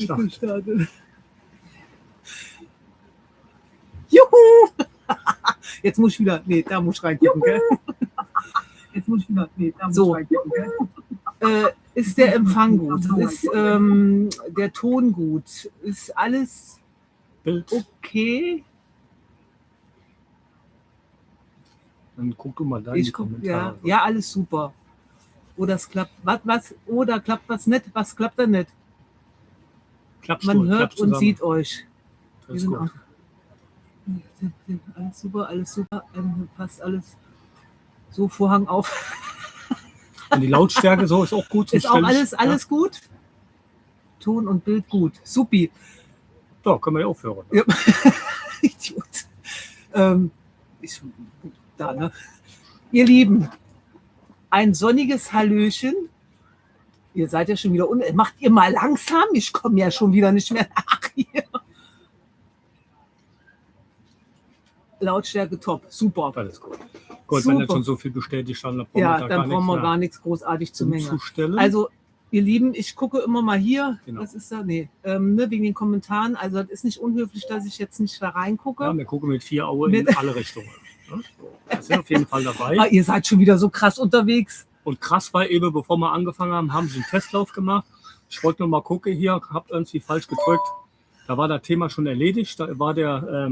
Startet. Juhu! Jetzt muss ich wieder. Nee, da muss ich reingucken, gell? Jetzt muss ich wieder. Nee, da muss ich reingucken, gell? Ist der Empfang gut? Ist der Ton gut? Ist alles Bild. okay? Dann guck du mal da in Ich die guck, Kommentare. ja, alles super. Oder es klappt. Oder klappt was nicht? Was klappt da nicht? Man hört und sieht euch. Das ist gut. Alles super, passt alles. So, Vorhang auf. Und die Lautstärke so ist auch gut. Ist auch alles gut? Ton und Bild gut. Supi. So, können wir ja aufhören. Ja. Idiot. Ne? Ihr Lieben, ein sonniges Hallöchen. Ihr seid ja schon wieder macht ihr mal langsam? Ich komme ja schon wieder nicht mehr nach hier. Lautstärke top, super. Alles gut. Gut, wenn jetzt schon so viel bestätigt haben, dann brauchen wir gar nichts großartig zu mengen. Also, ihr Lieben, ich gucke immer mal hier. Genau. Was ist da? Nee, wegen den Kommentaren. Also, das ist nicht unhöflich, dass ich jetzt nicht da reingucke. Ja, wir gucken mit 4 Augen in alle Richtungen. Wir sind auf jeden Fall dabei. Ihr seid schon wieder so krass unterwegs. Und krass war eben, bevor wir angefangen haben sie einen Testlauf gemacht. Ich wollte nur mal gucken hier, habt irgendwie falsch gedrückt. Da war das Thema schon erledigt. Da war der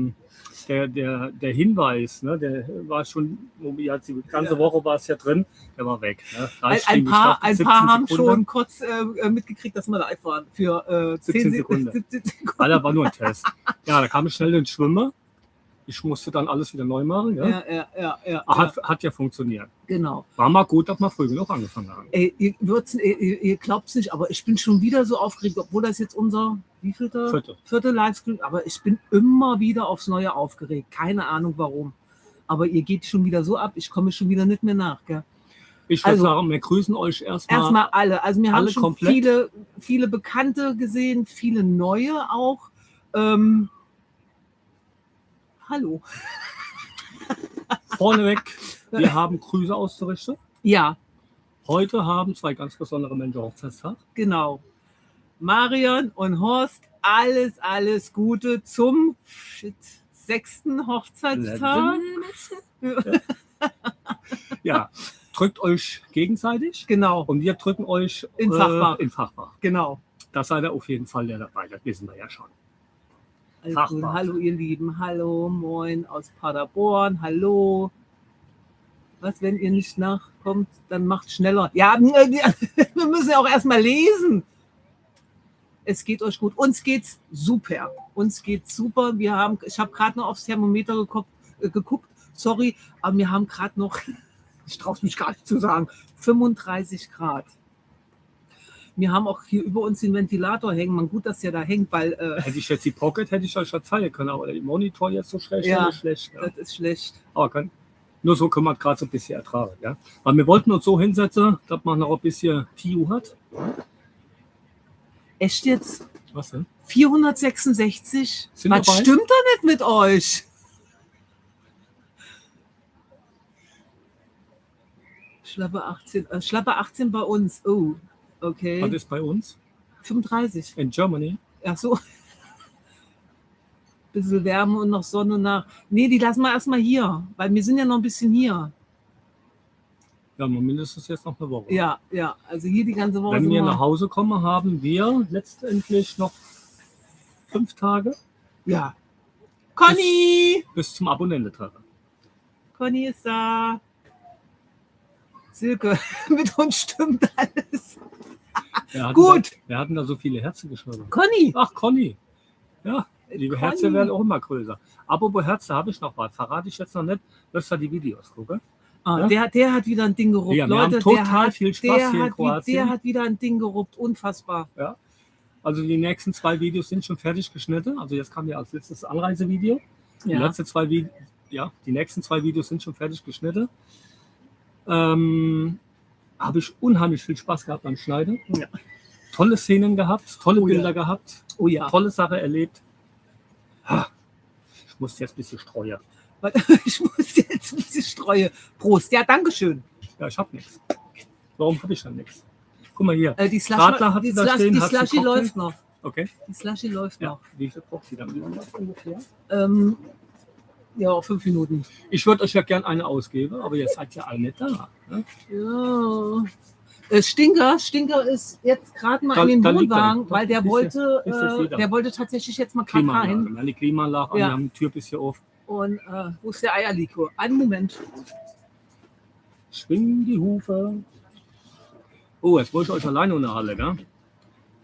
Hinweis, ne, der war schon, die ganze Woche war es ja drin, der war weg. Ne? Ein paar haben schon kurz mitgekriegt, dass wir live waren für 17 Sekunden. 17 Sekunden. Weil da war nur ein Test. Ja, da kam ich schnell ins Schwimmen. Ich musste dann alles wieder neu machen. Ja? Ja. Hat ja funktioniert. Genau. War mal gut, dass wir früh genug angefangen haben. Ihr glaubt es nicht, aber ich bin schon wieder so aufgeregt, obwohl das jetzt unser vierte Livestream, aber ich bin immer wieder aufs Neue aufgeregt. Keine Ahnung warum. Aber ihr geht schon wieder so ab, ich komme schon wieder nicht mehr nach. Gell? Ich würde sagen, wir grüßen euch erstmal alle. Also wir haben schon komplett. viele Bekannte gesehen, viele neue auch. Hallo. Vorneweg, wir haben Grüße auszurichten. Ja. Heute haben 2 ganz besondere Menschen Hochzeitstag. Genau. Marion und Horst, alles Gute zum 6. Hochzeitstag. Ja, drückt euch gegenseitig. Genau. Und wir drücken euch in Fachbach. Genau. Da seid ihr auf jeden Fall dabei, das wissen wir ja schon. Also, hallo ihr Lieben, hallo, moin aus Paderborn, hallo. Was, wenn ihr nicht nachkommt, dann macht schneller. Ja, wir müssen ja auch erstmal lesen. Es geht euch gut. Uns geht's super. Ich habe gerade noch aufs Thermometer geguckt. Sorry, aber wir haben gerade noch, ich traue es mich gar nicht zu sagen, 35 Grad. Wir haben auch hier über uns den Ventilator hängen. Man gut, dass der da hängt, weil... hätte ich jetzt die Pocket, hätte ich euch schon zeigen können, aber der Monitor jetzt so schlecht, ja, ist schlecht. Ja. Das ist schlecht. Aber nur so können wir gerade so ein bisschen ertragen. Ja? Weil wir wollten uns so hinsetzen, dass man noch ein bisschen TU hat. Echt jetzt? Was denn? 466? Sind was dabei? Stimmt da nicht mit euch? Schlappe 18 bei uns. Oh, okay. Was ist bei uns? 35. In Germany? Ach so. Bisschen Wärme und noch Sonne nach. Nee, die lassen wir erstmal hier, weil wir sind ja noch ein bisschen hier. Ja, mindestens jetzt noch eine Woche. Ja, also hier die ganze Woche. Wenn wir nach Hause kommen, haben wir letztendlich noch 5 Tage. Ja. Conny! Bis zum Abonnententreffen. Conny ist da. Silke, mit uns stimmt alles. Wir hatten da so viele Herzen geschrieben. Conny! Ach, Conny. Ja, liebe Conny. Herzen werden auch immer größer. Apropos Herzen, habe ich noch was. Verrate ich jetzt noch nicht. Wirst du die Videos gucken? Ja? Der hat wieder ein Ding geruppt. Ja, Leute, total viel Spaß hier in Kroatien. Der hat wieder ein Ding geruppt. Unfassbar. Ja. Also die nächsten 2 Videos sind schon fertig geschnitten. Also jetzt kam ja als letztes Anreisevideo. Ja. Die nächsten 2 Videos sind schon fertig geschnitten. Habe ich unheimlich viel Spaß gehabt beim Schneiden. Ja. Tolle Szenen gehabt, tolle Bilder gehabt. Oh ja. Tolle Sache erlebt. Ich muss jetzt ein bisschen streuen. Ich muss jetzt ein bisschen streuen. Prost. Ja, dankeschön. Ja, ich habe nichts. Warum habe ich dann nichts? Guck mal hier. Die Slushy läuft noch. Okay. Die Slushy läuft Ja. noch. Wie viel braucht sie dann ungefähr? Ja, 5 Minuten. Ich würde euch ja gerne eine ausgeben, aber ihr seid ja alle nicht da. Ne? Ja. Stinker ist jetzt gerade mal Da- in den da liegt er. Wohnwagen, Doch, weil der ist ja- wollte, ist jetzt wieder. der wollte tatsächlich jetzt mal gerade Klimaanlage. rein. Wir haben die Klimaanlage an, Ja. wir haben die Tür bis hier auf. Und wo ist der Eierlikör? Einen Moment. Schwingen die Hufe. Oh, jetzt wollte ich euch alleine unterhalten, gell?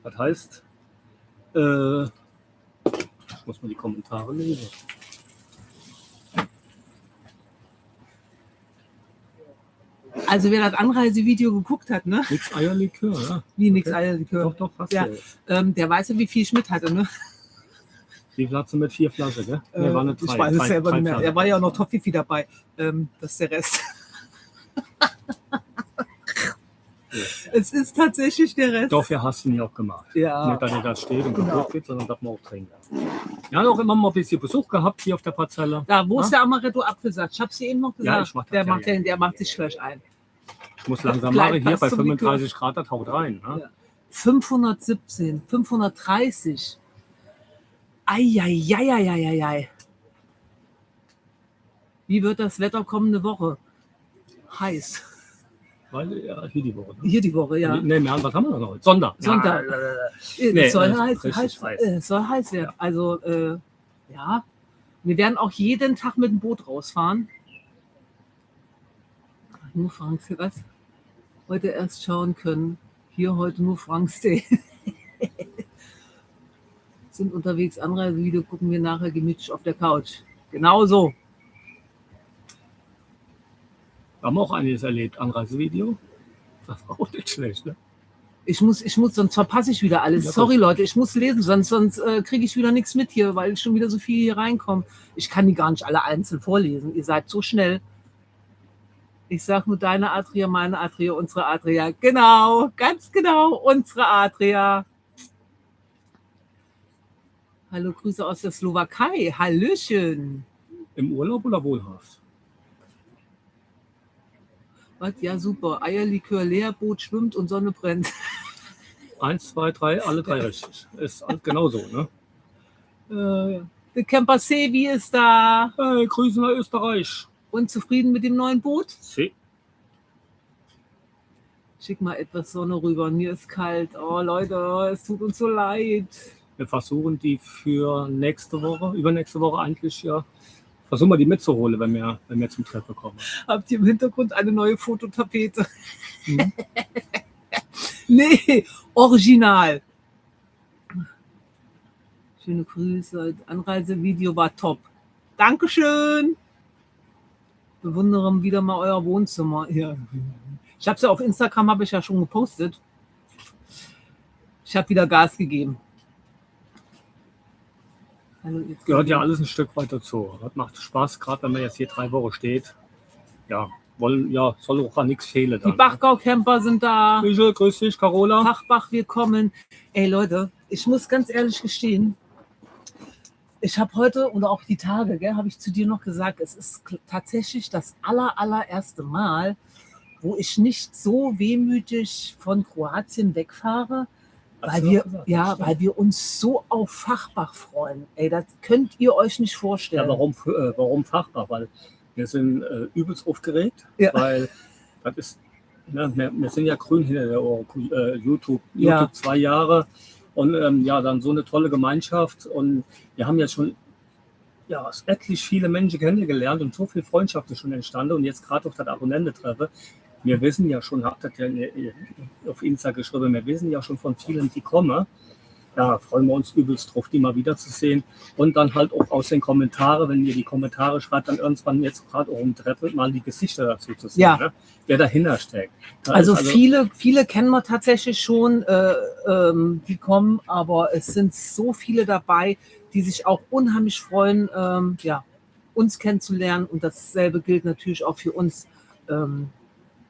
Das heißt, ich muss mal die Kommentare lesen. Also wer das Anreisevideo geguckt hat, ne? Nix Eierlikör, ja. Wie nix Okay. Eierlikör. Doch, hast Ja. du jetzt. Der weiß ja, wie viel ich mit hatte, ne? Wie viel hast du mit 4 Flaschen, gell? Nee, war eine Ich 3. weiß es selber nicht mehr. Flaschen. Er war ja auch noch Toffifee dabei. Das ist der Rest. Es ist tatsächlich der Rest. Dafür hast du ihn ja auch gemacht. Ja. Nicht, dass er da steht und Genau. kaputt wird, sondern dass man auch trinken kann. Wir haben auch immer mal ein bisschen Besuch gehabt hier auf der Parzelle. Da, wo Ja? ist der Amaretto Apfelsaft? Ich hab's dir eben noch gesagt. Ja, ich mach das der, ja macht jetzt. der macht sich gleich ein. Ich muss langsam Gleich machen, hier passt bei zum 35 Grad, das haut rein. Ne? Ja. 517, 530. Eieieiei. Wie wird das Wetter kommende Woche? Heiß. Weil, ja, hier die Woche. Ne? Hier die Woche, ja. Nee, was haben wir noch heute? Sonntag. Sonntag. Nee, Es soll richtig heiß werden. Ja. Also, ja. Wir werden auch jeden Tag mit dem Boot rausfahren. Nur Franks, was? Heute erst schauen können. Hier heute nur Franks Day. Sind unterwegs, Anreisevideo gucken wir nachher gemütlich auf der Couch. Genau so. Wir haben auch einiges erlebt. Anreisevideo. Das war auch nicht schlecht, ne? Ich muss, sonst verpasse ich wieder alles. Ja, Sorry, Leute, ich muss lesen, sonst kriege ich wieder nichts mit hier, weil schon wieder so viel hier reinkommt. Ich kann die gar nicht alle einzeln vorlesen. Ihr seid so schnell. Ich sag nur deine Adria, meine Adria, unsere Adria. Genau, ganz genau, unsere Adria. Hallo, Grüße aus der Slowakei. Hallöchen. Im Urlaub oder wohlhaft? Was? Ja, super. Eierlikör leer, Boot schwimmt und Sonne brennt. 1, 2, 3, alle 3 richtig. Ist genau so, ne? Der Camper Sevi ist da. Hey, Grüße nach Österreich. Und zufrieden mit dem neuen Boot? See. Schick mal etwas Sonne rüber. Mir ist kalt. Oh, Leute, es tut uns so leid. Wir versuchen die für nächste Woche, übernächste Woche eigentlich, ja. Versuchen wir die mitzuholen, wenn wir zum Treffen kommen. Habt ihr im Hintergrund eine neue Fototapete? Mhm. Nee, original. Schöne Grüße. Anreisevideo war top. Dankeschön. Bewundere wieder mal euer Wohnzimmer. Ja. Ich habe es ja auf Instagram, habe ich ja schon gepostet. Ich habe wieder Gas gegeben. Also jetzt Gehört ja alles ein Stück weiter dazu. Das macht Spaß, gerade wenn man jetzt hier 3 Wochen steht. Ja, soll auch an nichts fehlen. Die Bachgau-Camper sind da. Michel, grüß dich, Carola. Fachbach, wir kommen. Ey Leute, ich muss ganz ehrlich gestehen, ich habe heute oder auch die Tage, habe ich zu dir noch gesagt, es ist tatsächlich das allererste Mal, wo ich nicht so wehmütig von Kroatien wegfahre, weil wir uns so auf Fachbach freuen. Ey, das könnt ihr euch nicht vorstellen. Ja, warum Fachbach? Weil wir sind übelst aufgeregt, Ja. weil das ist, ne, wir sind ja grün hinter der Ohren, YouTube Ja. 2 Jahre und dann so eine tolle Gemeinschaft und wir haben ja schon etlich viele Menschen kennengelernt und so viel Freundschaft ist schon entstanden und jetzt gerade auf das Abonnententreffen. Wir wissen ja schon, habt ihr ja auf Insta geschrieben, wir wissen ja schon von vielen, die kommen. Ja, freuen wir uns übelst drauf, die mal wiederzusehen. Und dann halt auch aus den Kommentaren, wenn ihr die Kommentare schreibt, dann irgendwann jetzt gerade auch im Treffen mal die Gesichter dazu zu sehen, Ja. ne? Wer dahinter steckt. Also viele kennen wir tatsächlich schon, die kommen, aber es sind so viele dabei, die sich auch unheimlich freuen, uns kennenzulernen. Und dasselbe gilt natürlich auch für uns,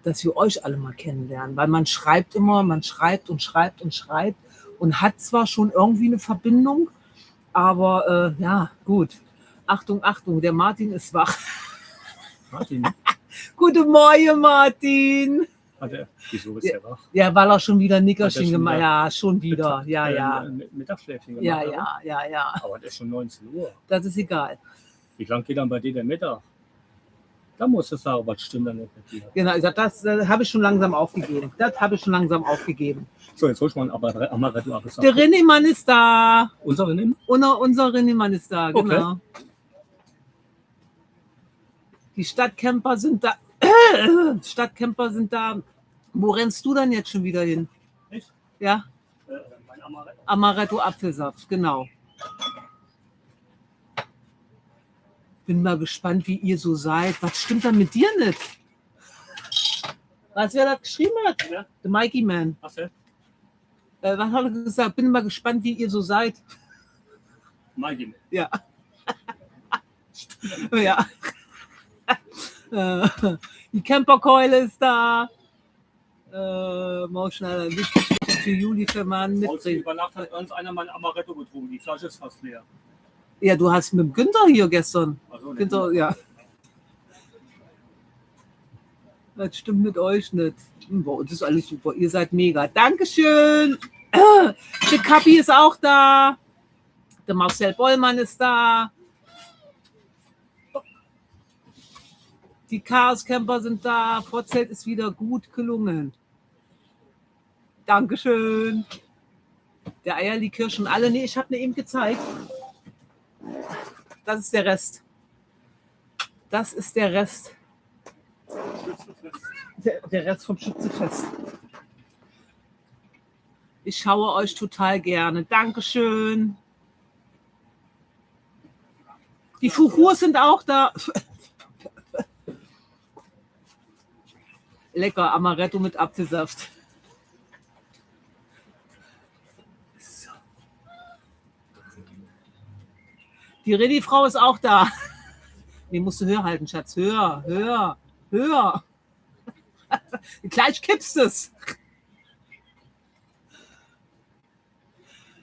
dass wir euch alle mal kennenlernen. Weil man schreibt immer, man schreibt und schreibt und schreibt und hat zwar schon irgendwie eine Verbindung, aber gut. Achtung, der Martin ist wach. Martin, Guten Morgen, Martin. Wieso ist der wach? Ja, weil er schon wieder Nickerchen schon gemacht wieder- hat. Ja, schon wieder. Ja, ja. Mittagsschläfchen gemacht. Ja, oder? ja, ja, ja. Aber es ist schon 19 Uhr. Das ist egal. Wie lange geht dann bei dir der Mittag? Da musst du sagen, was stimmt dann nicht mit dir. Genau, das habe ich schon langsam aufgegeben. Das habe ich schon langsam aufgegeben. So, jetzt hol ich mal ein Amaretto ab. Der Rinnemann ist da. Unser Rennen? Unser Rinnemann ist da, Okay. genau. Die Stadtcamper sind da. Stadtcamper sind da. Wo rennst du dann jetzt schon wieder hin? Ich? Ja, Mein Amaretto. Amaretto Apfelsaft, genau. Bin mal gespannt, wie ihr so seid. Was stimmt dann mit dir nicht? Was wer das geschrieben hat? Ja. Der Mikey Man. Was denn? Was hat er gesagt? Bin mal gespannt, wie ihr so seid. Maggi. Ja. Ja. Die Camperkeule ist da. Mal schnell wichtig für Juli für Mann Heute mitbringen. über Nacht hat uns einer mein Amaretto getrunken. Die Flasche ist fast leer. Ja, du hast mit dem Günther hier gestern. Also, Günther, ja. Das stimmt mit euch nicht. Bei uns ist alles super. Ihr seid mega. Dankeschön. Der Kappi ist auch da. Der Marcel Bollmann ist da. Die Chaos-Camper sind da. Vorzelt ist wieder gut gelungen. Dankeschön. Der Eierlikör schon alle. Nee, ich habe mir eben gezeigt. Das ist der Rest. Das ist der Rest. Der Rest vom Schützenfest. Ich schaue euch total gerne. Dankeschön. Die Fuchurs sind auch da. Lecker, Amaretto mit Apfelsaft. So. Die Reddy-Frau ist auch da. Nee, musst du höher halten, Schatz. Höher, höher, höher. Gleich kippst es.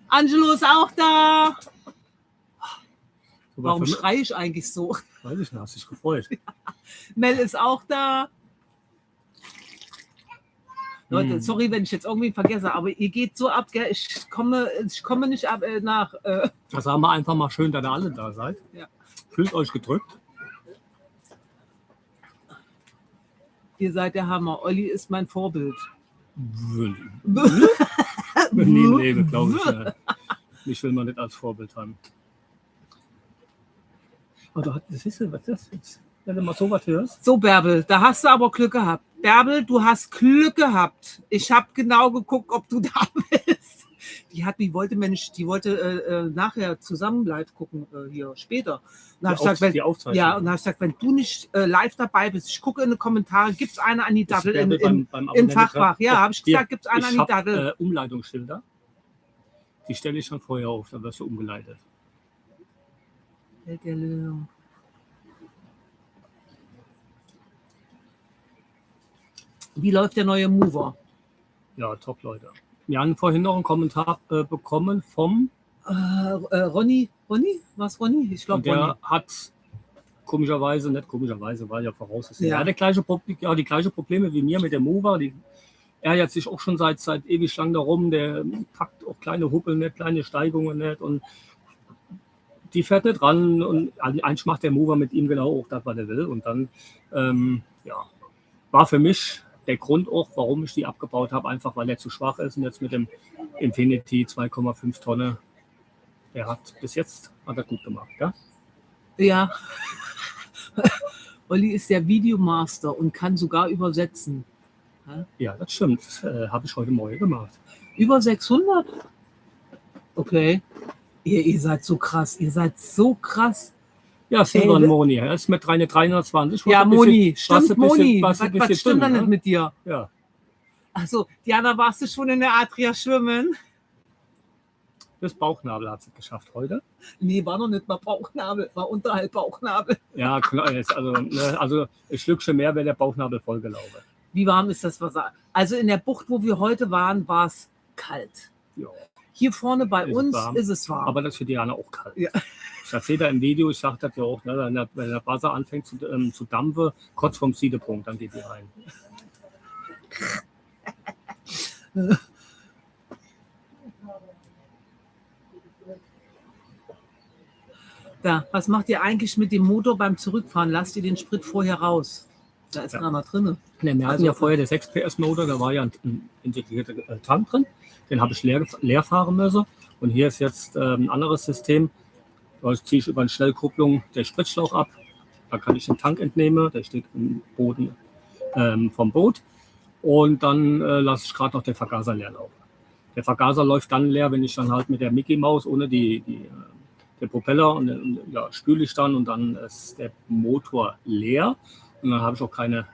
Angelo ist auch da. Warum schreie ich eigentlich so? Weiß ich nicht, hast dich gefreut. Mel ist auch da. Leute, sorry, wenn ich jetzt irgendwie vergesse, aber ihr geht so ab, gell? Ich komme nicht ab nach. Das sagen wir einfach mal schön, dass ihr alle da seid. Ja. Fühlt euch gedrückt. Ihr seid der Hammer. Olli ist mein Vorbild. Nie im Leben, glaube ich. Nicht. Mich will man nicht als Vorbild haben. Aber das ist was das jetzt? Wenn du mal so was hörst. So, Bärbel, da hast du aber Glück gehabt. Bärbel, du hast Glück gehabt. Ich habe genau geguckt, ob du da bist. Die wollte nachher zusammen live gucken, hier später. Und hab ich gesagt, Die Aufzeichnung. ja, und dann habe ich gesagt, wenn du nicht live dabei bist, ich gucke in die Kommentare, gibt es eine an die Dattel im Fachfach? Ja, habe ich gesagt, gibt es eine an die Dattel? Umleitungsschilder. Die stelle ich schon vorher auf, dann wirst du umgeleitet. Wie läuft der neue Mover? Ja, top, Leute. Wir haben vorhin noch einen Kommentar bekommen vom. Ronny? Was Ronny? Ich glaube, Der Ronny. hat komischerweise, war ja vorauszusehen. Ja. Er hat die gleiche Probleme wie mir mit dem Mover. Er hat sich auch schon seit ewig lang darum. Der packt auch kleine Huppeln nicht, kleine Steigungen nicht. Und die fährt nicht ran. Und eigentlich macht der Mover mit ihm genau auch das, was er will. Und dann, war für mich der Grund auch, warum ich die abgebaut habe, einfach weil er zu schwach ist. Und jetzt mit dem Infinity 2,5 Tonnen, der hat bis jetzt gut gemacht. Ja? Ja. Olli ist der Videomaster und kann sogar übersetzen. Ja, das stimmt. Das habe ich heute Morgen gemacht. Über 600? Okay. Ihr seid so krass. Ihr seid so krass. Ja, Silvan Moni. Er ist mit 320. Ja, Moni. Was Stimmt, Moni. Was bisschen stimmt da dünn, nicht ne? mit dir? Ja. Achso, Diana, warst du schon in der Adria schwimmen? Das Bauchnabel hat sie geschafft heute. Nee, war noch nicht mal Bauchnabel. War unterhalb Bauchnabel. Ja, klar. Also ein Schlückchen mehr wäre der Bauchnabel vollgelaufen. Wie warm ist das Wasser? Also in der Bucht, wo wir heute waren, war es kalt. Ja. Hier vorne bei Ist uns warm. ist es warm. Aber das ist für Diana auch kalt. Ja. Ich erzähle da im Video, ich sage das ja auch, ne, wenn der Wasser anfängt zu dampfen, kurz vorm Siedepunkt, dann geht die rein. Da, was macht ihr eigentlich mit dem Motor beim Zurückfahren? Lasst ihr den Sprit vorher raus? Da ist keiner drin. Ne, wir hatten ja vorher der 6 PS Motor, da war ja ein integrierter Tank drin. Den habe ich leer fahren müssen. Und hier ist jetzt ein anderes System. Da ziehe ich über eine Schnellkupplung den Spritschlauch ab. Da kann ich den Tank entnehmen. Der steht im Boden vom Boot. Und dann lasse ich gerade noch den Vergaser leer laufen. Der Vergaser läuft dann leer, wenn ich dann halt mit der Mickey Maus ohne den Propeller und ja, spüle ich dann und dann ist der Motor leer. Und dann habe ich auch keine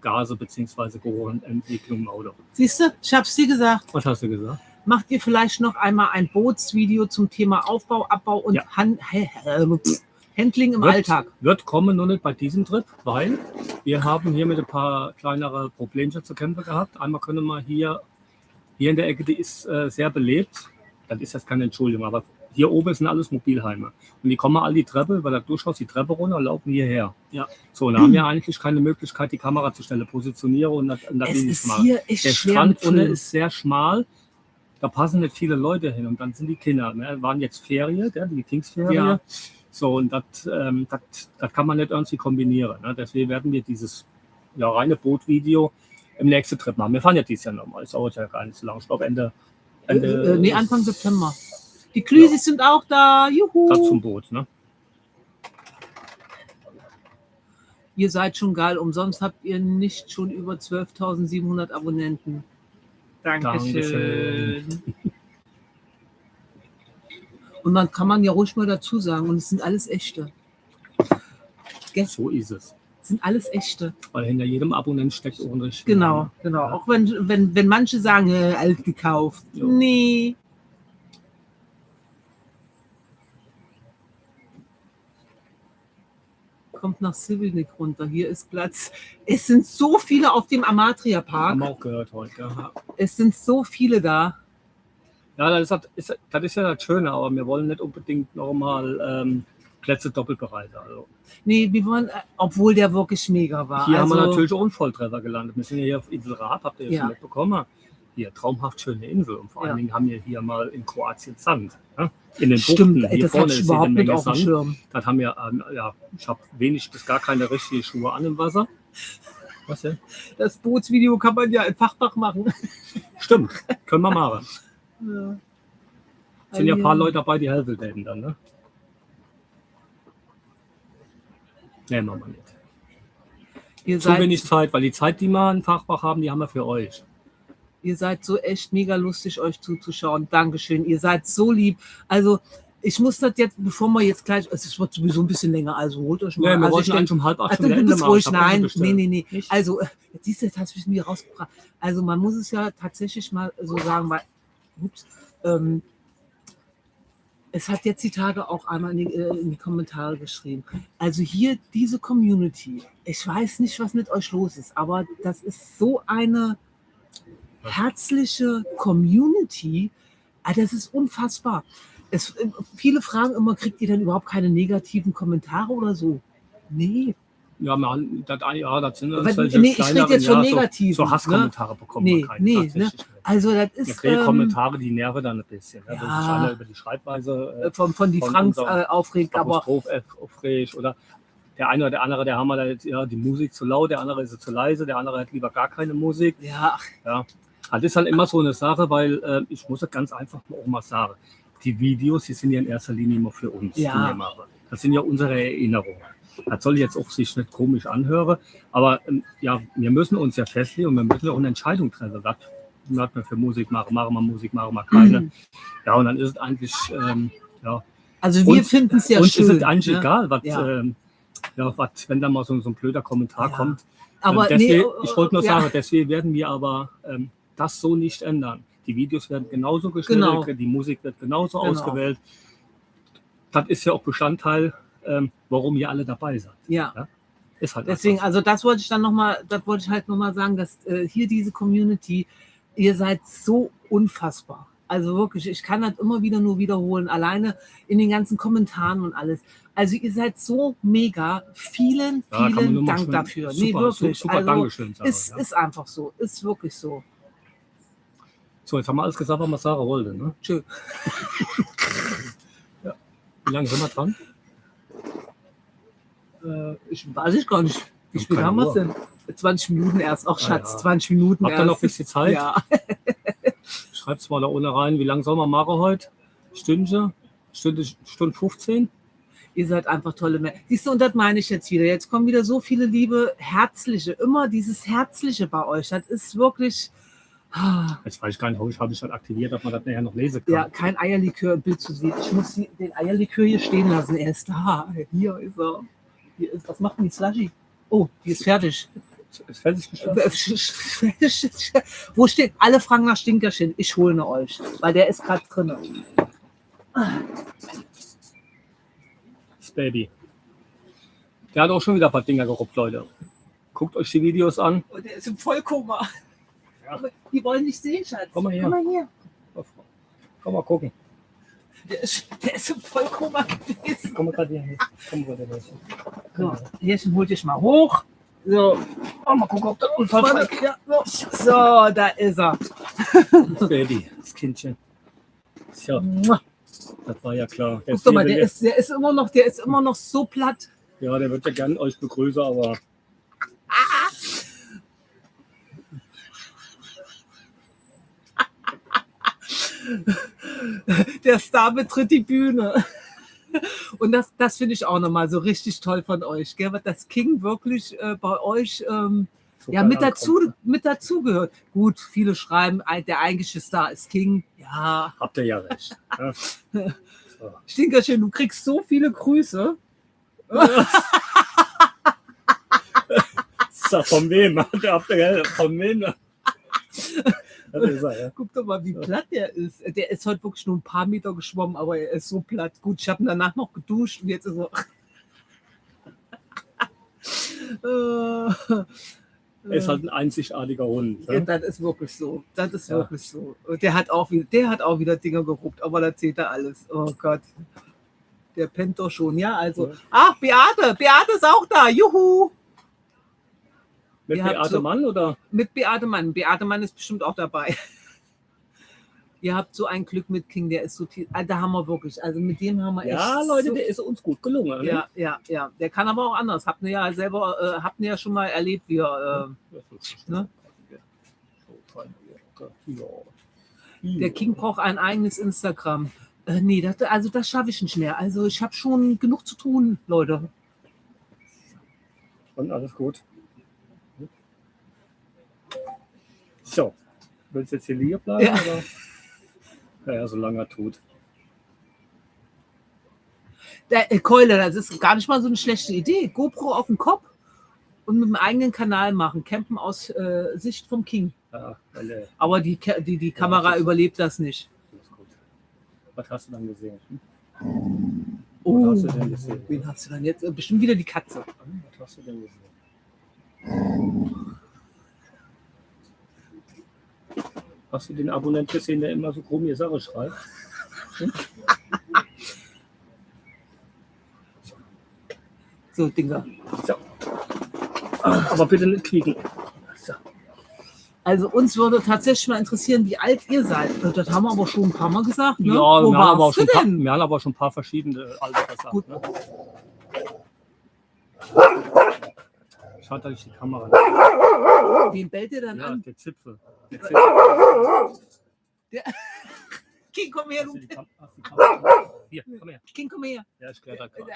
Gase bzw. Geruchentwicklung im Auto. Siehst du, ich habe es dir gesagt. Was hast du gesagt? Macht ihr vielleicht noch einmal ein Bootsvideo zum Thema Aufbau, Abbau und Ja. Handling im Alltag? Wird kommen, nur nicht bei diesem Trip, weil wir haben hier mit ein paar kleinere Problemchen zu kämpfen gehabt. Einmal können wir hier in der Ecke, die ist sehr belebt. Das ist jetzt keine Entschuldigung, aber hier oben sind alles Mobilheime. Und die kommen alle die Treppe, über das Durchhaus die Treppe runter und laufen hierher. Ja. So, und da haben wir eigentlich keine Möglichkeit, die Kamera zu stellen, positioniere und das Es nicht ist machen. hier echt Der schwer Strand mit unten Film. ist sehr schmal. Da passen nicht viele Leute hin und dann sind die Kinder. Ne? Waren jetzt Ferien, die Pfingstferien. Ja. So, und das kann man nicht irgendwie kombinieren. Ne? Deswegen werden wir dieses reine Bootvideo im nächsten Trip machen. Wir fahren ja dieses Jahr nochmal. Es dauert ja gar nicht so lange. Ich glaube Anfang September. Die Klüsis sind auch da. Juhu. das zum Boot. Ne? Ihr seid schon geil. Umsonst habt ihr nicht schon über 12.700 Abonnenten. Dankeschön. Und dann kann man ja ruhig mal dazu sagen, und es sind alles echte. Gell? So ist es. Es sind alles echte. Weil hinter jedem Abonnent steckt ordentlich. Genau, genau. Auch wenn manche sagen, alt gekauft. Ja. Nee. Kommt nach Sivilnik runter. Hier ist Platz. Es sind so viele auf dem Amatria Haben Park. wir auch gehört heute. Ja. Es sind so viele da. Ja, das ist ja das Schöne, aber wir wollen nicht unbedingt nochmal Plätze doppelt bereisen. Also Nee, wir wollen, obwohl der wirklich mega war. hier haben wir Also, natürlich auch einen Volltreffer gelandet. Wir sind ja hier auf Insel Raab, habt ihr ja Ja. schon mitbekommen. Hier, traumhaft schöne Insel. Und vor allen Ja. Dingen haben wir hier mal in Kroatien Sand. Ja? In den stimmt, Buchten. ey, Hier das vorne hatte ich ist überhaupt jede nicht Menge auf dem Sand. Schirm. Das haben wir, ich habe wenig bis gar keine richtigen Schuhe an im Wasser. Was denn? Das Bootsvideo kann man ja im Fachbach machen. Stimmt, können wir machen. Ja. Sind ja ein paar Leute dabei, die helfen denen dann, ne? Nehmen wir mal nicht. Ihr Zu seid, wenig Zeit, weil die Zeit, die wir im Fachbach haben, die haben wir für euch. ihr seid so echt mega lustig, euch zuzuschauen. Dankeschön. Ihr seid so lieb. Also, ich muss das jetzt, bevor wir jetzt gleich, es wird sowieso ein bisschen länger, also holt euch mal. Ja, wir also wollten eigentlich um 7:30 schon du wieder Ende bist machen. ruhig, Ich hab nein, bestellt. nee. Nicht? Also, jetzt siehst du, jetzt hast du mich wieder rausgebracht. Also, man muss es ja tatsächlich mal so sagen, weil, es hat jetzt die Tage auch einmal in die Kommentare geschrieben. Also hier diese Community, ich weiß nicht, was mit euch los ist, aber das ist so eine herzliche Community, das ist unfassbar. Viele fragen immer, kriegt ihr denn überhaupt keine negativen Kommentare oder so? Nee. Ja, das sind Weil- welche nee, ich rede jetzt von kleineren, negativen, So Hasskommentare bekommen wir keine. Nee, tatsächlich ne? nicht. Also das Ja, ist Kommentare, die nerven dann ein bisschen. Ne? Ja. Wenn sich einer über die Schreibweise von die von Franks unserem aufregt, aber Apostroph aufregt oder der eine oder der andere, der haben wir da jetzt, ja, die Musik zu laut, der andere ist zu leise, der andere hat lieber gar keine Musik. ja, Ja, das ist dann immer so eine Sache, weil ich muss das ganz einfach auch mal sagen. Die Videos, die sind ja in erster Linie immer für uns, Ja. die wir machen. Das sind ja unsere Erinnerungen. Das soll jetzt auch sich nicht komisch anhören, aber ja, wir müssen uns ja festlegen und wir müssen auch eine Entscheidung treffen. Was wir für Musik machen wir Musik, machen wir keine. Ja, und dann ist es eigentlich, ja. also wir Uns- finden es ja Uns schön. ist es eigentlich ne? egal, was, Ja. wenn da mal so ein blöder Kommentar Ja. kommt. Aber deswegen, nee, ich wollte nur ja. sagen, deswegen werden wir aber das so nicht ändern. Die Videos werden genauso geschnitten, Genau. die Musik wird genauso Genau. ausgewählt. Das ist ja auch Bestandteil, warum ihr alle dabei seid. Ja. Ist halt Deswegen, einfach also das wollte ich halt nochmal sagen, dass hier diese Community, ihr seid so unfassbar. Also wirklich, ich kann das immer wieder nur wiederholen, alleine in den ganzen Kommentaren und alles. Also ihr seid so mega. Vielen, Ja, kann man vielen nur mal Dank schön- dafür. Super, Wirklich. super Also Dankeschön sagen. ist, Ja. ist einfach so. Ist wirklich so. So, jetzt haben wir alles gesagt, was man sagen wollte. Ne? Tschö. Ja. Wie lange sind wir dran? Ich weiß ich gar nicht. Wie Um spät keine haben wir es Uhr. denn? 20 Minuten erst. Ach Schatz, ja. 20 Minuten Habt ihr erst. noch ein bisschen Zeit? Ja. Schreibt's mal da unten rein. Wie lange soll man machen heute? Stunde 15? Ihr seid einfach tolle Menschen. Siehst du, und das meine ich jetzt wieder. Jetzt kommen wieder so viele liebe, herzliche, immer dieses Herzliche bei euch. Das ist wirklich, Jetzt weiß ich gar nicht, habe ich das aktiviert, dass man das nachher noch lesen kann. ja, kein Eierlikör im Bild zu sehen. Ich muss den Eierlikör hier stehen lassen. Er ist da. Hier ist er. Hier ist, was macht denn die Slushy? Oh, die ist fertig. Ist fertig geschafft? Wo steht? Alle fragen nach Stinkerchen. Ich hole ne euch, weil der ist gerade drin. Das Baby. Der hat auch schon wieder ein paar Dinger geruppt, Leute. Guckt euch die Videos an. Und der ist im Vollkoma. Ja. Aber die wollen nicht sehen, Schatz. Komm mal her. Komm mal hier. Komm mal gucken. Der ist im Vollkoma gewesen. Komm mal gerade hier hin. Komm mal gerade hier. So, Härchen, holt dich mal hoch. So, Mal gucken, ob der Unfall ja, so, da ist er. Das Baby, das Kindchen. Tja, das war ja klar. Guck doch mal, der ist immer noch so platt. Ja, der wird ja gern euch begrüßen, aber Der Star betritt die Bühne. Und das finde ich auch nochmal so richtig toll von euch, gell? Was das King wirklich bei euch ja, mit dazu gehört. Gut, viele schreiben, der eigentliche Star ist King. Ja. habt ihr ja recht. Ja. So. Stinkerchen, du kriegst so viele Grüße. Sag, von wem? Von wem? Das ist er, ja. Guck doch mal, wie platt der ist. Der ist heute wirklich nur ein paar Meter geschwommen, aber er ist so platt. Gut, ich habe ihn danach noch geduscht und jetzt ist er. Er ist halt ein einzigartiger Hund. Ja, Ne? das ist wirklich so. Das ist Ja. wirklich so. Und der hat auch wieder Dinger geruppt, aber da zählt er alles. Oh Gott. Der pennt doch schon. Ja, also. Ja. Ach, Beate. Beate ist auch da. Juhu. Mit Ihr habt Beate so- Mann oder? Mit Beate Mann. Beate Mann ist bestimmt auch dabei. Ihr habt so ein Glück mit King, der ist so tief. Da haben wir wirklich. Also mit dem haben wir echt. Ja, Leute, so, der ist uns gut gelungen. Ne? ja. Der kann aber auch anders. Habt ihr ja selber, habt ihr ja schon mal erlebt, wie er. Ne? Der King braucht ein eigenes Instagram. Nee, das schaffe ich nicht mehr. Also ich habe schon genug zu tun, Leute. Und alles gut. So, willst du jetzt hier liegen bleiben? Ja. Oder? Naja, solange er tut. Keule, das ist gar nicht mal so eine schlechte Idee. GoPro auf den Kopf und mit dem eigenen Kanal machen. Campen aus Sicht vom King. Ja, weil, Aber die Kamera das ist- überlebt das nicht. alles gut. Was hast du dann gesehen? Oh, Was hast du denn gesehen? wen hast du dann jetzt? Bestimmt wieder die Katze. Was hast du denn gesehen? Hast du den Abonnent gesehen, der immer so krumme Sache schreibt? So, Dinger. So. Aber bitte nicht quieken. So. Also uns würde tatsächlich mal interessieren, wie alt ihr seid. Das haben wir aber schon ein paar Mal gesagt. Ne? Ja, Wo wir haben, aber auch warst du schon denn? wir haben aber schon ein paar verschiedene Alter gesagt. Gut. Ne? Schaut euch die Kamera an. Wen bellt ihr dann Ja, an? der Zipfel. King, komm her, Hast du. du die Kamera? Hier, komm her. King, komm her. Ja, ich kläre das gerade.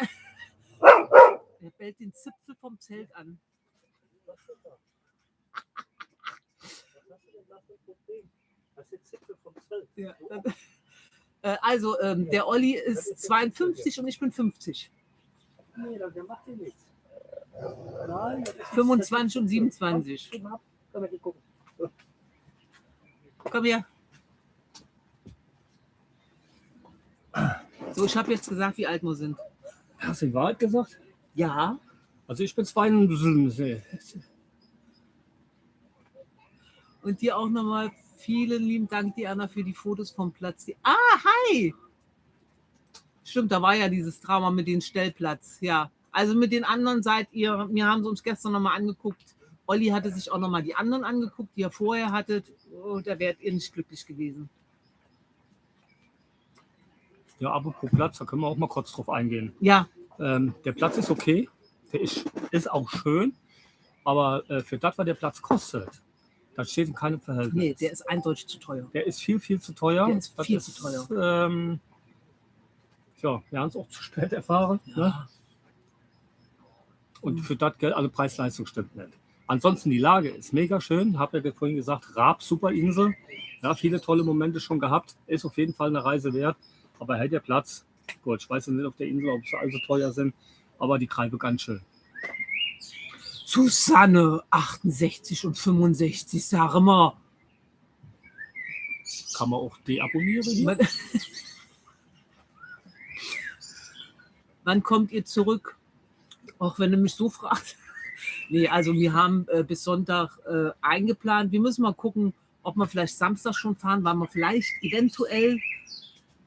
Er bellt den Zipfel vom Zelt an. Ja, also, der Olli ist 52 und ich bin 50. Nee, der macht hier nichts. 25 und 27. Komm her. So, ich habe jetzt gesagt, wie alt wir sind. Hast du die Wahrheit gesagt? Ja. Also ich bin 52. Und dir auch nochmal Vielen lieben Dank, Diana, für die Fotos vom Platz. Hi! Stimmt, da war ja dieses Drama mit dem Stellplatz. Ja, also mit den anderen seid ihr, wir haben sie uns gestern nochmal angeguckt. Olli hatte sich auch nochmal die anderen angeguckt, die ihr vorher hattet. Oh, da wärt ihr nicht glücklich gewesen. Ja, apropos Platz, da können wir auch mal kurz drauf eingehen. Ja. Der Platz ist okay, der ist auch schön, aber für das, was der Platz kostet, das steht in keinem Verhältnis. Nee, der ist eindeutig zu teuer. Der ist viel, viel zu teuer. Der ist viel zu teuer. Ja, wir haben es auch zu spät erfahren. Ja. Ne? Und für das Geld, also Preis-Leistung stimmt nicht. Ansonsten die Lage ist mega schön. Habe ja vorhin gesagt, Raab, super Insel. Ja, viele tolle Momente schon gehabt. Ist auf jeden Fall eine Reise wert. Aber hält der Platz. Gut, ich weiß nicht auf der Insel, ob sie also teuer sind. Aber die Greife ganz schön. Susanne, 68 und 65, sag mal. Kann man auch deabonnieren hier? Wann kommt ihr zurück? Auch wenn du mich so fragst. Nee, also wir haben bis Sonntag eingeplant. Wir müssen mal gucken, ob wir vielleicht Samstag schon fahren, weil wir vielleicht eventuell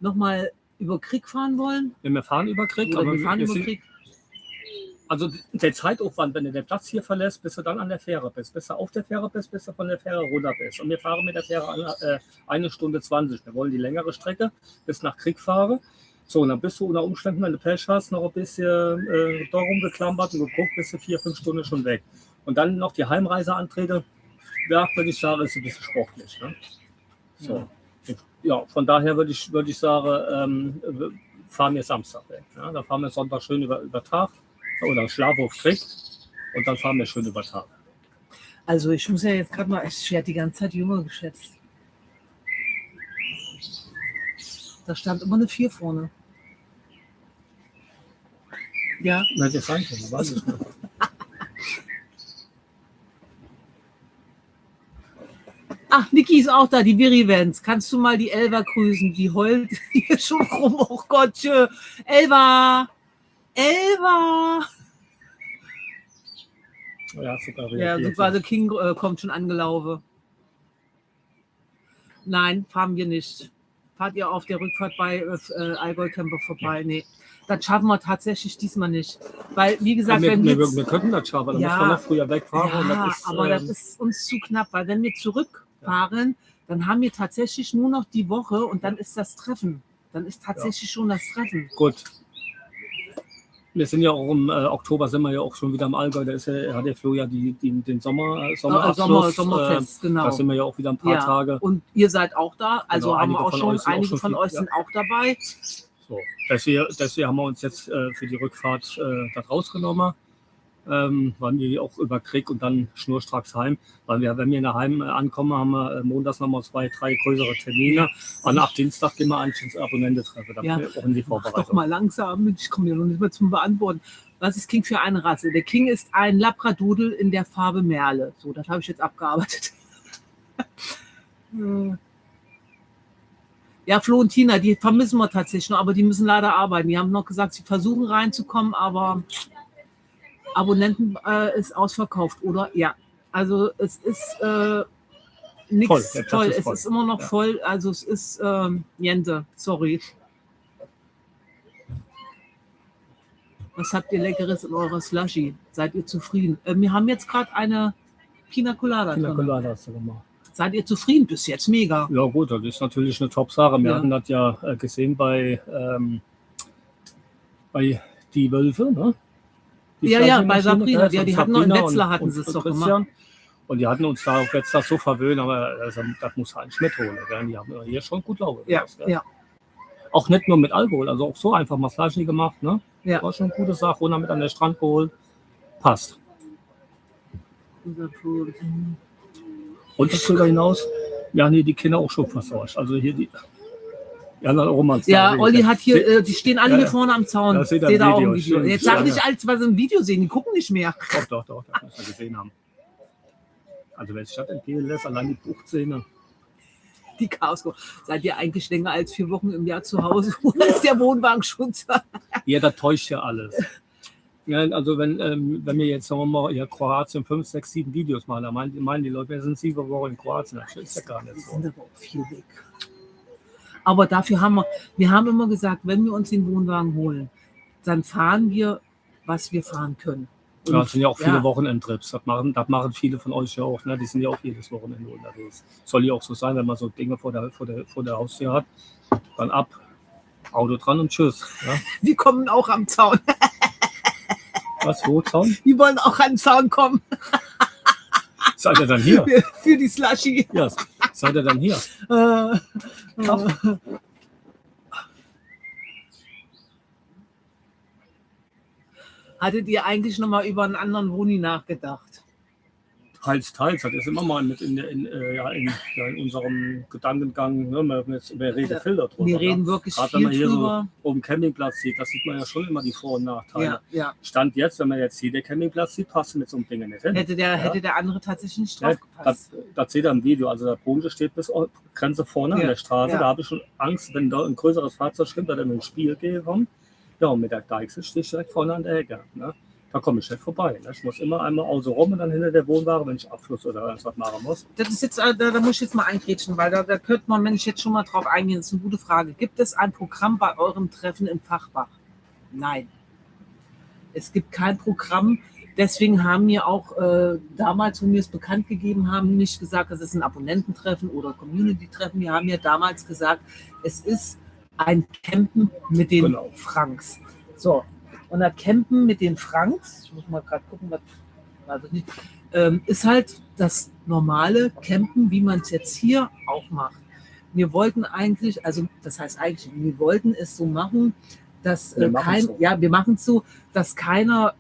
nochmal über Krieg fahren wollen. Ja, wir fahren über Krieg. Oder wir fahren über Krieg. Also der Zeitaufwand, wenn du den Platz hier verlässt, bis du dann an der Fähre bist. Bis du auf der Fähre bist, bis du von der Fähre runter bist. Und wir fahren mit der Fähre 1 Stunde 20. Wir wollen die längere Strecke bis nach Krieg fahren. So, und dann bist du unter Umständen, wenn du Pech hast, noch ein bisschen da rumgeklammert und geguckt, bist du 4-5 Stunden schon weg. Und dann noch die Heimreise antrete, ja, würde ich sagen, ist ein bisschen sportlich. Ne? So. Ja, von daher würde ich sagen, fahren wir Samstag weg. Ja? Dann fahren wir Sonntag schön über Tag oder Schlafhof Krieg und dann fahren wir schön über Tag. Also ich muss ja jetzt gerade mal, ich werde die ganze Zeit jünger geschätzt. Da stand immer eine 4 vorne. Ja. Na, das sein können, weiß ich nicht. Ach, Niki ist auch da, die Virivens. Kannst du mal die Elva grüßen? Die heult hier schon rum. Oh Gott, tschö. Elva! Elva! Ja, sogar Ja, sogar der King kommt schon angelaufen. Nein, fahren wir nicht. Fahrt ihr auf der Rückfahrt bei Allgäu Camper vorbei? Ja. Nee, das schaffen wir tatsächlich diesmal nicht. Weil, wie gesagt, ja, wir könnten das schaffen, dann müssen wir noch früher wegfahren. Ja, und das ist, aber das ist uns zu knapp, weil wenn wir zurückfahren, dann haben wir tatsächlich nur noch die Woche und dann ist das Treffen. Dann ist tatsächlich schon das Treffen. Gut. Wir sind ja auch im Oktober sind wir ja auch schon wieder im Allgäu. Da hat der Flo ja den Sommerabschluss. Sommerfest, genau. Da sind wir ja auch wieder ein paar Tage. Und ihr seid auch da. Also genau, haben wir auch schon, einige von euch sind auch dabei. So, deswegen haben wir uns jetzt für die Rückfahrt da rausgenommen. Waren wir auch über Krieg und dann schnurstracks heim. Weil wenn wir daheim ankommen, haben wir montags nochmal 2-3 größere Termine. Und ab Dienstag gehen wir eigentlich ins Abonnente-Treffen. Da brauchen die Vorbereitung. Mach doch mal langsam, ich komme hier noch nicht mehr zum Beantworten. Was ist King für eine Rasse? Der King ist ein Labradoodle in der Farbe Merle. So, das habe ich jetzt abgearbeitet. Ja, Flo und Tina, die vermissen wir tatsächlich noch, aber die müssen leider arbeiten. Die haben noch gesagt, sie versuchen reinzukommen, aber Abonnenten ist ausverkauft, oder? Ja, also es ist nichts toll. Es ist immer noch voll, also es ist Jente, sorry. Was habt ihr Leckeres in eurer Slushy? Seid ihr zufrieden? Wir haben jetzt gerade eine Pina Colada. Pina Colada hast du gemacht. Seid ihr zufrieden? Bis jetzt mega. Ja gut, das ist natürlich eine Top-Sache. Wir hatten das ja gesehen bei Die Wölfe, ne? Bei Sabrina. Die hatten noch in Wetzlar, hatten sie es doch immer. Und die hatten uns da auf Wetzlar so verwöhnt, aber das muss halt nicht mitholen. Die haben hier schon gut Laune gemacht. Ja. Auch nicht nur mit Alkohol, also auch so einfach mal Flaschen gemacht. Ne? Ja. War schon eine gute Sache, runter mit an den Strand geholt. Passt. Und darüber hinaus, die Kinder auch schon versorgt. Also hier die... Ja, Olli hat hier, die stehen alle hier vorne am Zaun. Ja, seht ihr auch im Video. Jetzt sag nicht alles, was sie im Video sehen, die gucken nicht mehr. Doch, das muss man gesehen haben. Also wenn es Stadt entgehen lässt, allein die Buchtzähne. Die Chaos. Seid ihr eigentlich länger als 4 Wochen im Jahr zu Hause? Oder ist der Wohnwagen schon? Ja, das täuscht ja alles. Ja, also wenn wir jetzt, sagen wir mal, ja, Kroatien 5, 6, 7 Videos machen, dann meinen die Leute, wir sind 7 Wochen in Kroatien. Das ist ja gar nicht Wir so. sind aber auch viel weg. Aber dafür haben wir haben immer gesagt, wenn wir uns den Wohnwagen holen, dann fahren wir, was wir fahren können. Und Ja, das sind ja auch viele Wochenendtrips. Das machen viele von euch ja auch. Ne? Die sind ja auch jedes Wochenende unterwegs. Soll ja auch so sein, wenn man so Dinge vor der Haustür hat. Dann ab, Auto dran und tschüss. Ja? Wir kommen auch am Zaun. Was, wo, Zaun? Wir wollen auch an den Zaun kommen. Seid ihr dann hier? Für die Slushy. Ja, seid ihr dann hier? Hattet ihr eigentlich noch mal über einen anderen Wohni nachgedacht? Teils. Das ist immer mal mit in unserem Gedankengang. Ne? Wir reden viel darüber. Wir reden wirklich Gerade viel wenn man hier drüber. so oben Campingplatz sieht, das sieht man ja schon immer die Vor- und Nachteile. Ja. Stand jetzt, wenn man jetzt hier den Campingplatz sieht, passt mit so einem Ding nicht hin. Hätte der andere tatsächlich nicht drauf gepasst. Das seht ihr im Video. Also der Boden steht bis Grenze vorne an der Straße. Ja. Da habe ich schon Angst, wenn da ein größeres Fahrzeug stimmt, dass er mit dem Spiel kommt. Ja, und mit der Deichsel stehe ich direkt vorne an der Ecke. Ne? Da komme ich nicht vorbei. Ne? Ich muss immer einmal außen rum und dann hinter der Wohnware, wenn ich Abfluss oder was machen muss. Das ist jetzt, da muss ich jetzt mal eingrätschen, weil da könnte man, wenn ich jetzt schon mal drauf eingehen, das ist eine gute Frage. Gibt es ein Programm bei eurem Treffen in Fachbach? Nein. Es gibt kein Programm. Deswegen haben wir auch damals, wo wir es bekannt gegeben haben, nicht gesagt, es ist ein Abonnententreffen oder Community-Treffen. Wir haben ja damals gesagt, es ist ein Campen mit den Franks. So, und das Campen mit den Franks, ich muss mal gerade gucken, ist halt das normale Campen, wie man es jetzt hier auch macht. Wir wollten eigentlich, also das heißt eigentlich, wir wollten es so machen, dass wir machen es so, dass keiner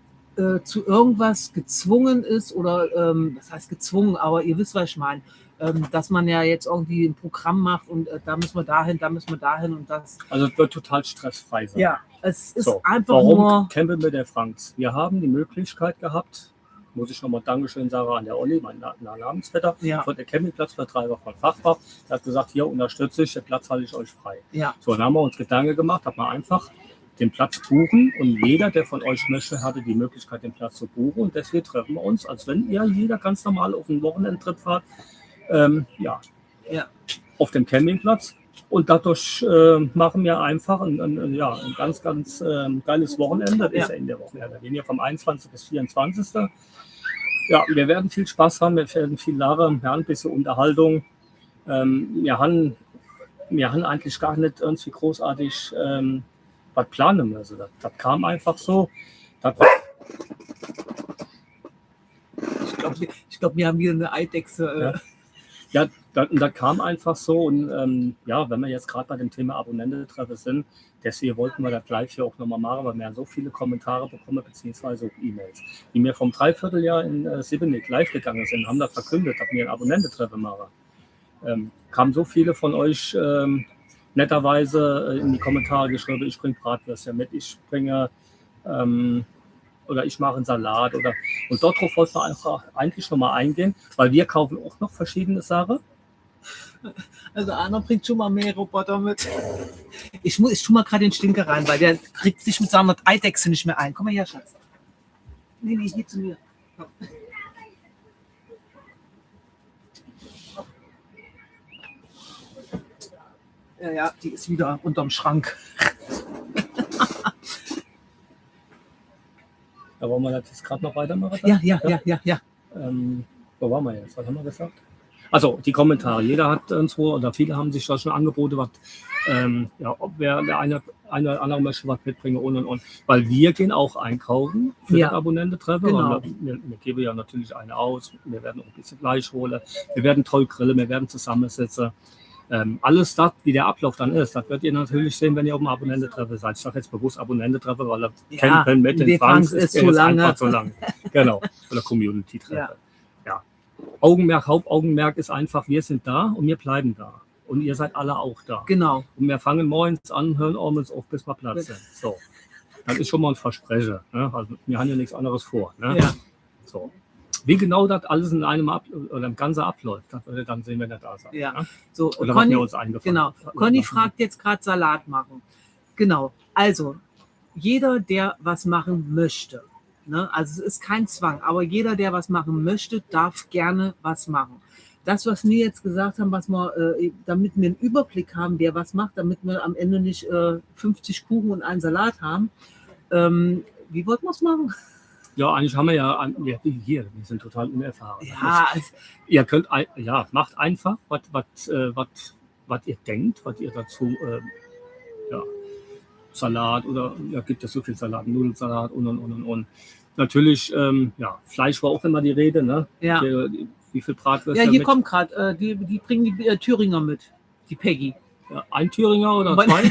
zu irgendwas gezwungen ist oder das heißt gezwungen, aber ihr wisst, was ich meine. Dass man ja jetzt irgendwie ein Programm macht und da müssen wir dahin und das. Also es wird total stressfrei sein. Ja, es ist so, einfach warum nur... campen wir der Franks? Wir haben die Möglichkeit gehabt, muss ich nochmal Dankeschön sagen an der Olli, mein Namensvetter, von der Campingplatzvertreiber von Fachbach. Der hat gesagt, hier unterstütze ich, den Platz halte ich euch frei. Ja. So, dann haben wir uns Gedanken gemacht, hat man einfach den Platz buchen und jeder, der von euch möchte, hatte die Möglichkeit, den Platz zu buchen und deswegen treffen wir uns, als wenn ihr jeder ganz normal auf einen Wochenendtrip fahrt, auf dem Campingplatz und dadurch machen wir einfach ein ganz, ganz geiles Wochenende. Das ist ja in der Woche. Wir gehen ja vom 21. bis 24. Ja, wir werden viel Spaß haben, wir werden viel lachen, wir haben ein bisschen Unterhaltung. Wir haben eigentlich gar nicht irgendwie großartig was planen müssen. Das kam einfach so. Ich glaube, wir haben wieder eine Eidechse. Ja, das kam einfach so und wenn wir jetzt gerade bei dem Thema Abonnententreffen sind, deswegen wollten wir das live hier auch nochmal machen, weil wir so viele Kommentare bekommen, beziehungsweise auch E-Mails. Die mir vom Dreivierteljahr in Siebenik live gegangen sind, haben da verkündet, dass wir ein Abonnententreffen machen. Kamen so viele von euch netterweise in die Kommentare geschrieben, ich bringe Bratwürste mit, ich bringe oder ich mache einen Salat und darauf wollten wir einfach eigentlich nochmal eingehen, weil wir kaufen auch noch verschiedene Sachen. Also Arno bringt schon mal mehr Roboter mit. Ich tue mal gerade den Stinker rein, weil der kriegt sich mit seiner Eidechse nicht mehr ein. Komm mal her, Schatz. Nee, hier zu mir. Komm. Ja, die ist wieder unterm Schrank. Da wollen wir das jetzt gerade noch weitermachen? Ja. Wo waren wir jetzt? Was haben wir gesagt? Also die Kommentare. Jeder hat so, oder viele haben sich da schon angeboten, was, ob wer der eine oder andere möchte was mitbringen und. Weil wir gehen auch einkaufen für das Abonnententreffen. Genau. Wir geben ja natürlich eine aus. Wir werden auch ein bisschen Fleisch holen. Wir werden toll grillen. Wir werden zusammensitzen. Alles das, wie der Ablauf dann ist, das werdet ihr natürlich sehen, wenn ihr auf dem Abonnententreffen seid. Ich sage jetzt bewusst Abonnententreffen, weil das Campen mit den Franks ist zu lange. Einfach zu lang. Genau, oder Community-Treffen. Ja. Hauptaugenmerk ist einfach, wir sind da und wir bleiben da. Und ihr seid alle auch da. Genau. Und wir fangen morgens an, hören abends auf, bis wir Platz sind. So. Das ist schon mal ein Versprechen. Ne? Also, wir haben ja nichts anderes vor. Ne? Ja. So. Wie genau das alles in einem oder im Ganzen abläuft, das werdet ihr dann sehen, wenn ihr da seid. Ja. Ne? So, oder Conny, was mir uns eingefallen genau. Conny fragt jetzt gerade Salat machen. Genau. Also, jeder, der was machen möchte, Ne? Also es ist kein Zwang, aber jeder, der was machen möchte, darf gerne was machen. Das, was wir jetzt gesagt haben, was wir, damit wir einen Überblick haben, wer was macht, damit wir am Ende nicht 50 Kuchen und einen Salat haben. Wie wollten wir es machen? Ja, eigentlich haben wir ja, wir sind total unerfahren. Ja, Ihr könnt, macht einfach, was ihr denkt, was ihr dazu, Salat oder, gibt es so viel Salat, Nudelsalat und. Natürlich, Fleisch war auch immer die Rede, ne? Ja. Wie viel Bratwürste? Ja, hier kommt gerade, die bringen die Thüringer mit, die Peggy. Ja, ein Thüringer oder zwei?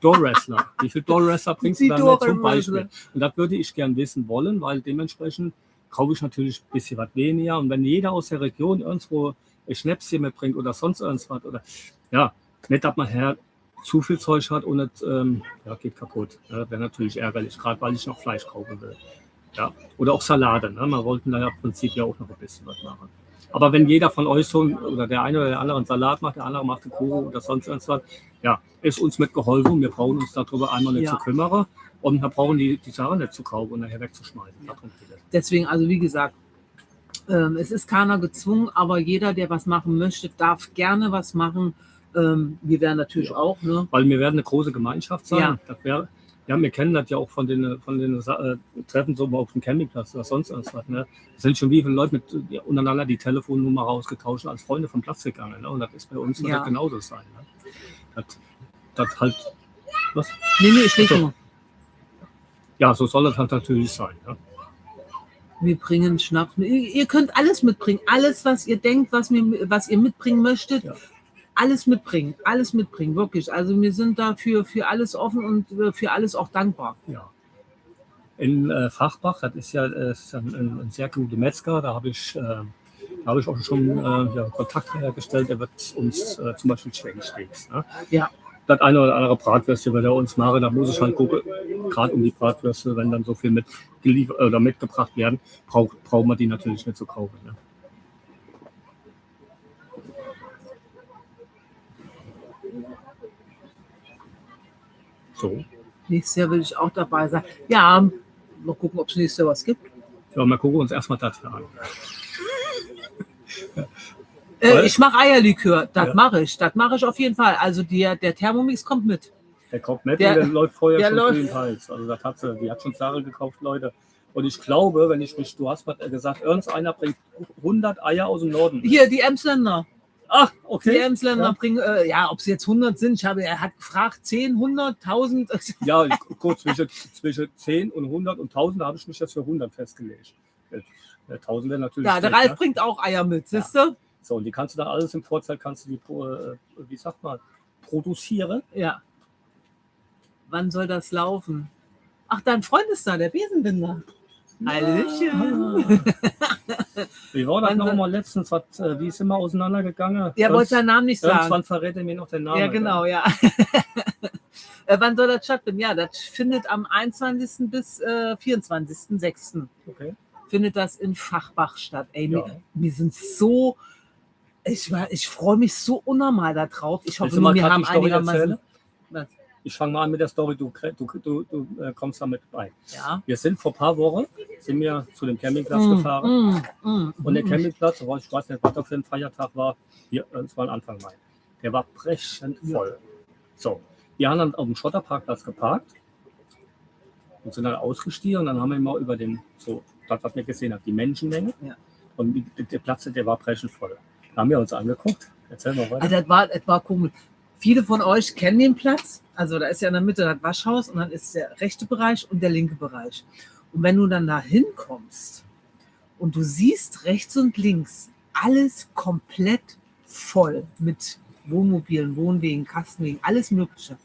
Door-Wrestler. Wie viel Door-Wrestler bringst du dann mit zum Beispiel? Und das würde ich gern wissen wollen, weil dementsprechend kaufe ich natürlich ein bisschen was weniger. Und wenn jeder aus der Region irgendwo ein Schnäpschen mitbringt oder sonst irgendwas, oder nicht, dass man zu viel Zeug hat und nicht, geht kaputt. Ja, wäre natürlich ärgerlich, gerade weil ich noch Fleisch kaufen will. Ja. Oder auch Salate. Ne? Man wollte da ja im Prinzip ja auch noch ein bisschen was machen. Aber wenn jeder von euch so oder der eine oder der andere einen Salat macht, der andere macht einen Kuchen oder sonst irgendwas, ist uns mitgeholfen. Wir brauchen uns darüber einmal nicht zu kümmern und wir brauchen die Sachen nicht zu kaufen und nachher wegzuschmeißen. Deswegen, also wie gesagt, es ist keiner gezwungen, aber jeder, der was machen möchte, darf gerne was machen. Wir werden natürlich auch. Ne? Weil wir werden eine große Gemeinschaft sein. Ja. Wir kennen das ja auch von den Treffen so auf dem Campingplatz oder sonst irgendwas. Ne? Es sind schon wie viele Leute untereinander die Telefonnummer rausgetauscht, als Freunde vom Platz gegangen. Ne? Und das ist bei uns wird das genauso sein. Ne? Das halt. Was? Nee, ich lese nur. Ja, so soll das halt natürlich sein. Ne? Wir bringen Schnaps. Ihr könnt alles mitbringen. Alles, was ihr denkt, was ihr mitbringen möchtet. Ja. Alles mitbringen, wirklich. Also wir sind dafür für alles offen und für alles auch dankbar. Ja. In Fachbach, das ist ja ein sehr guter Metzger, da habe ich auch schon Kontakt hergestellt, der wird uns zum Beispiel Schenkensteaks. Ne? Ja. Das eine oder andere Bratwürste wird er uns machen, da muss ich halt gucken, gerade um die Bratwürste, wenn dann so viel mitgebracht werden, braucht man die natürlich nicht zu kaufen. Ne? So. Nächstes Jahr will ich auch dabei sein. Ja, mal gucken, ob es nächstes Jahr was gibt. Ja, mal gucken uns erstmal das hier an. Ich mache Eierlikör, das mache ich auf jeden Fall. Also der Thermomix kommt mit. Der kommt mit und der läuft vorher schon für den Hals. Also die hat schon Sarah gekauft, Leute. Und ich glaube, du hast mal gesagt, irgendeiner bringt 100 Eier aus dem Norden. Hier, die Emsländer. Ach, okay. Die Emsländer bringen, ob es jetzt 100 sind, er hat gefragt, 10, 100, 1000. Ja, gut, zwischen 10 und 100 und 1000, da habe ich mich jetzt für 100 festgelegt. 1000 wäre natürlich. Ja, der Ralf bringt auch Eier mit, siehst du? So, und die kannst du dann alles im Vorzeit, produzieren. Ja. Wann soll das laufen? Ach, dein Freund ist da, der Besenbinder. Hallöchen. Wie war das nochmal letztens? Wie sind wir auseinandergegangen? Ja, wollte seinen Namen nicht sagen. Irgendwann verrät er mir noch den Namen. Ja, genau, ja. Wann soll das stattfinden? Ja, das findet am 21. bis 24.06. Okay. Findet das in Fachbach statt. Ey, wir sind so... Ich freue mich so unnormal da drauf. Ich hoffe, wir haben einigermaßen... Ich fange mal an mit der Story, du kommst damit bei. Ja. Wir sind vor ein paar Wochen zu dem Campingplatz gefahren. Und der Campingplatz, ich weiß nicht, was da für ein Feiertag war, es war Anfang Mai. Der war brechend voll. So, wir haben dann auf dem Schotterparkplatz geparkt und sind dann ausgestiegen und dann haben wir mal über das, was wir gesehen haben, die Menschenmenge. Ja. Und der Platz, der war brechend voll. Da haben wir uns angeguckt. Erzähl mal weiter. Also das war komisch. Viele von euch kennen den Platz. Also da ist ja in der Mitte das Waschhaus und dann ist der rechte Bereich und der linke Bereich. Und wenn du dann da hinkommst und du siehst rechts und links alles komplett voll mit Wohnmobilen, Wohnwegen, Kastenwegen, alles Mögliche,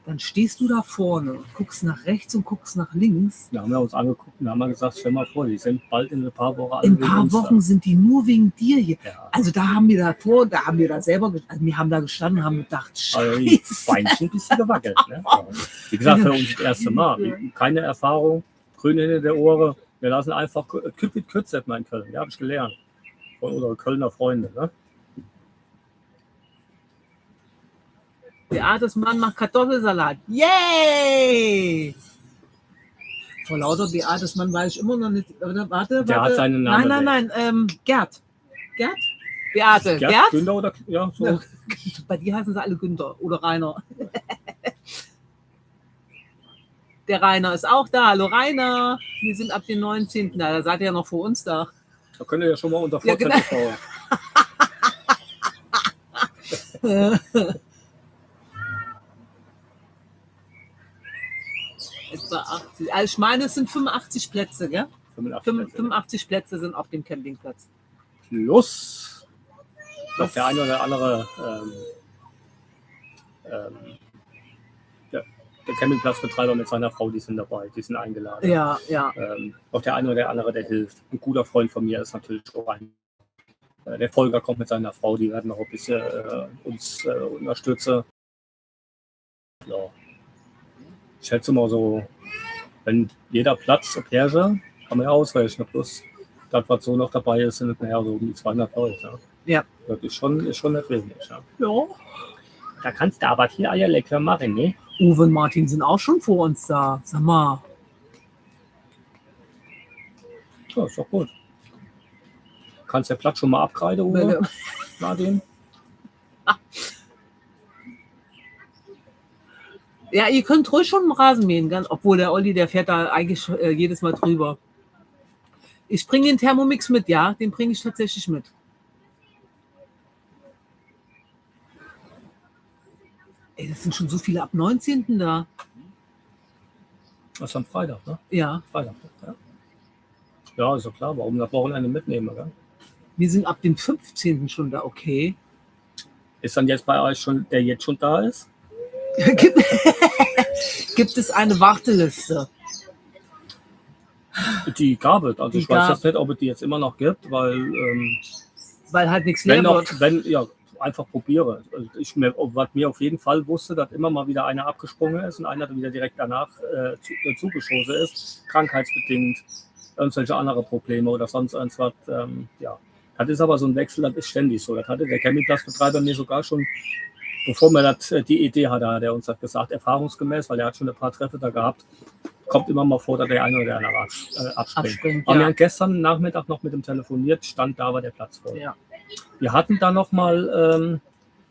dann stehst du da vorne und guckst nach rechts und guckst nach links. Da haben wir uns angeguckt und haben gesagt, stell mal vor, die sind bald in ein paar Wochen alle. In ein paar Wochen sind die nur wegen dir hier. Ja. Also da haben wir da selber, wir haben da gestanden und haben gedacht, scheiße. Also die Beinchen ein bisschen gewackelt. Ne? Wie gesagt, für uns das erste Mal. Keine Erfahrung, Grüne hinter der Ohren. Wir lassen einfach Küppit Kützet mal in Köln. Ja, habe ich gelernt. Von unseren Kölner Freunde. Ne? Beates Mann macht Kartoffelsalat. Yay! Vor lauter Beates Mann weiß ich immer noch nicht. Warte. Der hat seinen Namen. Nein. Gerd. Beate. Gerd? Günther oder ja, so. Ja. Bei dir heißen sie alle Günther oder Rainer. Der Rainer ist auch da. Hallo Rainer. Wir sind ab dem 19. Da. Da seid ihr ja noch vor uns da. Da könnt ihr ja schon mal unter Ja, genau. schauen. Etwa 80. Also ich meine, es sind 85 Plätze, gell? 85 Plätze sind auf dem Campingplatz. Plus noch der eine oder andere der Campingplatzbetreiber mit seiner Frau, die sind dabei, die sind eingeladen. Ja. Auch der eine oder andere, der hilft. Ein guter Freund von mir ist natürlich auch ein. Der Volker kommt mit seiner Frau, die werden auch ein bisschen uns unterstützen. Ja. Ich schätze mal so, wenn jeder Platz Perge, kann man ja ausrechnen, plus das, was so noch dabei ist, sind nachher so um die 200 Leute. Ja. Das ist schon nicht wenig. Ja. Ja. Da kannst du aber hier Eier lecker machen, ne? Uwe und Martin sind auch schon vor uns da. Sag mal. Ja, ist doch gut. Kannst der Platz schon mal abkreiden, Uwe? Martin? Ja, ihr könnt ruhig schon einen Rasen mähen, obwohl der Olli, der fährt da eigentlich jedes Mal drüber. Ich bringe den Thermomix mit, ja, den bringe ich tatsächlich mit. Ey, das sind schon so viele ab 19. da. Das ist am Freitag, ne? Ja. Freitag, ja. Ja, ist doch klar, warum das Wochenende mitnehmen, gell? Wir sind ab dem 15. schon da, okay. Ist dann jetzt bei euch schon, der jetzt schon da ist? Gibt es eine Warteliste? Die gab es. Also Die ich weiß gab- jetzt nicht, ob es die jetzt immer noch gibt, weil Weil halt nichts leer wird. wenn, ja, einfach probiere. Also was mir auf jeden Fall wusste, dass immer mal wieder einer abgesprungen ist und einer wieder direkt danach zugeschossen ist, krankheitsbedingt, irgendwelche andere Probleme oder sonst irgendwas. Ja. Das ist aber so ein Wechsel, das ist ständig so. Das hatte der Campingplatzbetreiber mir sogar schon, bevor wir die Idee hatte, hat er uns das gesagt, erfahrungsgemäß, weil er hat schon ein paar Treffer da gehabt, kommt immer mal vor, dass der eine oder andere abspringt. Aber wir haben gestern Nachmittag noch mit dem telefoniert, stand da war der Platz voll. Ja. Wir hatten da noch mal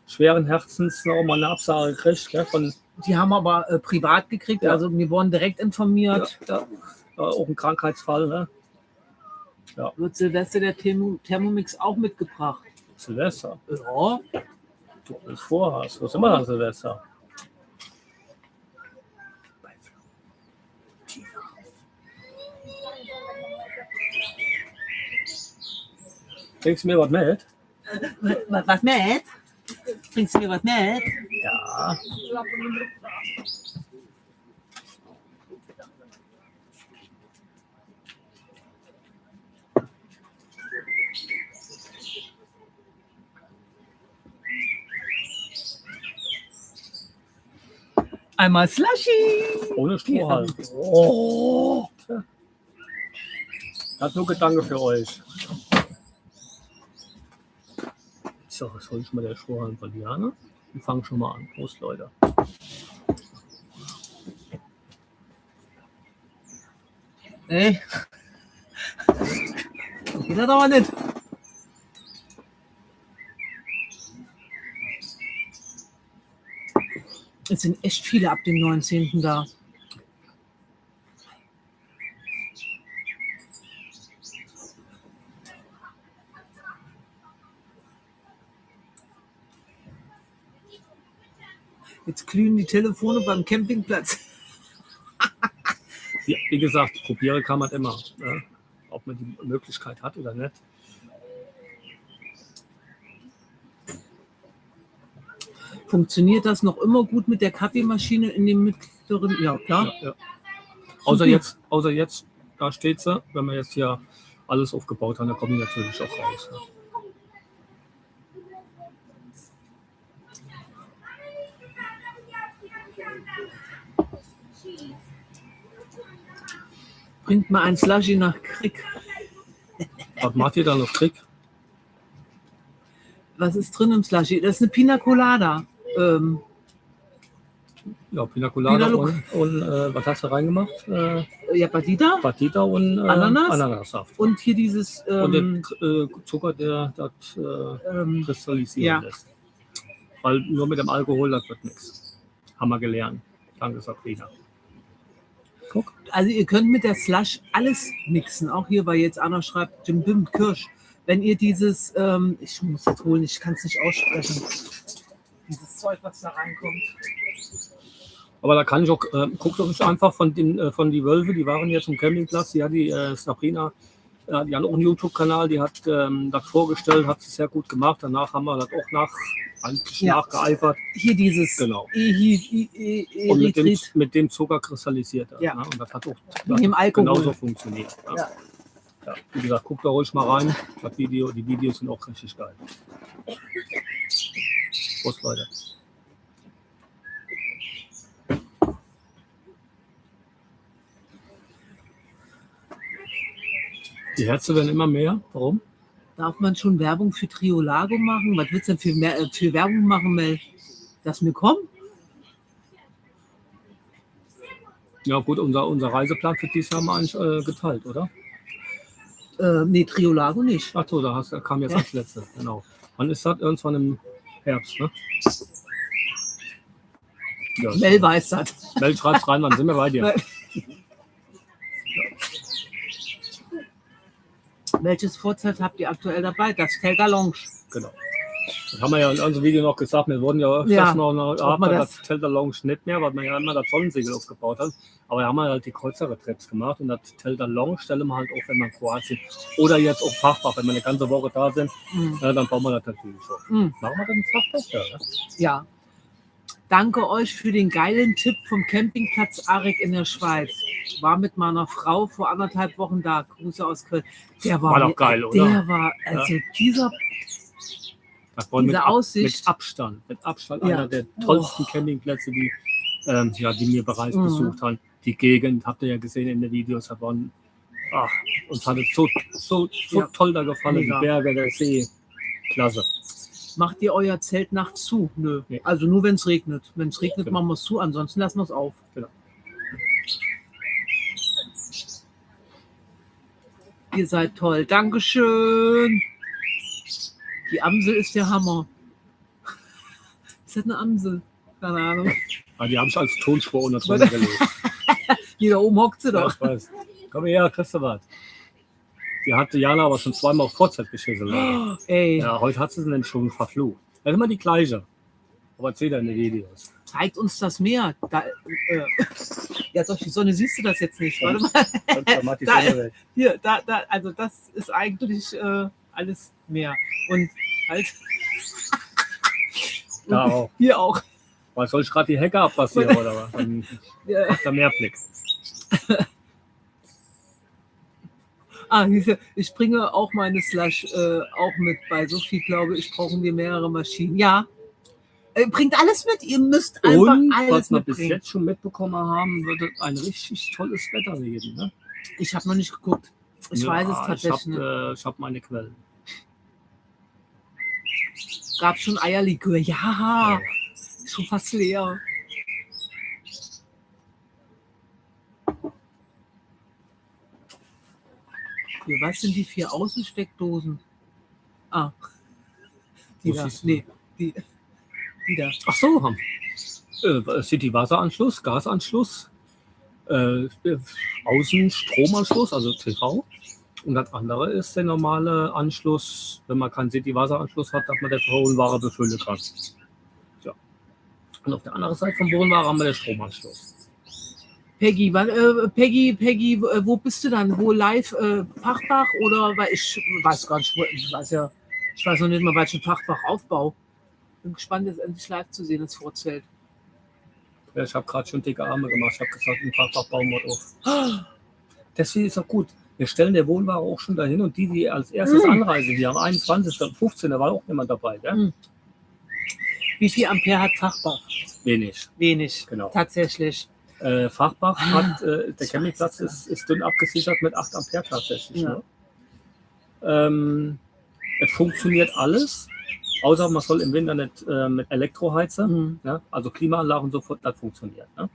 schweren Herzens noch mal eine Absage gekriegt, gell, von Die haben aber privat gekriegt, Ja. also wir wurden direkt informiert. auch ein Krankheitsfall. Ne? Wird Silvester der Thermomix auch mitgebracht? Silvester, Ja. du es vorhast. Was immer dann Silvester? Bringst du mir was mit? Was mit? Bringst du mir was mit? Ja. Einmal Slushy. Ohne Strohhalm. Oh. Hat nur Gedanke für euch. So, was hol ich mal der Strohhalm von Diana? Wir fangen schon mal an. Prost, Leute. Ey. Geht das aber nicht. Es sind echt viele ab dem 19. da. Jetzt glühen die Telefone beim Campingplatz. Ja, wie gesagt, probieren kann man immer. Ne? Ob man die Möglichkeit hat oder nicht. Funktioniert das noch immer gut mit der Kaffeemaschine in dem mittleren? Ja, klar. Ja. Außer jetzt, da steht sie, wenn wir jetzt hier alles aufgebaut haben, dann kommen die natürlich auch raus. Ne? Bringt mal ein Slushy nach Krieg. Was macht ihr da noch Trick? Was ist drin im Slushy? Das ist eine Pina Colada. Ja, Pina Colada Pina und was hast du reingemacht? Ja, Batida Batida und Ananas. Ananassaft. und hier dieses Und den Zucker, der das kristallisieren ja. lässt. Weil nur mit dem Alkohol, das wird nichts. Haben wir gelernt. Danke, Sabrina. Guck. Also ihr könnt mit der Slush alles mixen. Auch hier, weil jetzt Anna schreibt, Jim Bim Kirsch. Wenn ihr dieses, ich muss jetzt holen, ich kann es nicht aussprechen. Dieses Zeug, was da reinkommt. Aber da kann ich auch, guckt euch einfach von die Wölfe, die waren jetzt am Campingplatz, die hat die Sabrina, die hat auch einen YouTube-Kanal, die hat das vorgestellt, hat es sehr gut gemacht. Danach haben wir das auch nachgeeifert. Hier dieses Genau. Erythrit. Mit dem Zucker kristallisiert das. Ja. Ne? Und das hat auch Mit dem Alkohol. genauso funktioniert. Ja. Ja. Ja, wie gesagt, guckt da ruhig mal rein. Die Videos sind auch richtig geil. Prost, Leute. Die Herzen werden immer mehr. Warum? Darf man schon Werbung für Triolago machen? Was willst du denn für Werbung machen, Mel? Dass wir kommen? Ja gut, unser Reiseplan für dieses Jahr mal geteilt, oder? Nee, Triolago nicht. Ach so, da kam jetzt als letzte, genau. Wann ist das? Irgendwann im Herbst, ne? Ja, Mel weiß das. Mel, schreib's rein, wann sind wir bei dir? Welches Vorzelt habt ihr aktuell dabei? Das Telta Lounge. Genau. Das haben wir ja in unserem Video noch gesagt, wir wurden ja öfters noch das Telta Lounge nicht mehr, weil wir ja immer das Sonnensegel aufgebaut haben. Aber wir haben halt die Kreuzfahrertrips gemacht und das Telta Lounge stellen wir halt auf, wenn wir in Kroatien oder jetzt auf Fachbach, wenn wir eine ganze Woche da sind, dann bauen wir das natürlich auf. Machen wir dann Fachbach da, ne? Ja. Danke euch für den geilen Tipp vom Campingplatz Arik in der Schweiz. War mit meiner Frau vor 1,5 Wochen da. Grüße aus Köln. Der war doch geil, oder? Der war, also dieser Aussicht. Mit Abstand einer der tollsten Campingplätze, die wir bereits besucht haben. Die Gegend, habt ihr ja gesehen in den Videos, uns hat es so toll da gefallen, mega. Die Berge, der See, klasse. Macht ihr euer Zelt nachts zu? Nö. Nee. Also nur wenn es regnet. Wenn es regnet, Genau. machen wir es zu, ansonsten lassen wir es auf. Genau. Ihr seid toll. Dankeschön. Die Amsel ist der Hammer. Ist das eine Amsel? Keine Ahnung. Ja, die habe ich als Tonspur unter drunter gelegt. Hier da oben hockt sie Ja, doch. ich weiß. Komm her, kriegst du was. Die hatte Jana aber schon zweimal auf Vorzeit geschissen. Oh, ey. Ja, heute hat sie sie nämlich schon verflucht. Das ist immer die gleiche. Aber erzähl in den Videos. Zeigt uns das Meer. Da, ja, durch die Sonne siehst du das jetzt nicht. Warte mal. Da macht die Da- Sonne weg. Hier, also das ist eigentlich alles Meer. Und halt. Da auch. Hier auch. Weil soll ich gerade die Hecke abpassieren oder was? Dann Ja. macht er mehr Blick. Ich bringe auch meine Slush auch mit. Bei Sophie, glaube ich, brauchen wir mehrere Maschinen. Ja. Bringt alles mit. Ihr müsst einfach Und alles was wir bis mitbringen. jetzt schon mitbekommen haben, wird es ein richtig tolles Wetter geben. Ne? Ich habe noch nicht geguckt. Ich weiß es tatsächlich nicht. Ich habe meine Quellen. Gab schon Eierlikör. Ja. Ist schon fast leer. Hier, was sind die 4 Außensteckdosen? Ah. Die Wo da. siehst du? Nee, die da. Ach so, haben City-Wasseranschluss, Gasanschluss, Außenstromanschluss, also TV. Und das andere ist der normale Anschluss, wenn man keinen City-Wasseranschluss hat, dass man der Wohnware befüllen kann. Ja. Und auf der anderen Seite vom Wohnware haben wir den Stromanschluss. Peggy, Peggy, wo bist du dann? Wo live? Fachbach oder? Weil ich weiß gar nicht, ich weiß noch nicht mal, welchen Fachbachaufbau. Bin gespannt, jetzt endlich live zu sehen, das Vorzelt. Ja, ich habe gerade schon dicke Arme gemacht. Ich habe gesagt, ein Fachbach bauen wir auf. Deswegen ist auch gut. Wir stellen der Wohnware auch schon dahin und die als erstes anreisen, die am 21. und 15. da war auch jemand dabei. Gell? Wie viel Ampere hat Fachbach? Wenig. Wenig, Genau. tatsächlich. Fachbach hat, der Campingplatz ist dünn abgesichert mit 8 Ampere tatsächlich. Ja. Ne? Es funktioniert alles, Außer man soll im Winter nicht mit Elektro heizen. Mhm. Ne? Also Klimaanlage und so fort, das funktioniert. Ne?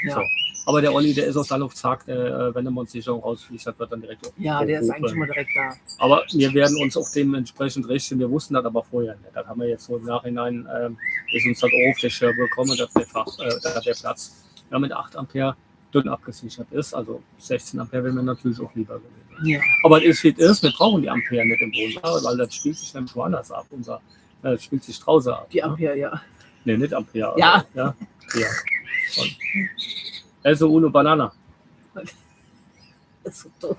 Ja. So. Aber der Olli, der ist auch dann auf Zack, wenn der Monstersicherung rausfliegt, das wird dann direkt Ja, der ist hochrufen. eigentlich schon mal direkt da. Aber wir werden uns auch dementsprechend richten. Wir wussten das aber vorher nicht. Das haben wir jetzt so im Nachhinein, ist uns das auch auf der Schirm gekommen, dass der Platz mit 8 Ampere dünn abgesichert ist. Also 16 Ampere wäre mir natürlich auch lieber gewesen. Ja. Aber es ist, wie es ist. Wir brauchen die Ampere nicht im Wohnzimmer, weil das spielt sich nämlich woanders ab. Das spielt sich draußen ab. Die Ampere, ja. Ne, nicht Ampere. Ja. Also, ja. Und also uno Banana. Das ist so doof.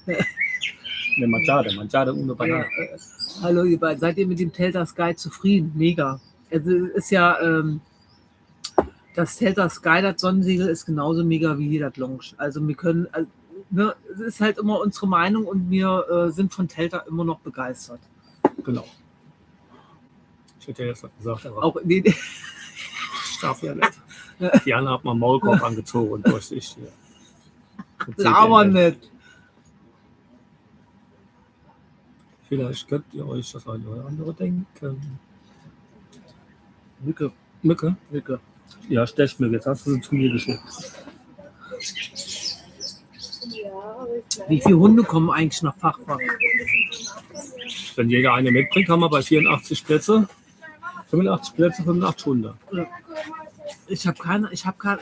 Ne, Mangiare uno Banana. Hallo ihr beiden, seid ihr mit dem Telta Sky zufrieden? Mega. Also ist ja, das Telta Sky, das Sonnensegel ist genauso mega wie das Lounge. Also wir können, ne, es ist halt immer unsere Meinung und wir sind von Telta immer noch begeistert. Genau. Ich hätte jetzt was gesagt, aber Auch nee, ich darf ja nicht. Diana hat mal einen Maulkorb angezogen und durch ich hier. Laber nicht. Vielleicht könnt ihr euch das eine oder andere denken. Mücke. Mücke? Mücke. Ja, Stechmücke. Jetzt hast du sie zu mir geschickt. Wie viele Hunde kommen eigentlich nach Fachfach? Wenn jeder eine mitbringt, haben wir bei 84 Plätze. 85 Plätze, 85 Hunde. Ich habe keine,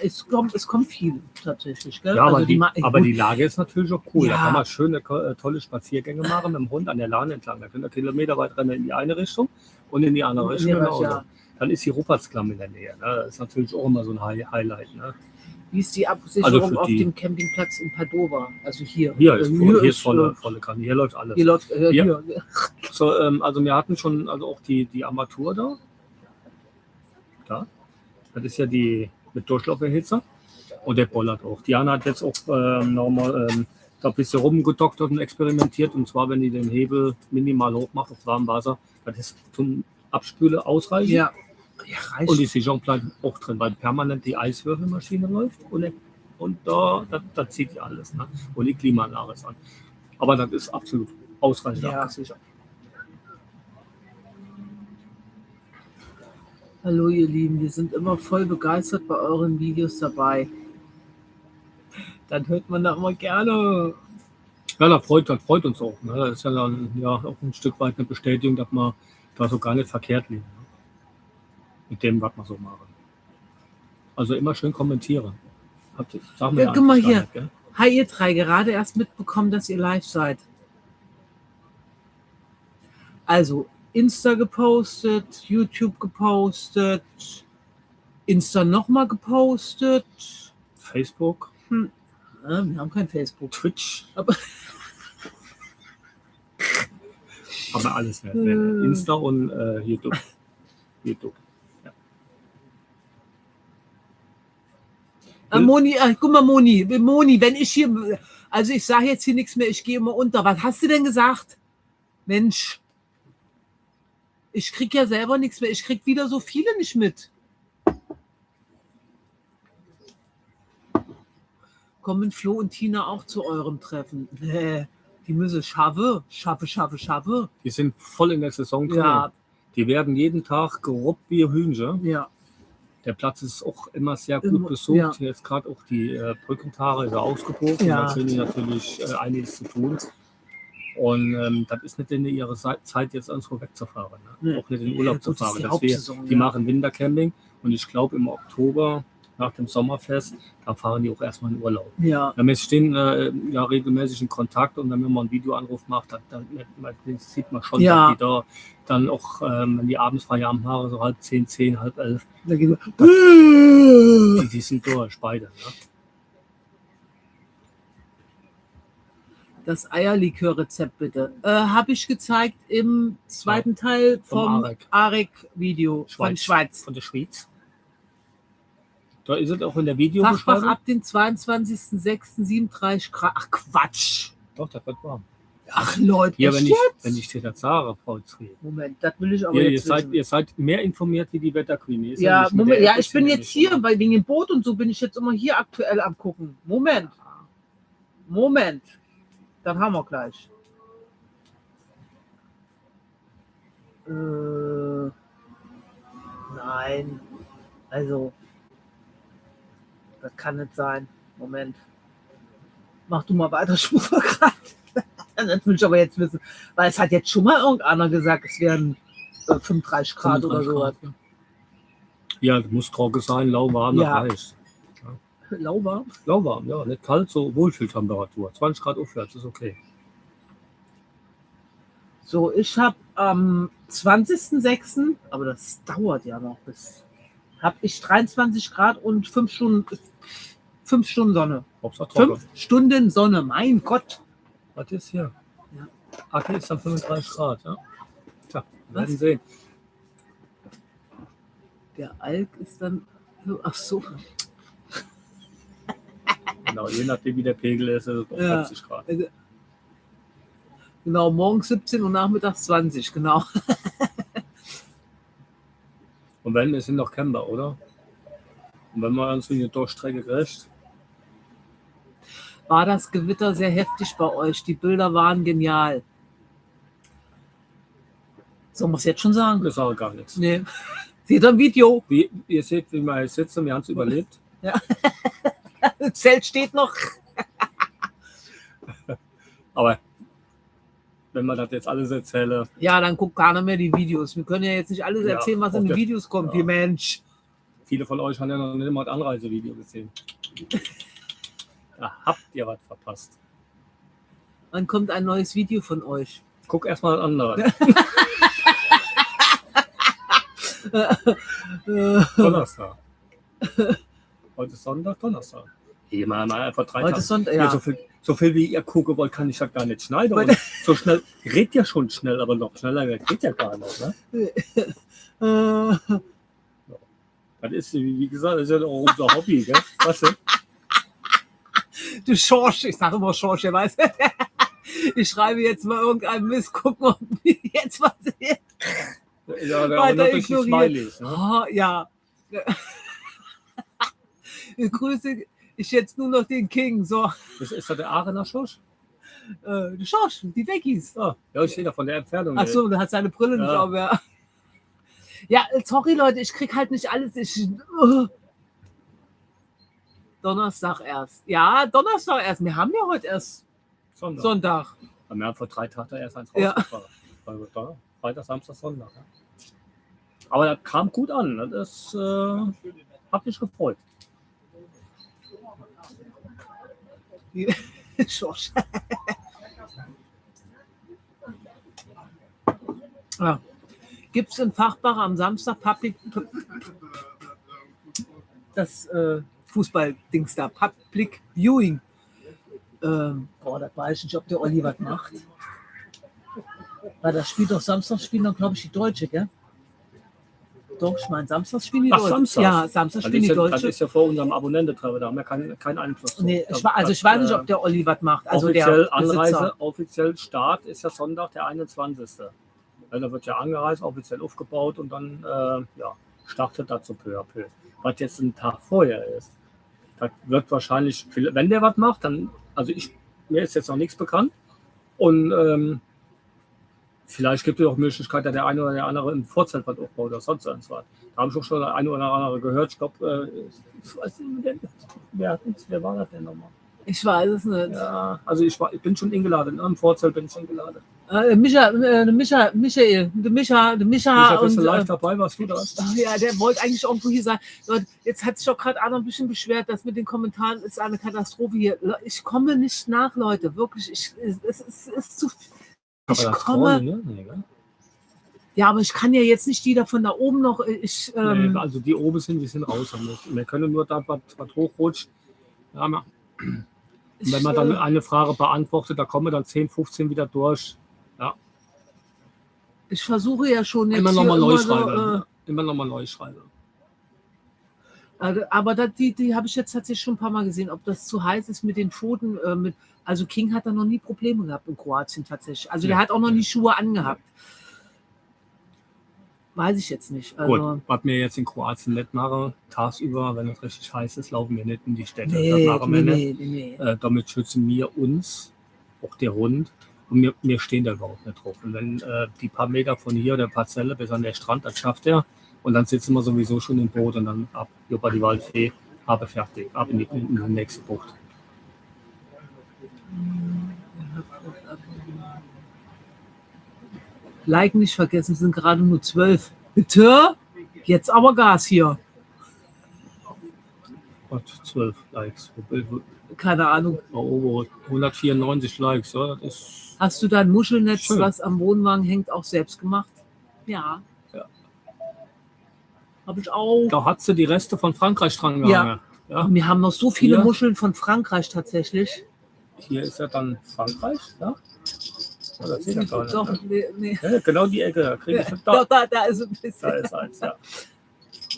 es kommt viel tatsächlich. Gell? Ja, aber, also aber die Lage ist natürlich auch cool. Ja. Da kann man schöne, tolle Spaziergänge machen mit dem Hund an der Lahn entlang. Da könnt ihr kilometerweit rennen in die eine Richtung und in die andere Richtung. Genau. Ja. Dann ist die Ruppertsklamm in der Nähe. Ne? Das ist natürlich auch immer so ein Highlight. Ne? Wie ist die Absicherung Also auf dem Campingplatz in Padova? Also hier. Hier ist volle äh, Kanne. Hier läuft alles. Hier läuft, Hier. hier. So, also wir hatten schon auch die Armatur da. Da. Das ist ja die mit Durchlauferhitzer. Und der bollert auch. Diana hat jetzt auch nochmal da ein bisschen rumgedoktert und experimentiert. Und zwar, wenn die den Hebel minimal hoch macht auf warmem Wasser, das ist zum Abspülen ausreichend. Ja, reicht. Und die Sicherung bleibt auch drin, weil permanent die Eiswürfelmaschine läuft und da zieht die alles. Ne? Und die Klimaanlage ist an. Aber das ist absolut ausreichend Ja. abgesichert. Hallo ihr Lieben, wir sind immer voll begeistert bei euren Videos dabei. Dann hört man da immer gerne. Ja, das freut uns auch. Ne? Das ist ja dann auch ein Stück weit eine Bestätigung, dass man da so gar nicht verkehrt liegt. Ne? Mit dem, was wir so machen. Also immer schön kommentieren. Sag mir Ja, guck mal hier. Nicht, gell? Hi ihr drei, gerade erst mitbekommen, dass ihr live seid. Also Insta gepostet, YouTube gepostet, Insta nochmal gepostet. Facebook, Ja, wir haben kein Facebook. Twitch. Aber Aber alles nicht. Insta und YouTube. Ja. Moni, guck mal Moni, wenn ich hier, also ich sage jetzt hier nichts mehr, ich gehe immer unter. Was hast du denn gesagt? Mensch, ich krieg ja selber nichts mehr, ich krieg wieder so viele nicht mit. Kommen Flo und Tina auch zu eurem Treffen? Nee, die müssen schaffe. Die sind voll in der Saison drin. Ja. Die werden jeden Tag gerobbt wie Hühnchen. Ja, Der Platz ist auch immer sehr gut besucht. Ja. Hier ist gerade auch die Brückentare wieder ausgebucht. Ja. Und da sind die natürlich einiges zu tun. Und das ist nicht in ihrer Zeit, jetzt irgendwo wegzufahren. Ne? Nee. Auch nicht in Urlaub Ja, zu gut, das ist fahren. die Deswegen, Hauptsaison, die ja. machen Wintercamping. Und ich glaube, im Oktober, nach dem Sommerfest, da fahren die auch erstmal in Urlaub. ja. Ja, wir stehen ja regelmäßig in Kontakt und wenn man mal einen Videoanruf macht, dann sieht man schon, Ja. dass die da dann auch, wenn die abends Feierabend machen, so 9:30, 10, 10:30, Da geht die sind durch, beide. Ne? das Eierlikör-Rezept bitte. Habe ich gezeigt im zweiten Teil vom Arek-Video von Schweiz. Von der Schweiz. Da ist es auch in der Fachbach Videobeschreibung. ab den 22.06. 37 Grad. Ach Quatsch. Doch, das wird warm. Ach Leute, Ja, echt wenn jetzt? ich dir das sage, Frau Zwie. Moment, das will ich aber Ihr, jetzt wissen. ihr seid mehr informiert wie die Wetterqueen. Ihr ist Ja, nicht mit Moment, der ja, App, ich bin ist ja jetzt nicht hier, so. weil wegen dem Boot und so bin ich jetzt immer hier aktuell am gucken. Moment. Dann haben wir gleich. Nein, also das kann nicht sein. Moment. Mach du mal weiter, ich muss mal gerade. Das will ich aber jetzt wissen. Weil es hat jetzt schon mal irgendeiner gesagt, es wären 35 Grad oder 35 sowas. Grad, ja, das muss trocken sein, lauwarm, Ja. das reicht. Lauwarm? Lauwarm, ja, nicht kalt, so Wohlfühltemperatur. 20 Grad aufwärts ist okay. So, ich habe am 20.06., aber das dauert ja noch bis, habe ich 23 Grad und 5 Stunden Sonne. Hauptsache trocken. 5 Stunden Sonne, mein Gott. Was ist hier? Ja. Aki ist dann 35 Grad, ja. Tja, wir Was? werden sehen. Der Alk ist dann, ach so. Genau, je nachdem wie der Pegel ist, ist es noch Ja. 50 Grad. Genau, morgens 17 und nachmittags 20, genau. Und wenn, wir sind noch Camper, oder? Und wenn man uns eine Durchstrecke kriegt, War das Gewitter sehr heftig bei euch? Die Bilder waren genial. Soll man es jetzt schon sagen? das ist auch gar nichts. Nee. Seht ihr ein Video? Wie ihr seht, wie wir hier sitzen, wir haben es überlebt. Das Zelt steht noch. Aber wenn man das jetzt alles erzähle, Ja, dann guckt keiner mehr die Videos. Wir können ja jetzt nicht alles Ja, erzählen, was auch in den das- Videos kommt, ja. wie Mensch. viele von euch haben ja noch nicht mal ein Anreisevideo gesehen. Da habt ihr was verpasst. Wann kommt ein neues Video von euch? Guck erstmal das andere. Donnerstag. Heute ist Sonntag, Donnerstag. Hier mal einfach 3 Heute Tage. ist Sonntag, Ja, ja. so viel wie ihr gucken wollt, kann ich das gar nicht schneiden. Heute- Und so schnell, redet ja schon schnell, aber noch schneller geht ja gar nicht. Ne? Das ist, wie gesagt, das ist ja auch unser Hobby. Gell? Was denn? Du Schorsch, ich sage immer Schorsch, ihr weißt. Ich schreibe jetzt mal irgendeinen Mist, gucken, ob wir jetzt was sehen. Ja, aber Weiter noch durch die ignorieren. Smileys. Ne? Oh, ja. Ich grüße ich jetzt nur noch den King. So, Ist das der Aachener Schuss? du Schorsch, die Veggies. Ja, ich sehe da von der Entfernung. Ach so, der hat seine Brille nicht Ja. auf. Ja. Ja, sorry Leute, ich krieg halt nicht alles. Donnerstag erst. Ja, Donnerstag erst. Wir haben ja heute erst Sonntag. Sonntag. Wir haben vor 3 Tagen erst eins Ja. rausgefahren. Also da, Freitag, Samstag, Sonntag. Ja. Aber das kam gut an. Das hat mich gefreut. Schorsch. Ja. Gibt es in Fachbach am Samstag das Fußballdings da, Public Viewing? Boah, das weiß ich nicht, ob der Olli was macht. Weil das spielt doch Samstag, spielen dann, glaube ich, die Deutsche, gell? Doch, ich meine, Samstag spielen die Ach, Deutsche. Samstag? Ja, Samstag Das spielen ist, die ja, das Deutsche. ist ja vor unserem Abonnententreffen, da haben wir keinen Einfluss. Nee, drauf. ich weiß nicht, ob der Olli was macht. Also offiziell der Anreise, Besitzer. offiziell Start ist ja Sonntag, der 21. Ja, da wird ja angereist, offiziell aufgebaut und dann startet das so peu à peu. Was jetzt ein Tag vorher ist, das wird wahrscheinlich, wenn der was macht, dann, also mir ist jetzt noch nichts bekannt und vielleicht gibt es auch Möglichkeit, dass der eine oder der andere ein Vorzelt was aufbaut oder sonst irgendwas. Da habe ich auch schon der eine oder andere gehört. Ich glaube, ich weiß nicht, wer war das denn nochmal? Ich weiß es nicht. Ja, also ich bin schon eingeladen, im Vorzelt bin ich eingeladen. Michael, Micha, und bist du live dabei, warst du da? ja, der wollte eigentlich irgendwo hier sein. Leute, jetzt hat sich auch gerade einer ein bisschen beschwert, dass mit den Kommentaren ist eine Katastrophe hier. Ich komme nicht nach, Leute, wirklich. Es ist zu viel. Aber Ich das komme. Trollen, ne? Nee, gell? Ja, aber ich kann ja jetzt nicht die da von da oben noch. Nee, also die oben sind, die sind raus. Wir können nur da was hochrutscht. Ja, und wenn man dann eine Frage beantwortet, da kommen dann 10, 15 wieder durch. Ja. Ich versuche ja schon jetzt Immer hier nochmal neu immer so, schreiben. Immer nochmal neu schreiben. aber die habe ich jetzt tatsächlich schon ein paar Mal gesehen, ob das zu heiß ist mit den Pfoten. Also King hat da noch nie Probleme gehabt in Kroatien tatsächlich. Also der Ja. hat auch noch nie Schuhe angehabt. Weiß ich jetzt nicht. Also, Gut, was wir jetzt in Kroatien nicht machen, tagsüber, wenn es richtig heiß ist, laufen wir nicht in die Städte. nee, das machen wir nee, nicht. nee. Damit schützen wir uns, auch der Hund. Und wir stehen da überhaupt nicht drauf. Und wenn die paar Meter von hier der Parzelle bis an der Strand, das schafft er. Und dann sitzen wir sowieso schon im Boot und dann ab über die Waldfee, habe fertig, ab in die nächste Bucht. Like nicht vergessen, es sind gerade nur 12. Bitte? Jetzt aber Gas hier. Und 12 Likes. Keine Ahnung. Oh, 194 Likes, ja, das ist. Hast du dein Muschelnetz, Schön. was am Wohnwagen hängt, auch selbst gemacht? Ja. Ja. Habe ich auch. Da hat sie die Reste von Frankreich dran gehangen. Ja. Wir haben noch so viele Hier. Muscheln von Frankreich tatsächlich. Hier ist ja dann Frankreich, ja? Ja, das sieht ja gar nicht, Doch, ne? nee. Ja, genau die Ecke, da kriege ich Da, da. da ist ein bisschen. Da ist eins, ja.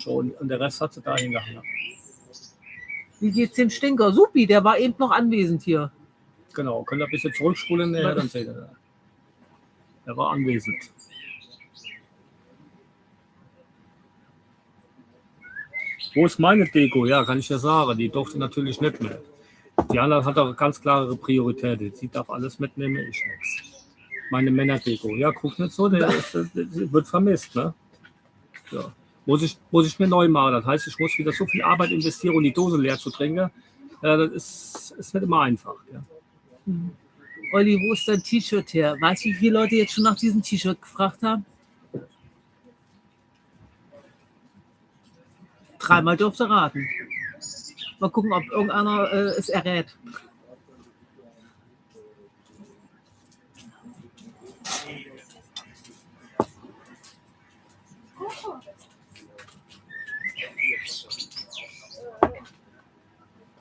So, und der Rest hat sie da hingehangen. Wie geht's dem Stinker? Supi, der war eben noch anwesend hier. Genau, könnt ihr ein bisschen zurückspulen, ja, dann seht ihr das. Er war anwesend. Wo ist meine Deko? Ja, kann ich ja sagen, die durfte natürlich nicht mit. Die andere hat auch ganz klare Priorität. Sie darf alles mitnehmen, ich nichts. Meine Männerdeko. Ja, guck nicht so, der wird vermisst, ne? Ja. Muss ich mir neu machen. Das heißt, ich muss wieder so viel Arbeit investieren, um die Dose leer zu trinken. Ja, das ist nicht immer einfach. Ja. Olli, wo ist dein T-Shirt her? Weißt du, wie viele Leute jetzt schon nach diesem T-Shirt gefragt haben? 3-mal dürft ihr raten. Mal gucken, ob irgendeiner es errät.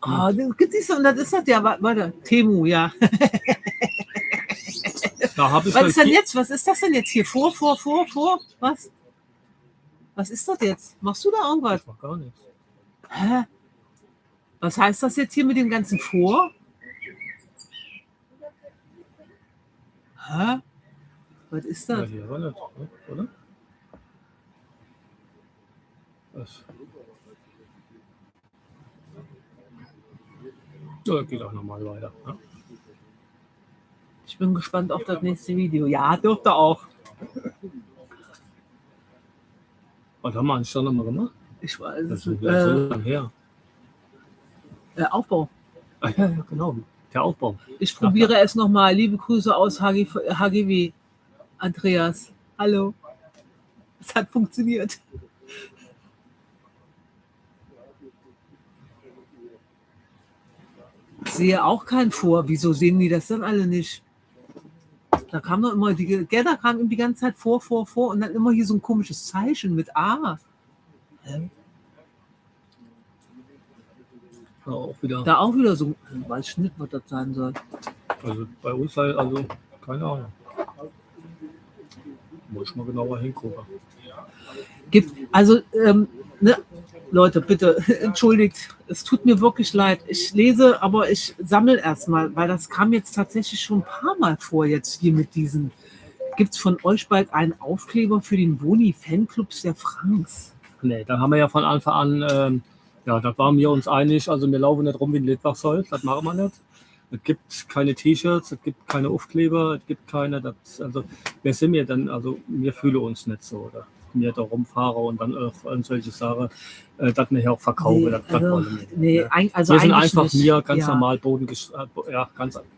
Oh, siehst du, und das ist das ja, warte, Temu, ja. Da hab ich Was halt ist denn jetzt? Was ist das denn jetzt hier? Vor? Was? Was ist das jetzt? Machst du da irgendwas? Ich mach gar nichts. Hä? Was heißt das jetzt hier mit dem ganzen Vor? Hä? Was ist Ja, das? hier war nicht, oder? Was? Ja, geht auch nochmal weiter. Ja. Ich bin gespannt auf das nächste Video. Ja, dürfte auch. Was haben wir eigentlich schon nochmal gemacht? Ich weiß Das es ist ja so lange her. Aufbau. Ah, ja, genau. Der Aufbau. Ich probiere es nochmal. Liebe Grüße aus HGW. Andreas. Hallo. Es hat funktioniert. Ich sehe auch keinen vor. Wieso sehen die das dann alle nicht? Da kam doch immer da kam die ganze Zeit vor und dann immer hier so ein komisches Zeichen mit A. Hä? Ja, auch wieder. Da auch wieder so, ich weiß nicht, was das sein soll. Also bei uns halt, also keine Ahnung. Muss ich mal genauer hingucken. Also, ne, Leute, bitte, entschuldigt, es tut mir wirklich leid. Ich lese, aber ich sammle erstmal, weil das kam jetzt tatsächlich schon ein paar Mal vor jetzt hier mit diesen. Gibt es von euch bald einen Aufkleber für den Boni-Fanclubs der Franks? Nee, da haben wir ja von Anfang an, ja, da waren wir uns einig, also wir laufen nicht rum wie ein Litwachsholz, das machen wir nicht. Es gibt keine T-Shirts, es gibt keine Aufkleber, es gibt keine, also wer sind wir denn, also wir fühlen uns nicht so, oder wir da rumfahren und dann auch solche Sachen, das wir hier auch verkaufen, Nee, das also, wollen wir nicht. nee, Ja. also Wir sind eigentlich einfach nicht. mir ganz Ja. normal ganz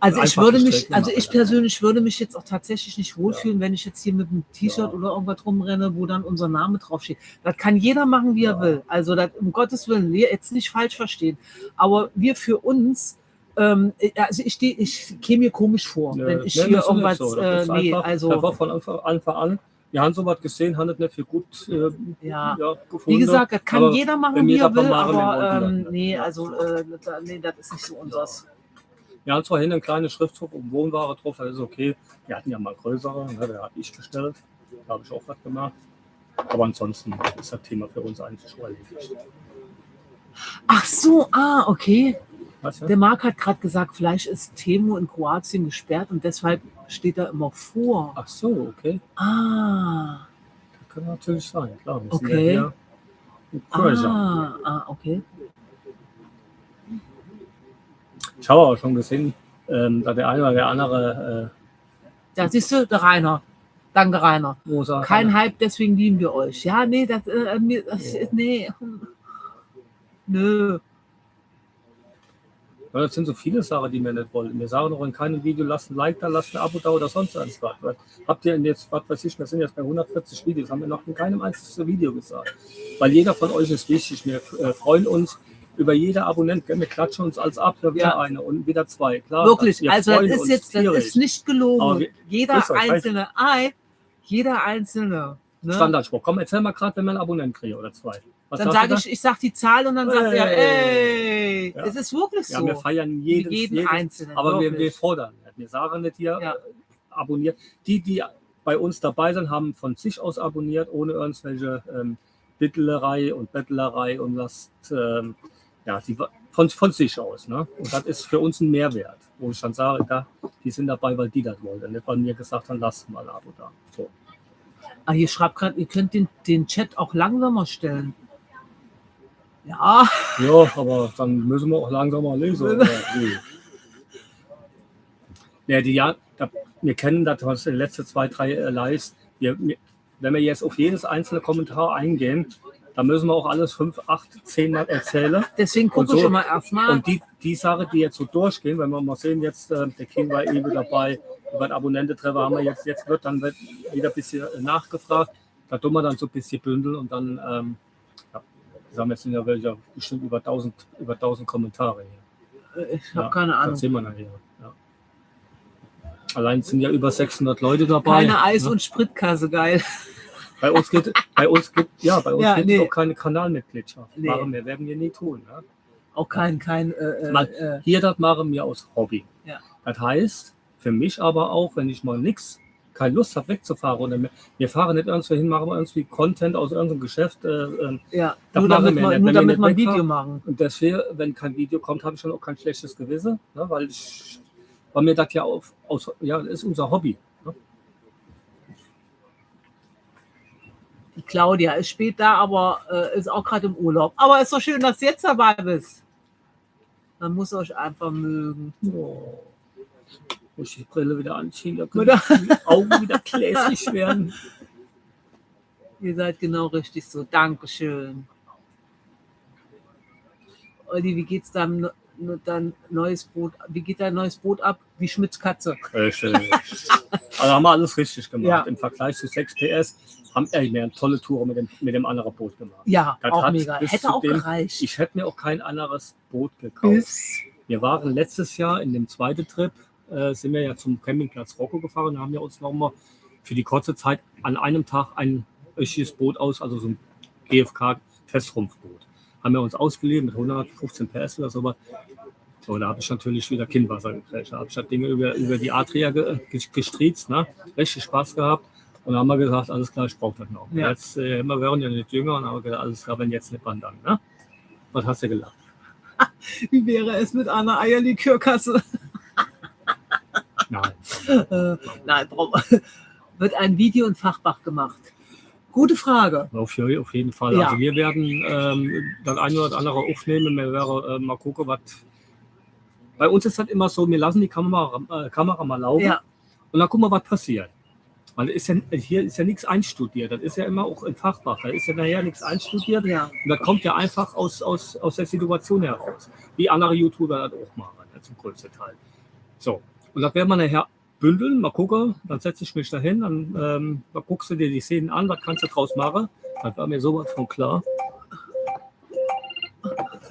Also ich einfach würde mich, gestrickt, also wir ich machen das. persönlich würde mich jetzt auch tatsächlich nicht wohlfühlen, wenn ich jetzt hier mit einem T-Shirt oder irgendwas rumrenne, wo dann unser Name draufsteht. Das kann jeder machen, wie er will. Also das, um Gottes Willen, jetzt nicht falsch verstehen. Aber wir für uns, also ich käme mir komisch vor, wenn ich Nee, hier das ist nicht irgendwas, so. Das ist nee, einfach, also das war von Anfang an. Wir haben sowas gesehen, haben das nicht für gut ja. gefunden. Wie gesagt, das kann Aber jeder machen, wenn wie wir er das will, mal machen, wir aber wollten das nicht. nee, Ja. also nee, das ist nicht so unseres. Wir haben zwar hinten eine kleine Schriftzug um Wohnware drauf, das ist okay. Wir hatten ja mal größere, ne, da habe ich bestellt. Da habe ich auch was gemacht. Aber ansonsten ist das Thema für uns eigentlich schon erledigt. Ach so, okay. Was, ja? Der Marc hat gerade gesagt, vielleicht ist Temu in Kroatien gesperrt und deshalb steht da immer vor. Ach so, okay. Ah, Das kann natürlich sein. Klar, wir sind Okay. ja hier in Croatia. Okay. Ich habe auch schon gesehen, dass der eine oder der andere Da siehst du, der Rainer. Danke, Rainer. Rosa. Kein Hype, deswegen lieben wir euch. Ja, nee, nee. Nö. Ja, das sind so viele Sachen, die wir nicht wollen. Wir sagen noch in keinem Video, lasst ein Like da, lasst ein Abo da oder sonst was. Habt ihr jetzt, was weiß ich, wir sind jetzt bei 140 Videos, haben wir noch in keinem einzigen Video gesagt. Weil jeder von euch ist wichtig. Wir freuen uns über jede Abonnent. Wir klatschen uns als ab, wieder Ja. eine und wieder zwei. Klar, Wirklich, wir also das freuen ist uns jetzt, das tierisch. ist nicht gelogen. Aber Jeder einzelne. Ne? Standardspruch. Komm, erzähl mal gerade, wenn wir einen Abonnent kriegen oder zwei. Was Dann sagst du sage ich sag die Zahl und dann sagt er, ey, Ja. es ist wirklich Ja, so. wir feiern jeden Einzelnen. aber wir wirklich. fordern nicht. Wir sagen nicht hier, Ja. abonniert. Die bei uns dabei sind, haben von sich aus abonniert, ohne irgendwelche Bittlerei und Bettlerei und das, die von sich aus. Ne? Und das ist für uns ein Mehrwert, wo ich dann sage, die sind dabei, weil die das wollen. Und nicht, weil mir gesagt haben, lasst mal ein Abo da. So. Ah, hier schreibt gerade, ihr könnt den Chat auch langsamer stellen. Ja, Ja, aber dann müssen wir auch langsamer lesen. Oder wie? Wir kennen das aus den letzten 2, 3 Lives. Wenn wir jetzt auf jedes einzelne Kommentar eingehen, dann müssen wir auch alles 5, 8, 10 Mal erzählen. deswegen gucke Und ich so- immer erstmal. Und die Sache, die jetzt so durchgehen, wenn wir mal sehen, jetzt der King war eben dabei, über den Abonnententreffer haben wir jetzt wird wieder ein bisschen nachgefragt. Da tun wir dann so ein bisschen bündeln und dann, wir haben jetzt ja bestimmt über 1000 Kommentare hier. Ich habe keine Ahnung. Das sehen wir nachher. Ja. Allein sind ja über 600 Leute dabei. Keine Eis- ne? und Spritkasse, geil. Bei uns gibt Ja, es nee. auch keine Kanalmitgliedschaft. Nee. Machen wir, werden wir nie tun. Ne? Auch kein Hier das machen wir aus Hobby. Ja. Das heißt, für mich aber auch, wenn ich mal keine Lust habe wegzufahren oder wir fahren nicht irgendwo hin, machen wir irgendwie Content aus irgendeinem Geschäft. ja, das nur machen damit wir wir nicht. Wenn wir nicht ein Video wegfahren, machen. Und deswegen, wenn kein Video kommt, habe ich schon auch kein schlechtes Gewissen, ne? weil mir das ja das ist unser Hobby. Ne? Die Claudia ist spät da, aber ist auch gerade im Urlaub. Aber ist doch schön, dass du jetzt dabei bist. Man muss euch einfach mögen. Oh. Muss ich die Brille wieder anziehen, da können Oder? die Augen wieder gläsig werden. Ihr seid genau richtig so. Dankeschön. Olli, wie geht's dein neues Brot? Wie geht dein neues Brot ab? Wie Schmidts Katze. Richtig. Also haben wir alles richtig gemacht. Ja. Im Vergleich zu 6 PS haben wir eine tolle Tour mit dem anderen Boot gemacht. Ja, Das auch hat mega. bis Hätte zu auch dem- gereicht. Ich hätte mir auch kein anderes Boot gekauft. Wir waren letztes Jahr in dem zweiten Trip, sind wir ja zum Campingplatz Rocco gefahren und haben ja uns nochmal für die kurze Zeit an einem Tag ein richtiges Boot also so ein GFK-Festrumpfboot. Haben wir uns ausgeliehen mit 115 PS oder so. So, da habe ich natürlich wieder Kinnwasser gekriegt. Da habe ich das Ding über die Adria gestriezt, ne? Richtig Spaß gehabt. Und dann haben wir gesagt, alles klar, ich brauche das noch. Ja. Jetzt, wir wären ja nicht jünger und haben wir gesagt, alles klar, wenn jetzt nicht wandern. Ne? Was hast du gelacht? Wie wäre es mit einer Eierlikörkasse? Nein. Nein, wird ein Video in Fachbach gemacht? Gute Frage. Auf jeden Fall. Ja. Also wir werden das eine oder andere aufnehmen. Wir werden mal gucken, was. Bei uns ist das immer so, wir lassen die Kamera mal laufen Ja, und dann gucken wir, was passiert. Weil hier ist ja nichts einstudiert. Das ist ja immer auch in Fachbach. Da ist ja nachher nichts einstudiert. ja. Und das kommt ja einfach aus der Situation heraus. Wie andere YouTuber das auch machen, zum größten Teil. So, und das werden wir nachher bündeln, mal gucken. Dann setze ich mich da hin, dann guckst du dir die Szenen an, was kannst du draus machen. Das war mir sowas von klar.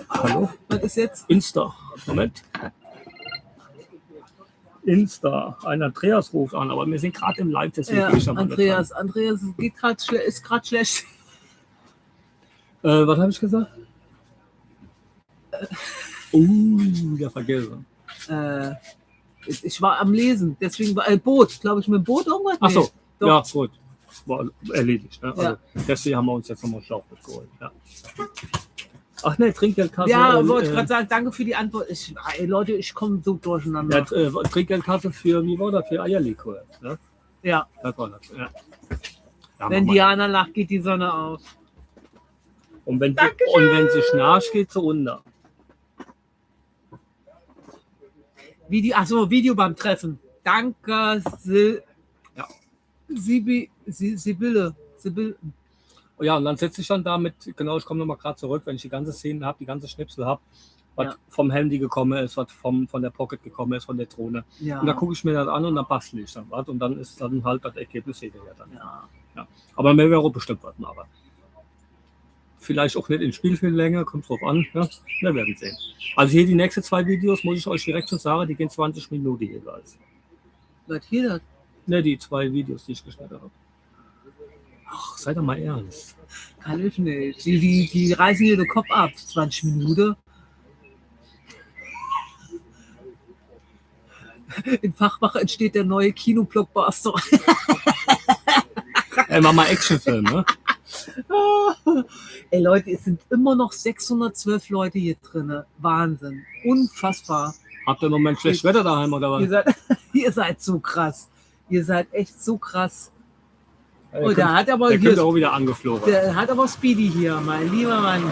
Hallo? Was ist jetzt? Insta. Moment. Insta. Ein Andreas ruft an, aber wir sind gerade im Live, deswegen Ja, bin ich da mal nicht Andreas ist gerade schlecht. dran. Was habe ich gesagt? Ja, vergessen. Ich war am Lesen, deswegen war Boot, glaube ich, mit dem Boot irgendwas. Ach so, Nee, doch. ja, gut. War erledigt. Ne? Ja. Also, deswegen haben wir uns jetzt nochmal Schlauch mitgeholt. Ja. Ach ne, Trinkgeldkasse. Ja, wollte ich gerade sagen, danke für die Antwort. Leute, ich komme so durcheinander. Trinkgeldkasse für, wie war das, für Eierlikör. Ne? Ja, Das war das. Ja. Ja, wenn Mama. Diana lacht, geht die Sonne auf. Und wenn Dankeschön. sie schnarcht, geht sie unter. Video beim Treffen. Danke, Sibylle. Ja, und dann sitze ich dann damit, genau, ich komme nochmal gerade zurück, wenn ich die ganze Szene habe, die ganze Schnipsel habe, was Ja. vom Handy gekommen ist, was von der Pocket gekommen ist, von der Drohne. Ja. Und dann gucke ich mir das an und dann bastel ich dann was und dann ist dann halt das Ergebnis seht ihr ja dann. Ja. Aber mehr wäre auch bestimmt was machen. Vielleicht auch nicht in Spielfilmlänge, kommt drauf an. Ja? Wir werden sehen. Also hier die nächsten 2 Videos, muss ich euch direkt schon sagen, die gehen 20 Minuten jeweils. Was hier das? Ne, die 2 Videos, die ich geschnitten habe. Ach, seid doch mal ernst. Kann ich nicht. Die reißen dir den Kopf ab. 20 Minuten. In Fachwache entsteht der neue Kino-Blockbuster. Ey, mach mal Actionfilm, ne? Ey Leute, es sind immer noch 612 Leute hier drin. Wahnsinn. Unfassbar. Habt ihr im Moment schlecht Wetter daheim oder was? Ihr seid so krass. Ihr seid echt so krass. Der Oh, der hat aber kommt hier, auch wieder angeflogen. der hat aber Speedy hier, mein lieber Mann.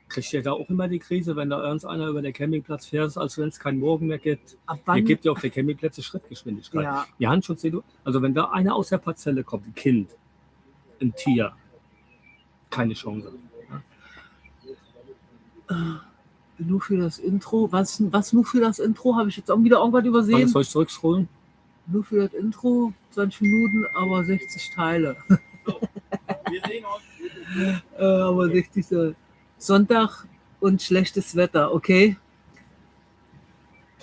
Kriegt ihr da auch immer die Krise, wenn da irgendeiner über den Campingplatz fährt, als wenn es keinen Morgen mehr gibt? Ab Ihr wann? gebt ja auf der Campingplätze Schrittgeschwindigkeit. Ja. Die Handschutz, also wenn da einer aus der Parzelle kommt, ein Kind, ein Tier, keine Chance. Nur für das Intro. Was nur für das Intro? Habe ich jetzt auch wieder irgendwas übersehen? Alles soll ich zurückscrollen? Nur für das Intro, 20 Minuten, aber 60 Teile. Wir sehen uns. Aber 60 Teile. Sonntag und schlechtes Wetter, okay?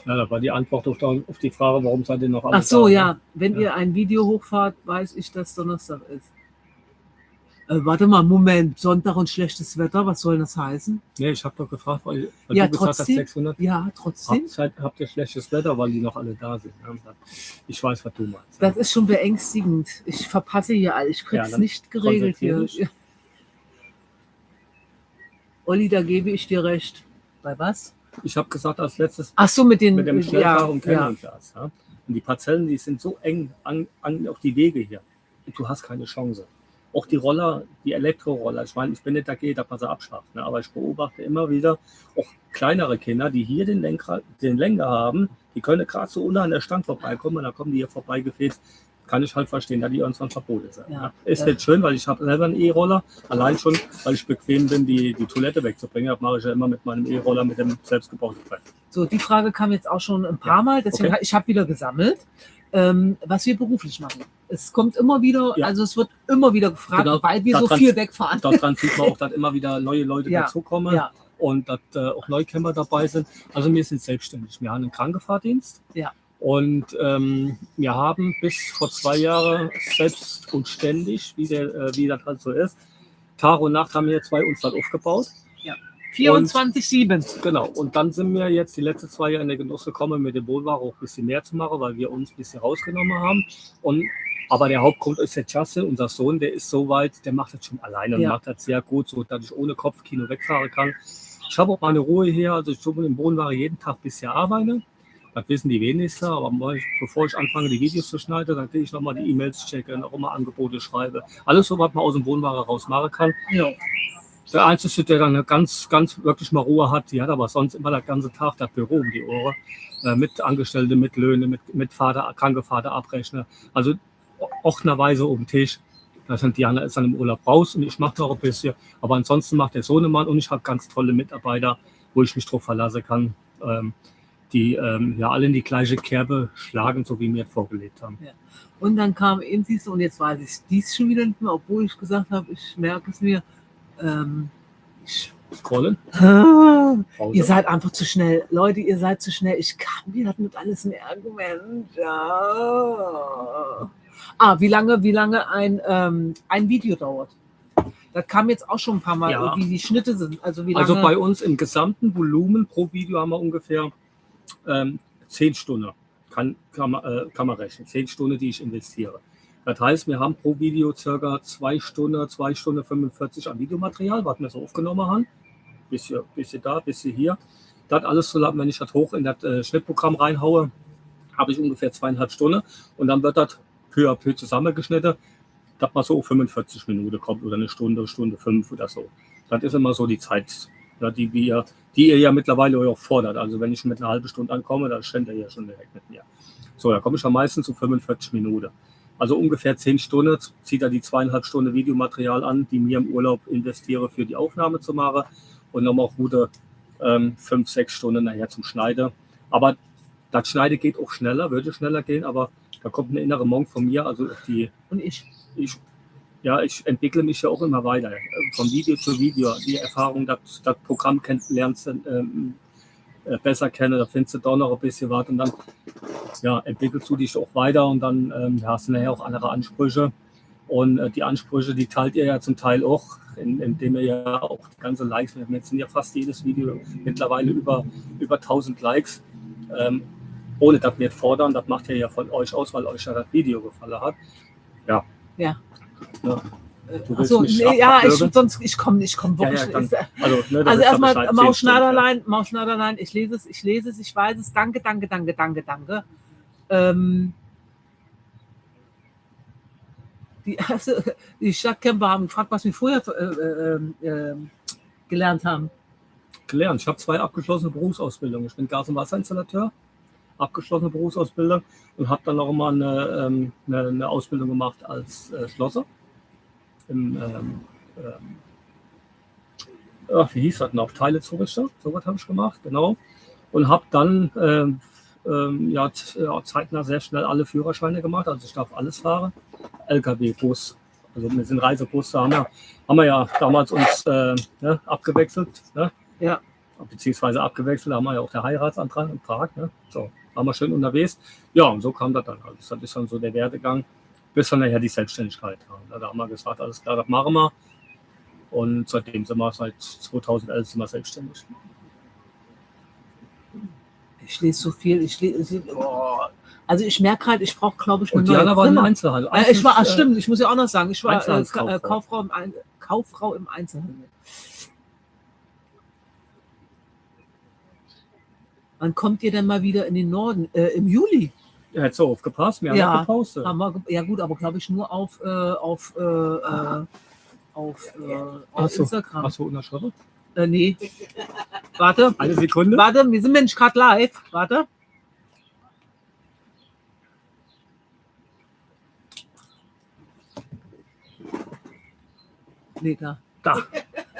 Ja, das war die Antwort auf die Frage, warum seid ihr noch alle Ach so, da, ja. ne? Wenn ihr ein Video hochfahrt, weiß ich, dass Donnerstag ist. Warte mal, Moment. Sonntag und schlechtes Wetter, was soll das heißen? Nee, ich habe doch gefragt, weil Ja, du gesagt hast, trotzdem. 600. Ja, trotzdem. Habt ihr schlechtes Wetter, weil die noch alle da sind? Ich weiß, was du meinst. Das ist schon beängstigend. Ich verpasse hier alles. Ich krieg's Ja, dann nicht geregelt hier. konzentrier dich. Olli, da gebe ich dir recht. Bei was? Ich habe gesagt, als letztes Ach so, mit dem ja, Schnellfahr- und ja. Campingplatz. Ja. Und die Parzellen, die sind so eng auch die Wege hier. Du hast keine Chance. Auch die Roller, die Elektroroller, ich meine, ich bin nicht dagegen, dass man sie abschafft, ne? Aber ich beobachte immer wieder auch kleinere Kinder, die hier den Lenker haben, die können gerade so unter an der Stange vorbeikommen und dann kommen die hier vorbeigefetzt. Kann ich halt verstehen, dass die irgendwann verboten sind. Ja. Ja. Ist nicht schön, weil ich habe selber einen E-Roller, allein schon, weil ich bequem bin, die Toilette wegzubringen. Das mache ich ja immer mit meinem E-Roller, mit dem selbstgebauten Brett. So, die Frage kam jetzt auch schon ein paar Mal, deswegen Okay. ich habe wieder gesammelt, was wir beruflich machen. Es kommt immer wieder, Ja. also es wird immer wieder gefragt, Genau. weil wir so Daran- viel wegfahren. Daran sieht man auch, dass immer wieder neue Leute Ja. dazukommen Ja. und dass auch Neukämmer dabei sind. Also wir sind selbstständig. Wir haben einen Krankenfahrdienst. Ja. Und wir haben bis vor 2 Jahren selbst und ständig, wie das halt so ist, Tag und Nacht haben wir 2 uns das aufgebaut. 24/7. Genau. Und dann sind wir jetzt die letzten 2 Jahre in der Genuss gekommen, mit dem Wohnwagen auch ein bisschen mehr zu machen, weil wir uns ein bisschen rausgenommen haben. Aber der Hauptgrund ist der Jasse, unser Sohn, der ist so weit, der macht das schon alleine und Ja. macht das sehr gut, so dass ich ohne Kopfkino wegfahren kann. Ich habe auch meine Ruhe hier, also ich tue im Wohnwagen jeden Tag bisher arbeiten. Das wissen die wenigsten, aber bevor ich anfange, die Videos zu schneiden, dann will ich nochmal die E-Mails checken, auch immer Angebote schreibe. Alles so, was man aus dem Wohnwagen raus machen kann. Ja. Der Einzige, der dann ganz wirklich mal Ruhe hat, die hat aber sonst immer den ganzen Tag das Büro um die Ohren. Mit Angestellte, mit Löhne, mit kranke Vater abrechnen. Also ordnerweise um den Tisch. Da sind Diana ist dann im Urlaub raus und ich mache noch ein bisschen. Aber ansonsten macht der Sohnemann und ich habe ganz tolle Mitarbeiter, wo ich mich drauf verlassen kann, die ja alle in die gleiche Kerbe schlagen, so wie wir vorgelebt haben. Und dann kam eben siehst du, und jetzt weiß ich dies schon wieder nicht mehr, obwohl ich gesagt habe, ich merke es mir. Scrollen. Ihr Pause. seid einfach zu schnell. Leute, ihr seid zu schnell. Ich kann mir das nicht alles ein Argument. Ja. Wie lange ein Video dauert. Das kam jetzt auch schon ein paar Mal, Ja. wie die Schnitte sind. Also wie lange. Also bei uns im gesamten Volumen pro Video haben wir ungefähr 10 Stunden. Kann man rechnen. 10 Stunden, die ich investiere. Das heißt, wir haben pro Video ca. 2 Stunden 45 an Videomaterial, was wir so aufgenommen haben. Bisschen da, bisschen hier. Das alles so, wenn ich das hoch in das Schnittprogramm reinhaue, habe ich ungefähr 2,5 Stunden. Und dann wird das peu à peu zusammengeschnitten, dass man so 45 Minuten kommt oder eine Stunde 5 oder so. Das ist immer so die Zeit, ja, die wir die ihr ja mittlerweile auch fordert. Also wenn ich mit einer halben Stunde ankomme, dann stellt ihr ja schon direkt mit mir. So, da komme ich ja meistens zu 45 Minuten. Also ungefähr 10 Stunden zieht er die 2,5 Stunden Videomaterial an, die mir im Urlaub investiere, für die Aufnahme zu machen. Und nochmal auch gute 5, 6 Stunden nachher zum Schneiden. Aber das Schneiden geht auch schneller, würde schneller gehen, aber da kommt eine innere Monk von mir. Also die, Und ich. ich entwickle mich ja auch immer weiter. Von Video zu Video. Die Erfahrung, das Programm lernst du besser kennen, da findest du doch noch ein bisschen was und dann entwickelst du dich auch weiter und dann hast du nachher auch andere Ansprüche. Und die Ansprüche, die teilt ihr ja zum Teil auch, indem ihr ja auch die ganze Likes, jetzt sind ja fast jedes Video mittlerweile über 1000 Likes, ohne dass wir fordern, das macht ihr ja von euch aus, weil euch ja das Video gefallen hat. Ja. Du willst Achso, mich nee, ja, ich komme wirklich. Also erstmal Maus Schneiderlein, ich lese es, ich weiß es, danke. Die Stadtcamper haben gefragt, was wir vorher gelernt haben. Ich habe 2 abgeschlossene Berufsausbildungen. Ich bin Gas- und Wasserinstallateur, abgeschlossene Berufsausbildung und habe dann noch mal eine Ausbildung gemacht als Schlosser. Wie hieß das noch? Teilezurichter, sowas habe ich gemacht, genau. Und habe dann zeitnah sehr schnell alle Führerscheine gemacht, also ich darf alles fahren. LKW, Bus, also wir sind Reisebus, da haben wir ja damals uns abgewechselt, ne? Ja. Beziehungsweise abgewechselt, da haben wir ja auch der Heiratsantrag in Prag, ne? So, waren wir schön unterwegs. Ja, und so kam das dann alles. Das ist dann so der Werdegang, bis dann nachher die Selbstständigkeit kam. Da haben wir gesagt, alles klar, das machen wir. Und seitdem sind wir, seit 2011 sind wir selbstständig. Ich lese so viel, also ich merke halt, ich brauche, glaube ich, eine neue neue war im Brille. Einzelhandel. Stimmt, ich muss ja auch noch sagen, ich war Kauffrau im Einzelhandel. Wann kommt ihr denn mal wieder in den Norden? Im Juli. Er hat so aufgepasst, wir haben ja gepostet. Ja gut, aber glaube ich nur auf Instagram. Hast du unterschrieben? Nee. Warte. Eine Sekunde. Warte, wir sind nämlich gerade live. Warte. Nee, da.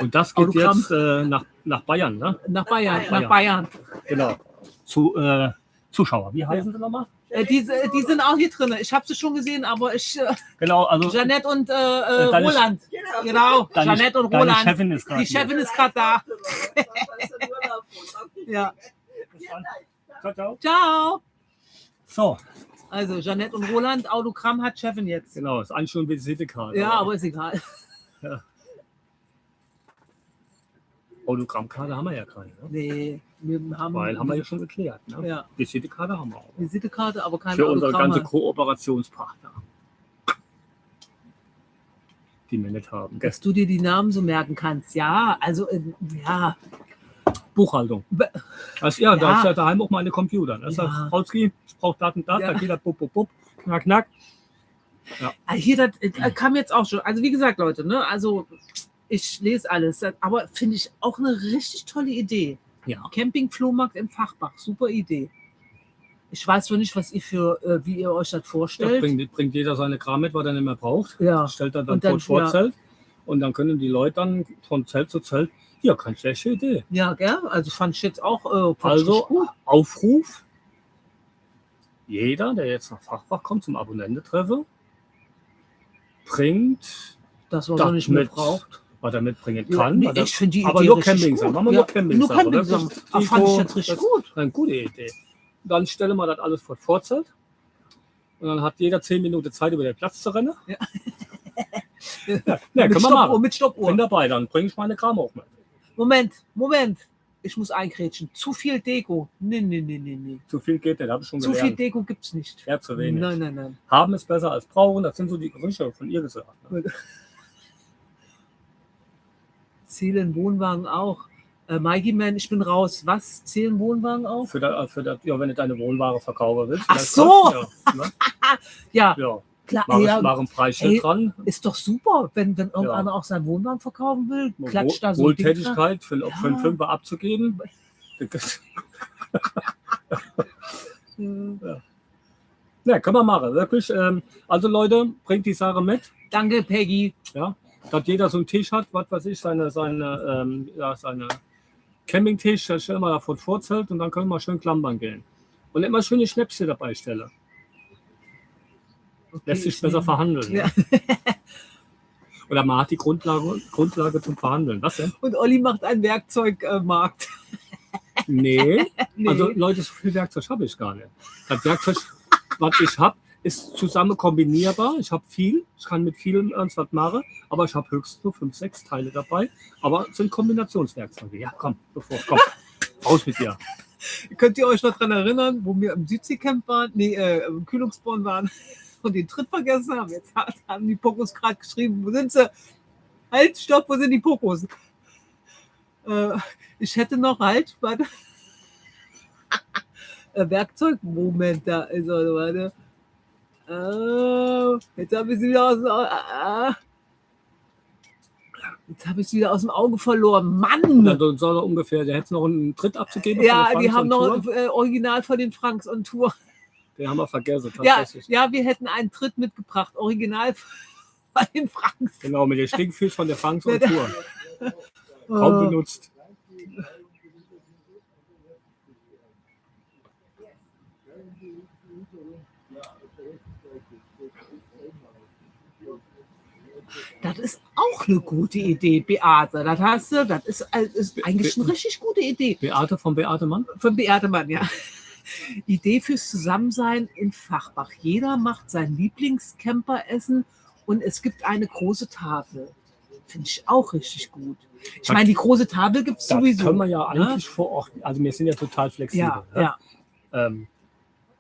Und das geht jetzt nach Bayern, ne? Nach Bayern. Genau. Zu Zuschauer. Wie heißen sie nochmal? Die sind auch hier drin. Ich habe sie schon gesehen, aber genau, also Jeanette und Roland. Genau, Jeanette und Roland. Chefin ist die Chefin ist gerade da. Ja. Ciao. So. Also Jeanette und Roland, Autogramm hat Chefin jetzt. Genau, ist eigentlich schon eine Visitekarte. Ja, aber ist egal. Ja. Autogrammkarte haben wir ja keine. Ne? Nee, haben wir ja schon geklärt. Ne? Ja. Visitekarte haben wir auch. Visitekarte, aber keine für unsere Autogramme. ganze Kooperationspartner, die wir nicht haben. Dass du dir die Namen so merken kannst. Ja, also ja. Buchhaltung. Da ist ja daheim auch meine Computer. Das Ja. sagt Frauski, ich brauche Daten, da geht das bup, knack. Ja. Hier, das kam jetzt auch schon. Also wie gesagt, Leute, ne, also ich lese alles, aber finde ich auch eine richtig tolle Idee. Ja. Camping-Flohmarkt im Fachbach, super Idee. Ich weiß zwar nicht, wie ihr euch das vorstellt. Bringt jeder seine Kram mit, was er nicht mehr braucht. Ja. Stellt er dann vor Zelt. Und dann können die Leute dann von Zelt zu Zelt, ja, keine schlechte Idee. Ja, gell? Also fand ich jetzt auch gut. Aufruf, jeder, der jetzt nach Fachbach kommt zum Abonnententreffen, bringt das, was er nicht mehr braucht. Was er mitbringen kann. Ja, ich finde die Idee aber nur Camping sein. Machen wir nur Camping sein. Das fand ich jetzt richtig gut. Das ist eine gute Idee. Dann stellen wir das alles vor Vorzelt. Und dann hat jeder 10 Minuten Zeit, über den Platz zu rennen. Ja. Können wir machen. Mit Stoppuhr. Bin dabei, dann bringe ich meine Kram auch mit. Moment. Ich muss eingrätschen. Zu viel Deko. Nee. Zu viel geht nicht, habe ich schon gelernt. Zu viel Deko gibt es nicht. Ja, zu wenig. Nein. Haben ist besser als brauchen. Das sind so die Gerüche von ihr gesagt. Ne? Zählen Wohnwagen auch. Mikey Man, ich bin raus. Was? Zählen Wohnwagen auch? Für das, wenn du deine Wohnware verkaufen willst. Ach so! Ne? Ja. Klar, Mach ein Preisschild dran. ist doch super, wenn irgendeiner auch seinen Wohnwagen verkaufen will, klatscht da so ein Ding dran. Wohltätigkeit für einen Fünfer abzugeben. Ja, können wir machen, wirklich. Also Leute, bringt die Sache mit. Danke, Peggy. Ja, dass jeder so einen Tisch hat, was weiß ich, seine Campingtisch, das stellen wir da vor das Vorzelt und dann können wir schön klammern gehen. Und immer schöne Schnäpse dabei stellen. Okay, Lässt sich besser verhandeln. Ja. Oder man hat die Grundlage zum Verhandeln. Was denn? Und Olli macht einen Werkzeugmarkt. Nee. Also Leute, so viel Werkzeug habe ich gar nicht. Das Werkzeug, was ich habe, ist zusammen kombinierbar. Ich habe viel, ich kann mit vielem ernst was machen, aber ich habe höchstens nur 5, 6 Teile dabei. Aber es sind Kombinationswerkzeuge. Ja, komm, komm, raus mit dir. Könnt ihr euch noch daran erinnern, wo wir im Südseecamp waren, im Kühlungsborn waren und den Tritt vergessen haben? Jetzt haben die Pokos gerade geschrieben, wo sind sie? Halt, stopp, wo sind die Pokos? Ich hätte noch, halt, warte. Werkzeug, Moment, da ist er, warte. Jetzt habe ich sie wieder aus dem Auge verloren. Mann! Dann soll er ungefähr, der hätte noch einen Tritt abzugeben. Ja, die haben noch Original von den Franks on Tour. Den haben wir vergessen, tatsächlich. Ja, wir hätten einen Tritt mitgebracht, Original von den Franks. Genau, mit dem Stinkfisch von der Franks on Tour. Kaum benutzt. Das ist auch eine gute Idee, Beate. Das ist eigentlich eine richtig gute Idee. Beate von Beate Mann? Von Beate Mann, ja. Idee fürs Zusammensein in Fachbach. Jeder macht sein Lieblingscamperessen und es gibt eine große Tafel. Finde ich auch richtig gut. Ich meine, die große Tafel gibt es sowieso. Das können wir ja eigentlich vor Ort. Also wir sind ja total flexibel. Ja.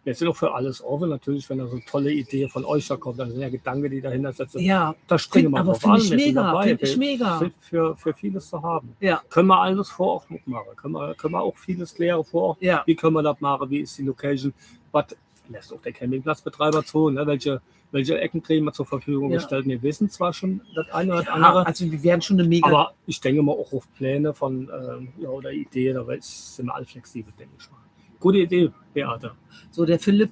Wir sind auch für alles offen. Natürlich, wenn da so eine tolle Idee von euch da kommt, dann sind ja Gedanken, die dahinter sitzen. Ja, da springen wir drauf an. Wir sind dabei. Finde ich mega. Für vieles zu haben. Ja. Können wir alles vor Ort machen. Können wir auch vieles klären vor Ort. Ja. Wie können wir das machen? Wie ist die Location? Was lässt auch der Campingplatzbetreiber zu? Ne? Welche Ecken kriegen wir zur Verfügung gestellt? Wir wissen zwar schon das eine oder andere. Also wir werden schon eine mega... Aber ich denke mal auch auf Pläne von oder Ideen, da sind wir alle flexibel, denke ich mal. Gute Idee, Beate. So, der Philipp.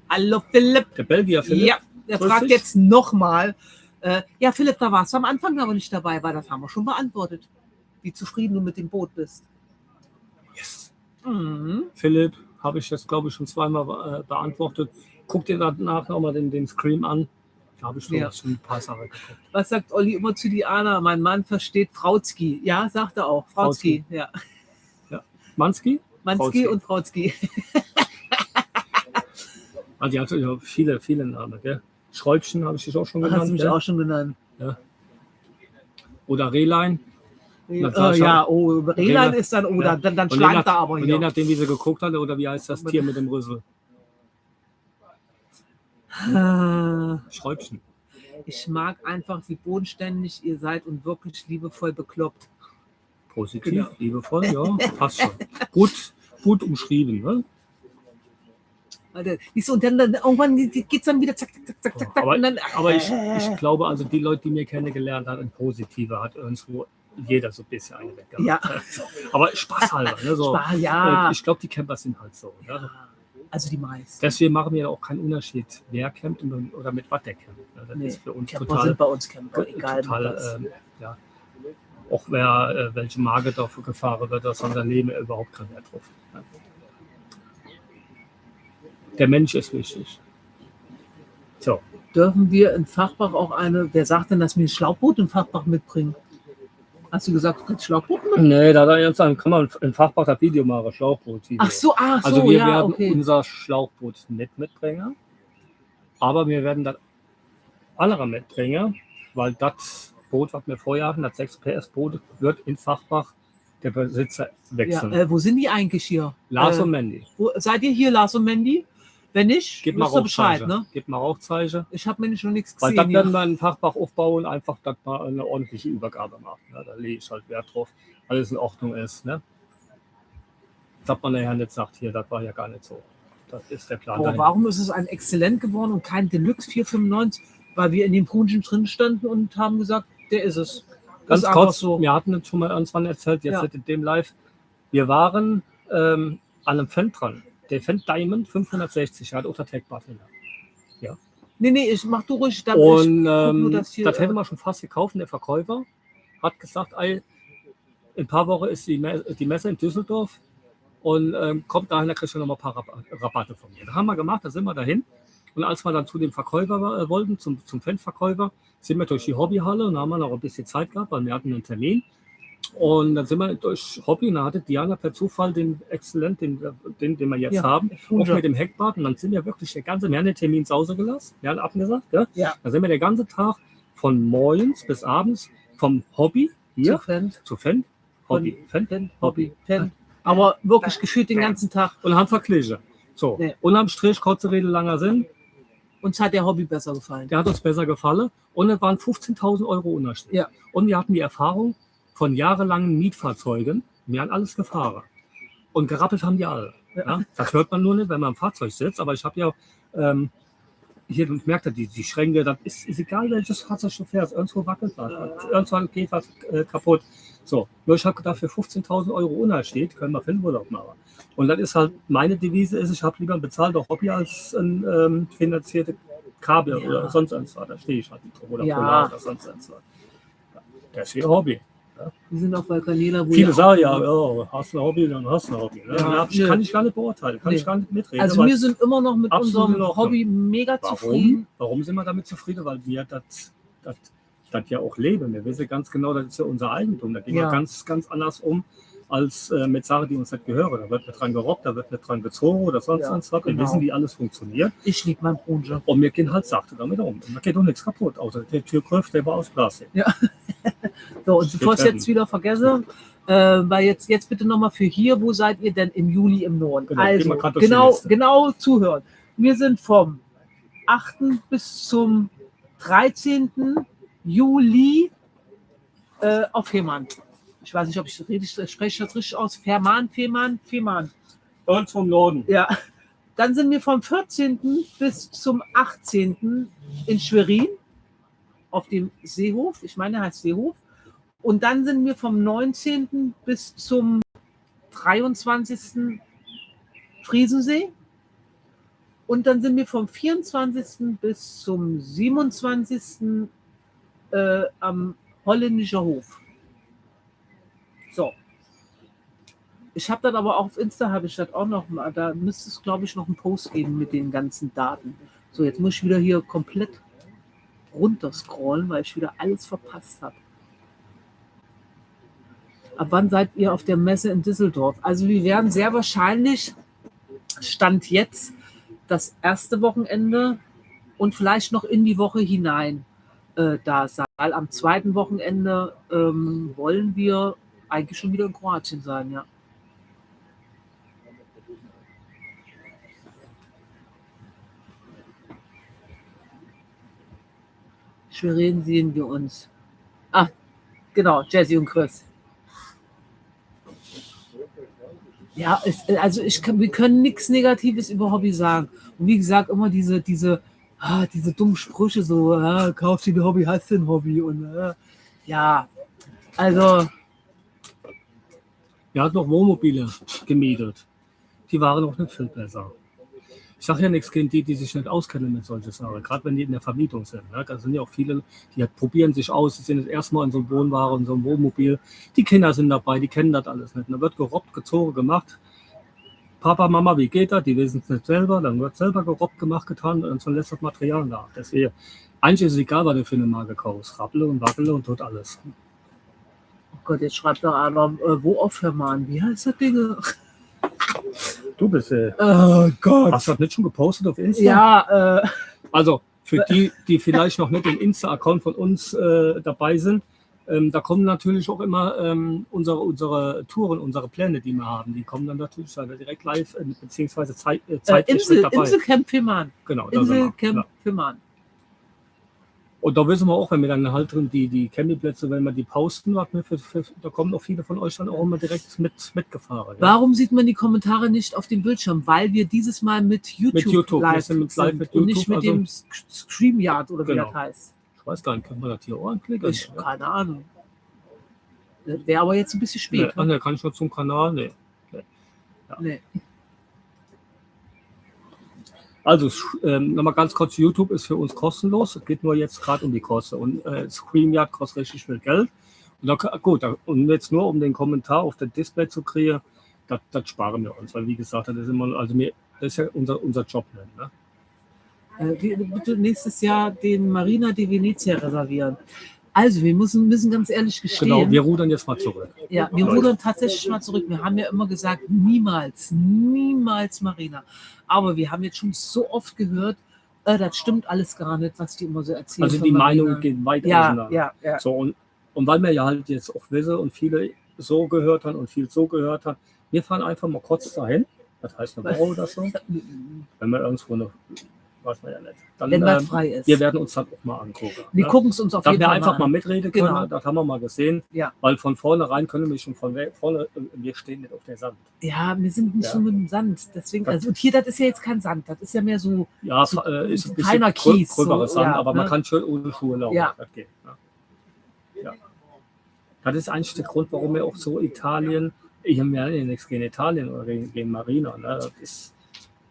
Hallo Philipp. Der Belgier Philipp. Ja, der fragt jetzt nochmal. Ja, Philipp, da warst du am Anfang aber nicht dabei, weil das haben wir schon beantwortet. Wie zufrieden du mit dem Boot bist. Yes. Mhm. Philipp, habe ich jetzt, glaube ich, schon zweimal beantwortet. Guck dir danach nochmal den Scream an. Da habe ich schon ein paar Sachen geguckt. Was sagt Olli immer zu Diana? Mein Mann versteht Frauzki. Ja, sagt er auch. Frauzki, ja. Manski? Manski und Frauzki. Also die hatte ja viele Namen, gell? Schräubchen habe ich dich auch schon genannt. Hast du mich auch schon genannt. Ja. Oder Rehlein. Rehlein ist dann, oder dann schlankt er aber hier. Und je nachdem, wie sie geguckt hat, oder wie heißt das Tier mit dem Rüssel? Schräubchen. Ich mag einfach, wie bodenständig ihr seid und wirklich liebevoll bekloppt. Positiv, liebevoll, ja, passt schon. Gut umschrieben, ne? Und dann irgendwann geht es dann wieder zack, zack, zack, zack. Aber ich glaube, also die Leute, die mir kennengelernt haben, ein Positiver hat irgendwo jeder so ein bisschen eine weggehabt. Ja. Aber Spaß halber. Ne? So, Spaß, ja. Ich glaube, die Camper sind halt so. Ne? Also die meisten. Deswegen machen wir auch keinen Unterschied, wer campt oder mit was der campt. Das ist für uns Camper sind bei uns Camper, egal ja. Auch wer welche Marke dafür gefahren wird, das da leben wir überhaupt keinen Wert drauf. Ja. Der Mensch ist wichtig. So. Dürfen wir in Fachbach auch wer sagt denn, dass wir ein Schlauchboot in Fachbach mitbringen? Hast du gesagt, du kannst Schlauchboot mitbringen? Nee, dann kann man in Fachbach das Video machen, Schlauchboot-Video. Ach so, also wir werden unser Schlauchboot nicht mitbringen, aber wir werden das andere mitbringen, weil das Boot, was wir vorher hatten, das 6 PS Boot, wird in Fachbach der Besitzer wechseln. Ja, wo sind die eigentlich hier? Lars und Mandy. Seid ihr hier, Lars und Mandy? Wenn nicht, gib mal Bescheid. Ne? Gib mal Rauchzeichen. Ich habe mir schon nichts gesehen. Weil das werden wir in Fachbach aufbauen, einfach, dass man eine ordentliche Übergabe macht. Ne? Da lege ich halt Wert drauf, alles in Ordnung ist. Ne? Dass man nachher nicht sagt, hier, das war ja gar nicht so. das ist der Plan. Aber dahin. warum ist es ein Exzellent geworden und kein Deluxe 495? Weil wir in den Punschen drin standen und haben gesagt, der ist es. Ganz ist einfach kurz, so. wir hatten es schon mal irgendwann erzählt, jetzt Ja. in dem Live. Wir waren an einem Fendt dran. Der Fendt Diamond 560 hat unter Tech-Bart hinter. Nee, ich mach du ruhig. Dann Und ich guck nur, dass hier, das hätte man schon fast gekauft. Und der Verkäufer hat gesagt, ey, in ein paar Wochen ist die Messe in Düsseldorf und kommt dahin, da kriegst du noch mal ein paar Rabatte von mir. Das haben wir gemacht, da sind wir dahin. Und als wir dann zu dem Verkäufer wollten, zum Fan-Verkäufer, sind wir durch die Hobbyhalle und da haben wir noch ein bisschen Zeit gehabt, weil wir hatten einen Termin. Und dann sind wir durch Hobby und da hatte Diana per Zufall den Exzellent, den wir jetzt Ja, haben, auch Punja. mit dem Heckbart. Und dann sind wir wirklich wir haben den Termin zu Hause gelassen, wir haben abgesagt. Ja? Ja. Dann sind wir den ganzen Tag von morgens bis abends vom Hobby hier zu Fan, Hobby, Fan, Hobby. Fan. Aber wirklich gefühlt den ganzen Tag. Und haben verglichen. So, Nee. unterm Strich, kurze Rede, langer Sinn, Uns hat der Hobby besser gefallen. der hat uns besser gefallen und es waren 15.000 Euro Unterschied. Ja. Und wir hatten die Erfahrung von jahrelangen Mietfahrzeugen, wir haben alles gefahren. Und gerappelt haben die alle. Ja? Das hört man nur nicht, wenn man im Fahrzeug sitzt, aber ich habe ja hier und merkt, die Schränke, das ist egal, welches Fahrzeug du fährst, irgendwo wackelt was, irgendwo geht was kaputt. So, nur ich habe gedacht, für 15.000 Euro Unterschied können wir Filmurlaub machen. Und das ist halt, meine Devise ist, ich habe lieber ein bezahltes Hobby als ein finanzierte Kabel oder sonst irgendwas. Da stehe ich halt nicht drauf. Oder Ja. Polar oder sonst irgendwas. Das ist ihr Hobby. Wir sind auf Balkanela, wo Viele ihr sagen ja, hast du ein Hobby, dann hast du ein Hobby. Ne? Ja, Ja, kann ich gar nicht beurteilen, kann Nee. ich gar nicht mitreden. Also weil- wir sind immer noch mit Absolut in unserem Ordnung. Hobby mega zufrieden. Warum sind wir damit zufrieden? Weil wir das ja auch leben. Wir wissen ganz genau, das ist ja unser Eigentum. Da gehen Ja. wir ganz, ganz anders um als mit Sachen, die uns nicht gehören. Da wird nicht dran gerobbt, da wird nicht dran gezogen oder sonst Ja, was. Wir genau. wissen, wie alles funktioniert. Ich liebe mein Branche. Und wir gehen halt sachte damit um. Und da geht auch nichts kaputt, außer der Türgriff, der war aus Plastik. So, und Steht bevor ich es fertig. jetzt wieder vergesse, weil jetzt bitte nochmal für hier, wo seid ihr denn im Juli im Norden? Genau, gehen Also, wir grad durch die Liste. genau zuhören. Wir sind vom 8. bis zum 13. Juli auf Fehmarn. Ich weiß nicht, ob ich spreche das richtig aus. Fehmarn. Und vom Norden. Ja. Dann sind wir vom 14. bis zum 18. in Schwerin auf dem Seehof. Ich meine, er heißt Seehof. Und dann sind wir vom 19. bis zum 23. Friesensee. Und dann sind wir vom 24. bis zum 27. Am Holländischer Hof. So. Ich habe das aber auch auf Insta, habe ich das auch noch mal. Da müsste es, glaube ich, noch einen Post geben mit den ganzen Daten. So, jetzt muss ich wieder hier komplett runterscrollen, weil ich wieder alles verpasst habe. Ab wann seid ihr auf der Messe in Düsseldorf? Also wir werden sehr wahrscheinlich, Stand jetzt, das erste Wochenende und vielleicht noch in die Woche hinein da sein. Weil am zweiten Wochenende wollen wir eigentlich schon wieder in Kroatien sein, ja. Schwerin sehen wir uns. Ah, genau, Jesse und Chris. Ja, wir können nichts Negatives über Hobby sagen. Und wie gesagt, immer diese dummen Sprüche, so, kauf dir ein Hobby, hast du ein Hobby. Und ja, also, Wir hatten noch Wohnmobile gemietet. Die waren auch nicht viel besser. Ich sage ja nichts gegen die sich nicht auskennen mit solchen Sachen, gerade wenn die in der Vermietung sind. Ne? Da sind ja auch viele, die probieren sich aus, die sind das erste Mal in so einem Wohnwagen, in so einem Wohnmobil. Die Kinder sind dabei, die kennen das alles nicht. Da wird gerobbt, gezogen, gemacht. Papa, Mama, wie geht das? Die wissen es nicht selber. Dann wird selber gerobbt, gemacht, getan und so lässt das Material nach. Deswegen, eigentlich ist es egal, was du für eine Marke kaufst. Rapple und wackele und tut alles. oh Gott, jetzt schreibt doch einer, wo auf Fehmarn? Wie heißt das Ding? Du bist Oh Gott. Hast du das nicht schon gepostet auf Insta? Ja, Also für die vielleicht noch nicht im Insta-Account von uns dabei sind, da kommen natürlich auch immer unsere Touren, unsere Pläne, die wir haben. Die kommen dann natürlich direkt live, beziehungsweise zeitlich mit dabei. Inselcamp Fehmarn. Genau, da sind wir. Inselcamp Ja. Fehmarn. Und da wissen wir auch, wenn wir dann halt die Campingplätze, wenn wir die posten, da kommen auch viele von euch dann auch immer direkt mitgefahren. Ja. Warum sieht man die Kommentare nicht auf dem Bildschirm? Weil wir dieses Mal mit YouTube wir live sind sind mit und nicht YouTube, mit dem StreamYard oder wie Genau. das heißt. Ich weiß gar nicht, können wir das hier auch anklicken? Keine Ahnung. Wäre aber jetzt ein bisschen spät. Ne, kann ich nur zum Kanal? Nee. Ja. Nee. Also, nochmal ganz kurz, YouTube ist für uns kostenlos. Es geht nur jetzt gerade um die Kosten. Und StreamYard kostet richtig viel Geld. Und und jetzt nur um den Kommentar auf das Display zu kriegen, das sparen wir uns. Weil wie gesagt, das ist ja unser Job. Ne? Bitte nächstes Jahr den Marina di Venezia reservieren. Also, wir müssen ganz ehrlich gestehen. Genau, wir rudern jetzt mal zurück. Ja, wir rudern tatsächlich mal zurück. Wir haben ja immer gesagt, niemals Marina. Aber wir haben jetzt schon so oft gehört, das stimmt alles gar nicht, was die immer so erzählen. Also die Meinungen gehen weit auseinander. Ja. So, und weil wir ja halt jetzt auch wissen und viele so gehört haben und viel so gehört haben, wir fahren einfach mal kurz dahin. Das heißt eine Woche oder so. Wenn wir irgendwo noch, weiß man ja nicht. Dann, wenn man frei ist. Wir werden uns das auch mal angucken. Wir gucken es uns auf jeden Fall an. Dass wir einfach mal mitreden können, Genau. Das haben wir mal gesehen. Ja. Weil von vornherein können wir schon wir stehen nicht auf der Sand. Ja, wir sind nicht so mit dem Sand. Deswegen, und hier, das ist ja jetzt kein Sand, das ist ja mehr so. Ja, so, ist ein keiner bisschen Kies. gröberer Sand, aber ne? man kann schön ohne Schuhe laufen. Ja. Das geht. Ja. Das ist eigentlich der Grund, warum wir auch so Italien, ich habe ja nichts gegen Italien oder gegen Marina. Ne? Das ist,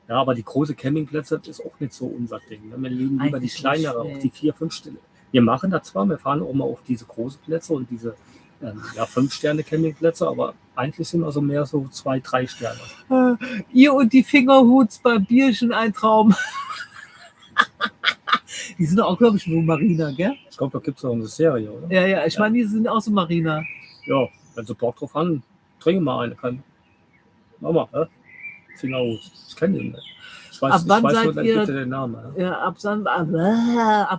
ja, aber die großen Campingplätze, das ist auch nicht so unser Ding. Ne? Wir lieben lieber die kleinere, auch die 4, 5 Sterne. Wir machen das zwar, wir fahren auch mal auf diese großen Plätze und diese 5-Sterne-Campingplätze, aber eigentlich sind wir so mehr so 2, 3 Sterne. Ihr und die Fingerhuts beim Bierchen ein Traum. Die sind auch, glaube ich, nur Marina, gell? Ich glaube, da gibt es auch eine Serie, oder? Ja, ich meine, die sind auch so Marina. Ja, wenn sie Bock drauf haben, trinken wir eine. Mach mal, ne? Fingerhut. Ich kenne den nicht. Ich weiß nur, dann gibt den Namen. Ja, ab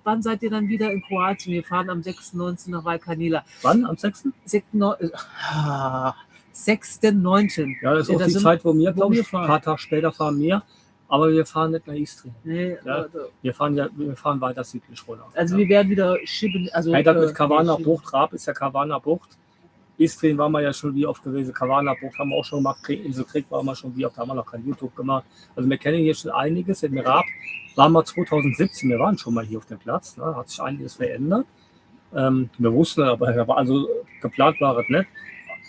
wann seid ihr dann wieder in Kroatien? Wir fahren am 6.9. nach Valkanila. Wann? Am 6.? 6.9. Ja, das ist auch die Zeit, wo wir, glaube ich, ein paar Tage später fahren wir. Aber wir fahren nicht nach Istrien. Nee, ja, wir fahren weiter südlich runter. Also wir werden wieder schippen. Also, das mit Kavarna Bucht, Raab ist ja Kavarna Bucht. Istrien waren wir ja schon wie oft gewesen. Kavarna Bucht haben wir auch schon gemacht. Insel Krieg waren wir schon wie oft, da haben wir noch kein YouTube gemacht. Also wir kennen hier schon einiges. In Raab waren wir 2017, wir waren schon mal hier auf dem Platz. Ne? Hat sich einiges verändert. Wir wussten aber also geplant war es nicht.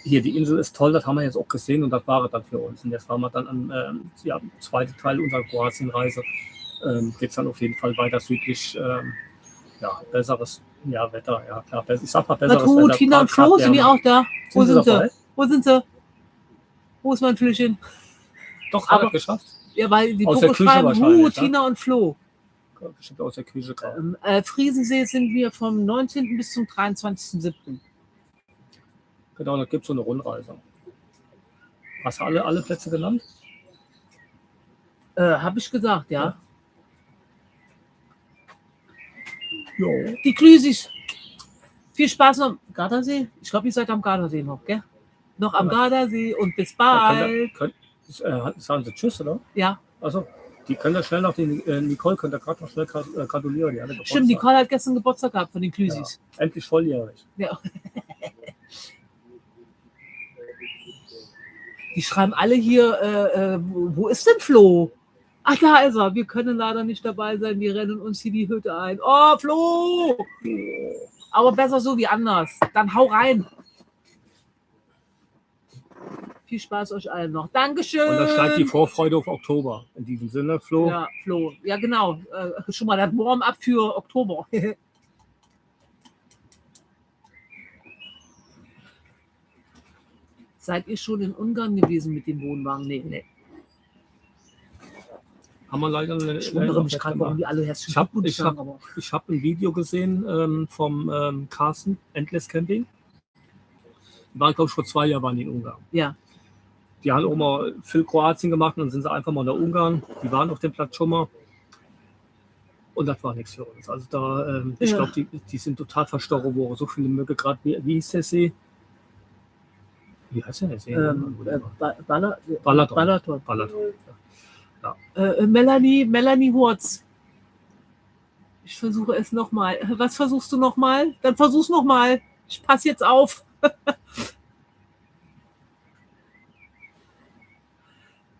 Hier, die Insel ist toll, das haben wir jetzt auch gesehen und das war es dann für uns. Und jetzt waren wir dann am zweiten Teil unserer Kroatienreise. Geht es dann auf jeden Fall weiter südlich. Besseres Wetter. Ja, klar. Ich sag mal besseres Wetter. Tina und Flo, sind die auch da? Wo sind sie? Wo ist mein Flüchen? Doch, hat er geschafft. Ja, weil die Buche schreiben, Tina und Flo. Bestimmt aus der Küche. Friesensee sind wir vom 19. bis zum 23.07. Genau, da gibt es so eine Rundreise. Hast du alle Plätze genannt? Habe ich gesagt, ja. Jo. Die Klüsis. Viel Spaß noch am Gardasee. Ich glaube, ihr seid am Gardasee noch, gell? Noch am Gardasee und bis bald. Sagen Sie Tschüss, oder? Ja. Also, die können da schnell noch, die Nicole könnte da gerade noch schnell gratulieren. Die hatte Stimmt, Nicole hat gestern Geburtstag gehabt von den Klüsis. Ja, endlich volljährig. Ja. Die schreiben alle hier, wo ist denn Flo? Ach, da ist er. Wir können leider nicht dabei sein. Wir rennen uns hier die Hütte ein. Oh, Flo! Aber besser so wie anders. Dann hau rein. Viel Spaß euch allen noch. Dankeschön. Und da steigt die Vorfreude auf Oktober. In diesem Sinne, Flo. Ja, Flo. Ja, genau. Schon mal das Warm-up für Oktober. Seid ihr schon in Ungarn gewesen mit dem Wohnwagen? Nee. Haben wir leider ich wundere mich gerade, warum die alle herzlich Ich hab ein Video gesehen vom Carsten, Endless Camping. Die waren, glaube ich, vor 2 Jahren waren die in Ungarn. Ja. Die haben auch mal viel Kroatien gemacht und dann sind sie einfach mal nach Ungarn. Die waren auf dem Platz schon mal. Und das war nichts für uns. Also da, ich glaube, die sind total verstorben worden. So viele Möcke gerade. Wie hieß der See? Wie heißt der See? Balaton. Ja. Melanie Hurz. Ich versuche es nochmal. Was versuchst du nochmal? Dann versuch's nochmal. Ich passe jetzt auf.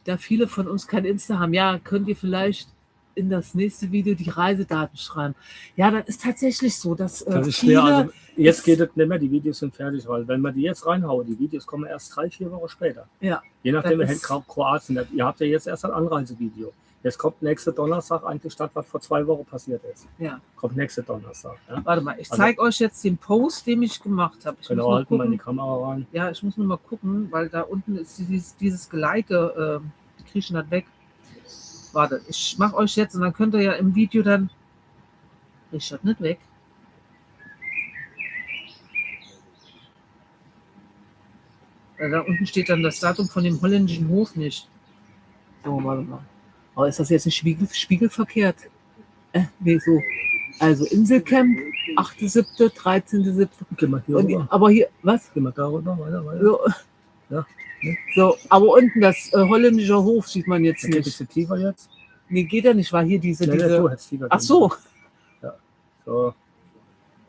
Da viele von uns kein Insta haben, ja, könnt ihr vielleicht in das nächste Video die Reisedaten schreiben. Ja, das ist tatsächlich so, dass Das ist viele... schwer. Also jetzt geht es nicht mehr, die Videos sind fertig, weil wenn man die jetzt reinhauen, die Videos kommen erst 3-4 Wochen später. Ja, Je nachdem, das ihr ist- hält Kroatien. Ihr habt ja jetzt erst ein Anreisevideo. Jetzt kommt nächste Donnerstag eigentlich statt, was vor 2 Wochen passiert ist. ja. Kommt nächste Donnerstag. Ja? Warte mal, ich Also- zeige euch jetzt den Post, den ich gemacht habe. Ich Könnt ihr muss mal halten mal in die gucken. Kamera rein. Ja, ich muss nur mal gucken, weil da unten ist dieses Geleike, die kriege ich nicht weg. Warte, ich mache euch jetzt und dann könnt ihr ja im Video dann... Ich das nicht weg. Weil da unten steht dann das Datum von dem holländischen Hof nicht. So, warte mal. Aber ist das jetzt ein spiegelverkehrt? Nee, so. Also Inselcamp, 8.7., 13.7. Geh mal hier Und, rüber. aber hier, was? Geh mal darüber, weiter. So. Ja, ne? So, aber unten das holländische Hof sieht man jetzt Geht ein nicht. bisschen tiefer jetzt. Nee, geht ja nicht, war hier diese. Nee, du diese hättest tiefer Ach gehen so. müssen. So,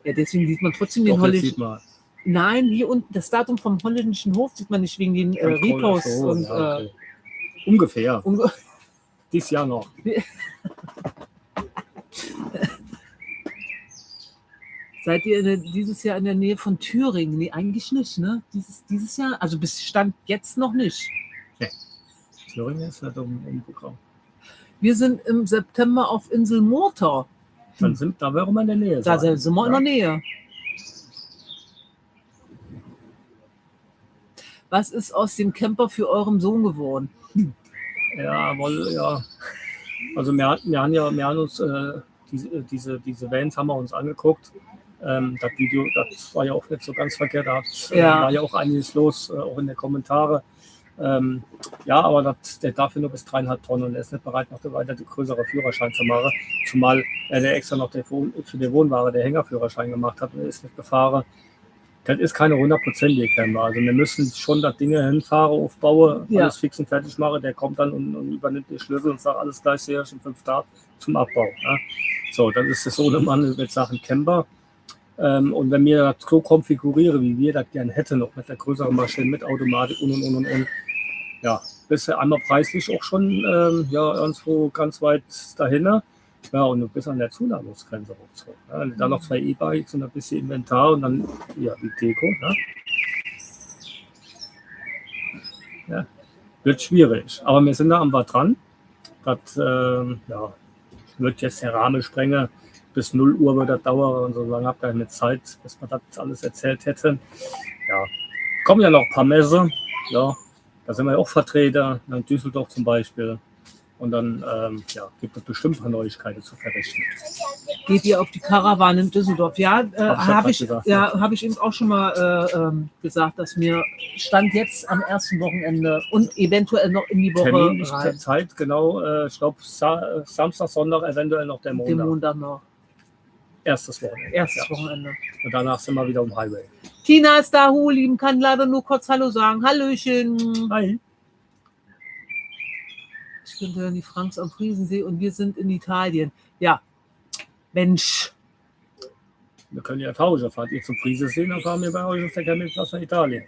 Ja, deswegen sieht man trotzdem den doch, jetzt holländischen. sieht man. Nein, hier unten, das Datum vom holländischen Hof sieht man nicht wegen den Reposts So, und ja, okay. Ungefähr. Dies Jahr noch. Seid ihr dieses Jahr in der Nähe von Thüringen? Nee, eigentlich nicht, ne? Dieses Jahr, also bis Stand jetzt noch nicht. Thüringen ist nicht im Programm. Wir sind im September auf Insel Murter. Dann da wäre man in der Nähe. Da sein. sind wir in der Nähe. Was ist aus dem Camper für euren Sohn geworden? Ja, ja. Also wir haben uns diese Vans haben wir uns angeguckt. Das Video, das war ja auch nicht so ganz verkehrt. Da war ja auch einiges los, auch in den Kommentaren. Ja, aber der darf ja nur bis 3,5 Tonnen und er ist nicht bereit, noch weiter die größere Führerschein zu machen. Zumal er extra noch für die Wohnware der Hängerführerschein gemacht hat und er ist nicht gefahren. Das ist keine 100%ige Camper. Also wir müssen schon da Dinge hinfahren, aufbauen, alles fix und fertig machen. Der kommt dann und übernimmt die Schlüssel und sagt, alles gleich sehr in 5 Tagen zum Abbau. Ja. So, dann ist das so eine Mann mit Sachen Camper. Und wenn wir das so konfigurieren, wie wir das gerne hätten, noch mit der größeren Maschine, mit Automatik und. Ja, bist du einmal preislich auch schon irgendwo ganz weit dahin. Ja, und du bist an der Zuladungsgrenze ruckzuck. Ja, dann noch 2 E-Bikes und ein bisschen Inventar und dann ja, die Deko. Ne? Ja, wird schwierig. Aber wir sind da am Bad dran. Das wird jetzt der Rahmen sprengen. Bis 0 Uhr wird das dauern und so lange habt ihr eine Zeit, bis wir das alles erzählt hätten. Ja, kommen ja noch ein paar Messe. Ja, da sind wir ja auch Vertreter, in Düsseldorf zum Beispiel. Und dann gibt es bestimmt ein paar Neuigkeiten zu verrichten. Geht ihr auf die Karawane in Düsseldorf? Ja, habe ich eben auch schon mal gesagt, dass mir Stand jetzt am ersten Wochenende und eventuell noch in die Woche Terminlich rein. Zeit, genau. Ich glaube, Samstag, Sonntag, eventuell noch der Montag. Den Montag noch. Erstes Wochenende. Erstes Ja. Wochenende. Und danach sind wir wieder am Highway. Tina ist da, Lieben, kann leider nur kurz Hallo sagen. Hallöchen. Hi. Ich bin hören die Franks am Friesensee und wir sind in Italien. Ja, Mensch. Wir können ja tauschen. Fahrt ihr zum Friesensee, dann fahren wir bei euch auf der Campingplatz nach Italien.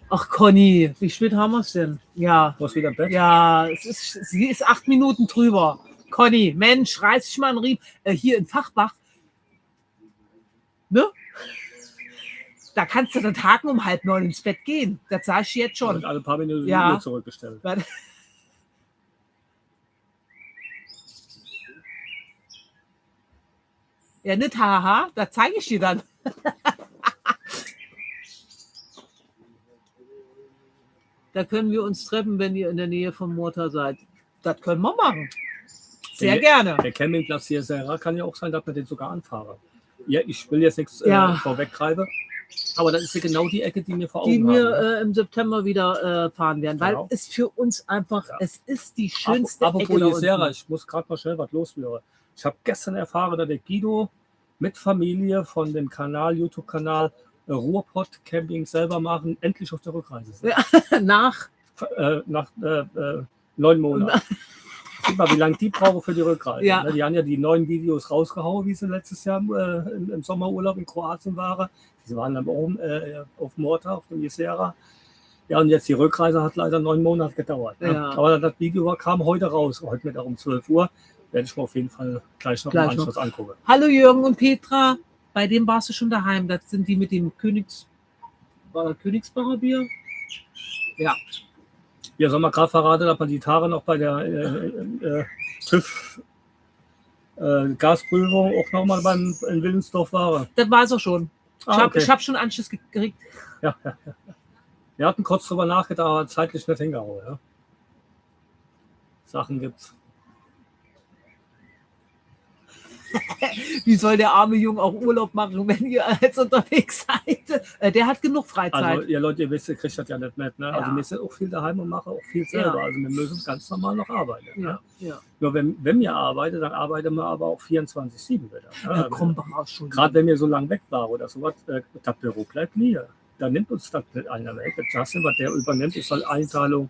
Ach Conny, wie spät haben wir es denn? Ja, Wo ist wieder Bett? ja, sie ist 8 Minuten drüber. Conny, Mensch, reiß dich mal einen Riemen. Hier in Fachbach. Ne? Da kannst du den Tagen um 8:30 ins Bett gehen. Das sage ich jetzt schon. Und alle paar Minuten Ja. wieder zurückgestellt. Ja, nicht haha, da zeige ich dir dann. Da können wir uns treffen, wenn ihr in der Nähe vom Motor seid. Das können wir machen. Sehr gerne. Der Campingplatz hier selber kann ja auch sein, dass wir den sogar anfahren. Ja, ich will jetzt nichts vorweggreifen, aber das ist ja genau die Ecke, die wir vor Augen Die haben. wir im September wieder fahren werden, weil Genau. es für uns einfach, es ist die schönste Apropos Ecke da Jesera, unten. ich muss gerade mal schnell was loswerden. Ich habe gestern erfahren, dass der Guido mit Familie von dem Kanal, YouTube-Kanal Ruhrpott-Camping selber machen, endlich auf der Rückreise sind. Ja, nach 9 Monaten. Guck mal, wie lange die brauchen für die Rückreise. Ja. Ne? Die haben ja die neuen Videos rausgehauen, wie sie letztes Jahr im Sommerurlaub in Kroatien waren. Die waren dann oben auf Morta, auf dem Jezera. Ja, und jetzt die Rückreise hat leider 9 Monate gedauert. Ne? Ja. Aber das Video kam heute raus, heute Mittag um 12 Uhr. Werde ich mir auf jeden Fall gleich noch im Anschluss angucken. Hallo Jürgen und Petra, bei dem warst du schon daheim. Das sind die mit dem Königsbacher Bier. Ja. Ja, soll man gerade verraten, dass man die Tage noch bei der TÜV Gasprüfung auch nochmal in Willensdorf war. Das war es auch schon. Okay. Ich hab schon Anschluss gekriegt. Ja. Wir hatten kurz drüber nachgedacht, aber zeitlich nicht hingehauen. Ja? Sachen gibt's. Wie soll der arme Junge auch Urlaub machen, wenn ihr jetzt unterwegs seid? Der hat genug Freizeit. Also, ihr Leute, ihr wisst, ihr kriegt das ja nicht mit. Ne? Ja. Also, wir sind auch viel daheim und machen auch viel selber. Ja. Also, wir müssen ganz normal noch arbeiten. Ja. Ne? Ja. Nur wenn wir arbeiten, dann arbeiten wir aber auch 24/7 wieder. Ne? Komm, auch schon. Gerade wenn wir so lange weg waren oder sowas, das Büro bleibt leer. Da nimmt uns das einer weg. Das Justin, was der übernimmt, ist halt Einteilung,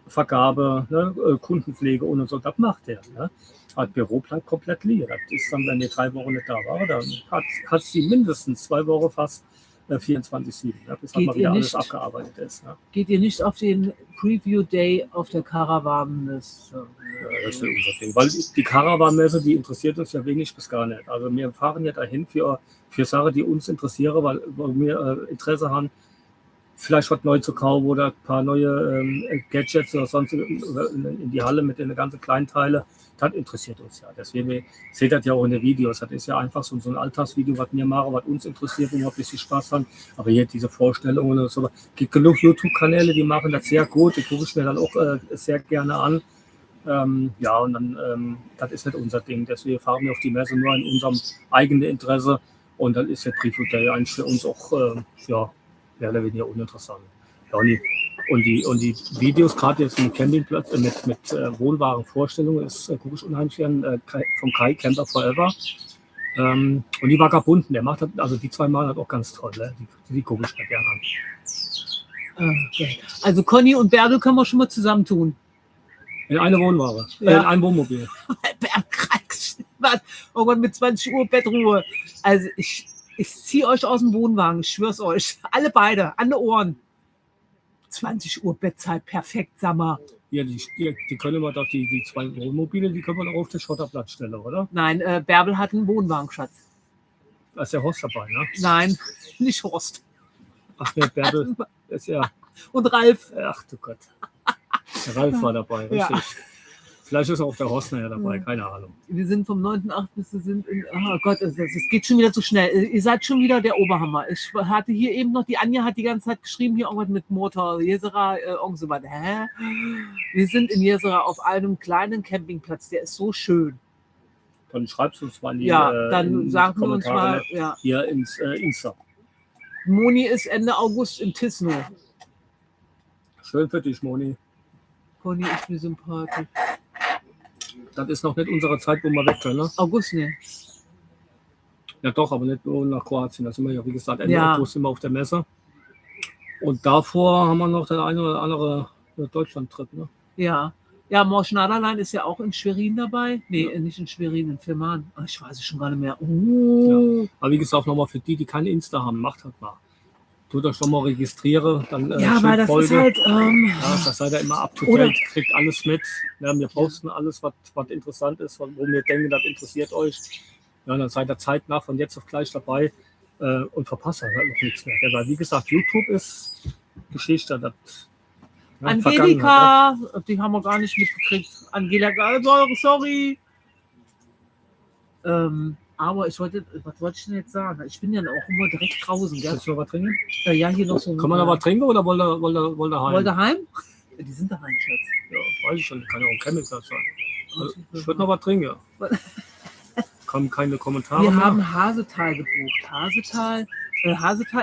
Vergabe, ne? Kundenpflege und so. Das macht der. Ne? Das Büro bleibt komplett leer. Das ist dann, wenn die 3 Wochen nicht da waren, dann hat sie mindestens 2 Wochen fast 24/7, ne? Bis dann mal wieder alles abgearbeitet ist. Ne? Geht ihr nicht auf den Preview Day auf der Caravan-Messe? Ja, das ist unser Ding. Weil die Caravan-Messe, die interessiert uns ja wenig bis gar nicht. Also wir fahren ja dahin für Sachen, die uns interessieren, weil wir Interesse haben, vielleicht was neu zu kaufen oder ein paar neue Gadgets oder sonst in die Halle mit den ganzen kleinen Teilen. Das interessiert uns ja. Deswegen seht ihr das ja auch in den Videos. Das ist ja einfach so ein Alltagsvideo, was wir machen, was uns interessiert, wo wir ein bisschen Spaß haben. Aber hier diese Vorstellungen und so. Es gibt genug YouTube-Kanäle, die machen das sehr gut. Die gucke ich mir dann auch sehr gerne an. Ja, und dann, das ist nicht unser Ding. Deswegen fahren wir auf die Messe nur in unserem eigenen Interesse. Und dann ist der Preview Day eigentlich für uns auch, ja, mehr oder weniger uninteressant. Ja, und die Videos, gerade jetzt mit Campingplatz, mit Wohnwagenvorstellungen, gucke ich unheimlich gern vom Kai, Camper Forever. Und die Vagabunden, der macht das, also die 2 Mal hat auch ganz toll, ne? Die gucke ich mir gerne an. Okay. Also Conny und Bärbel können wir schon mal zusammentun. In eine Wohnwagen, Ja. in ein Wohnmobil. Irgendwann mit 20 Uhr Bettruhe. Also ich ziehe euch aus dem Wohnwagen, ich schwör's euch. Alle beide, an die Ohren. 20 Uhr Bettzeit, perfekt, sag mal. Ja, die können wir doch, die 2 Wohnmobile, die können wir doch auf den Schotterplatz stellen, oder? Nein, Bärbel hat einen Wohnwagen, Schatz. Da ist der Horst dabei, ne? Nein, nicht Horst. Ach ne, Bärbel ist ja, Und Ralf. ach du Gott. Der Ralf war dabei, richtig. Ja. Vielleicht ist auch der Horst nachher dabei, keine Ahnung. Wir sind vom 9.8. bis wir sind in. Oh Gott, es geht schon wieder zu schnell. Ihr seid schon wieder der Oberhammer. Ich hatte hier eben noch, die Anja hat die ganze Zeit geschrieben, hier irgendwas mit Motor, Jezera, irgend so was. Hä? Wir sind in Jezera auf einem kleinen Campingplatz, der ist so schön. Dann schreibst du uns mal in die, dann sagen wir uns Kommentare, mal, ja. hier ins Insta. Moni ist Ende August in Tisno. Schön für dich, Moni. Conny ist mir sympathisch. Das ist noch nicht unsere Zeit, wo wir weg können, ne? August, ne? Ja doch, aber nicht nur nach Kroatien. Da sind wir ja, wie gesagt, Ende Ja. August immer auf der Messe. Und davor haben wir noch den einen oder andere Deutschland-Trip, ne? Ja. Ja, Mor Schneiderlein ist ja auch in Schwerin dabei. Nee, nicht in Schwerin, in Fehmarn. Ach, ich weiß es schon gar nicht mehr. Aber wie gesagt, nochmal für die kein Insta haben, macht halt mal. Tut euch doch mal registrieren, dann Ja, weil das Folge. ist halt. Ja, das seid ihr immer up to Oder- date, kriegt alles mit. Ja, wir posten alles, was interessant ist, wo wir denken, das interessiert euch. Ja, dann seid ihr zeitnah von jetzt auf gleich dabei und verpasst halt noch nichts mehr. Ja, weil wie gesagt, YouTube ist Geschichte. Das, ja, Angelika, die haben wir gar nicht mitgekriegt. Angelika, sorry. Aber was wollte ich denn jetzt sagen? Ich bin ja auch immer direkt draußen, gell? Willst du noch was trinken? Ja, hier noch so. Kann man noch was trinken oder wollt ihr heim? Wollt ihr heim? Die sind daheim, Schatz. Ja, weiß ich schon, kann ja auch ein Campingplatz sein. Also, ich würde noch was trinken. Kommen keine Kommentare Wir mehr. haben Hasetal gebucht. Hasetal,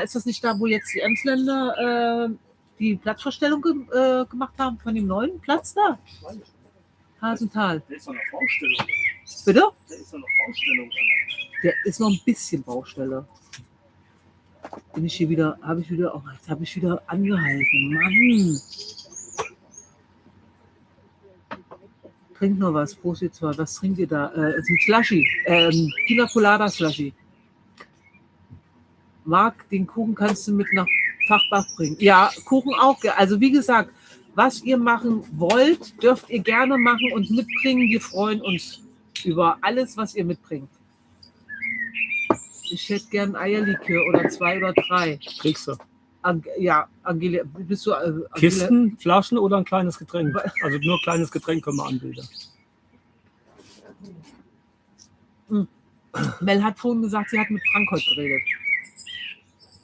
ist das nicht da, wo jetzt die Emsländer die Platzverstellung gemacht haben von dem neuen Platz da? Hasental. Der ist doch noch Baustelle. Bitte? Der ist doch noch Baustelle. Der ist noch ein bisschen Baustelle. Bin ich hier wieder, jetzt habe ich wieder angehalten. Mann! Trinkt nur was, Prost jetzt mal. Was trinkt ihr da? Ist ein Slushy, Pina Colada Slushy. Marc, den Kuchen kannst du mit nach Fachbach bringen. Ja, Kuchen auch. Also wie gesagt, was ihr machen wollt, dürft ihr gerne machen und mitbringen. Wir freuen uns über alles, was ihr mitbringt. Ich hätte gern Eierlikör oder 2 oder 3. Kriegst du. Ja, Angela, bist du... Angela, Kisten, Flaschen oder ein kleines Getränk? Also nur ein kleines Getränk können wir anbieten. Mel hat vorhin gesagt, sie hat mit Frank heute geredet.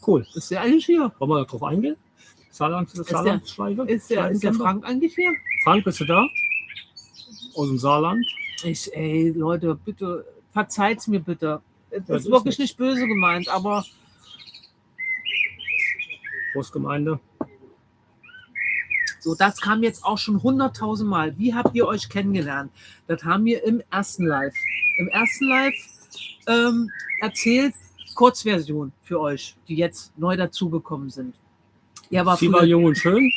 Cool. Ist der eigentlich hier? Wollen wir darauf eingehen? Saarland-Schleife? Ist der Frank eigentlich hier? Frank, bist du da? Aus dem Saarland? Ey, Leute, bitte, verzeiht's mir bitte. Das ist ist wirklich nicht böse gemeint, aber Großgemeinde. so, das kam jetzt auch schon 100.000 Mal. Wie habt ihr euch kennengelernt? Das haben wir im ersten Live. Im ersten Live erzählt, Kurzversion für euch, die jetzt neu dazugekommen sind. Ja, Sie war jung und schön.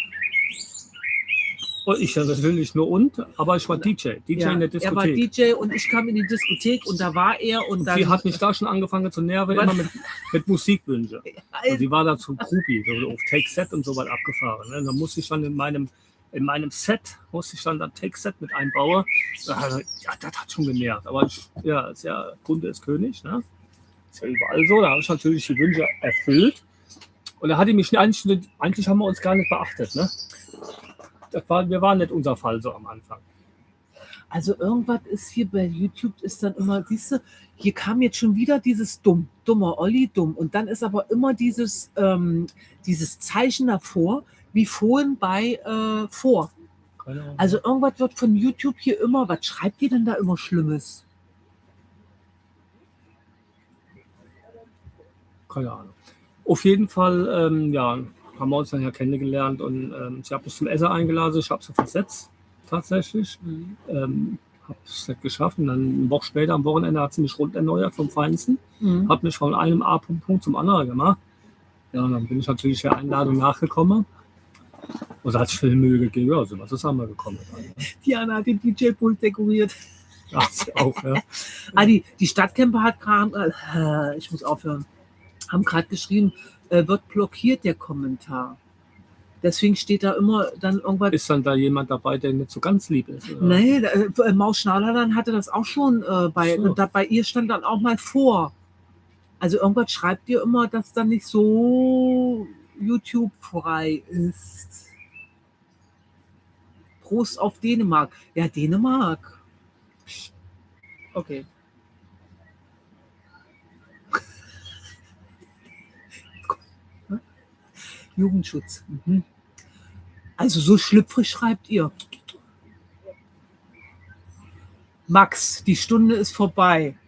Und ich ja natürlich nur aber ich war DJ. DJ ja, in der Diskothek. Er war DJ und ich kam in die Diskothek und da war er. Und dann, sie hat mich da schon angefangen zu nerven, immer mit Musikwünsche. Und sie war dazu Groupie, so auf Take Set und so weit abgefahren. Ne? Da musste ich dann in meinem Set, dann Take Set mit einbauen. Ja, das hat schon genervt. Aber ist ja Kunde ist König. Ne? Ist ja überall so. Da habe ich natürlich die Wünsche erfüllt. Und da hatte mich eigentlich haben wir uns gar nicht beachtet. Ne? Wir waren nicht unser Fall so am Anfang. Also irgendwas ist hier bei YouTube, ist dann immer, siehst du, hier kam jetzt schon wieder dieses dummer Olli, dumm. Und dann ist aber immer dieses Zeichen davor, wie vorhin bei vor. Also irgendwas wird von YouTube hier immer, was schreibt ihr denn da immer Schlimmes? Keine Ahnung. Auf jeden Fall, haben wir uns dann ja kennengelernt und ich habe mich zum Essen eingeladen, ich habe sie versetzt, tatsächlich. Habe es nicht geschafft und dann eine Woche später, am Wochenende, hat sie mich rund erneuert vom Feinsten, hat mich von einem A-Punkt zum anderen gemacht. Ja, und dann bin ich natürlich der Einladung nachgekommen und da hat sich viel Mühe gegeben, also was ist haben wir gekommen. Diana hat den DJ-Pult dekoriert. Ja, sie auch, ja. Die Stadtcamper hat gerade, ich muss aufhören, haben gerade geschrieben, wird blockiert der Kommentar. Deswegen steht da immer dann irgendwas. Ist dann da jemand dabei, der nicht so ganz lieb ist? Oder? Nee, Maus Schneiderlein hatte das auch schon bei ihr stand dann auch mal vor. Also irgendwas schreibt ihr immer, dass dann nicht so YouTube-frei ist. Prost auf Dänemark. Ja, Dänemark. Okay. Jugendschutz. Also so schlüpfrig schreibt ihr. Max, die Stunde ist vorbei.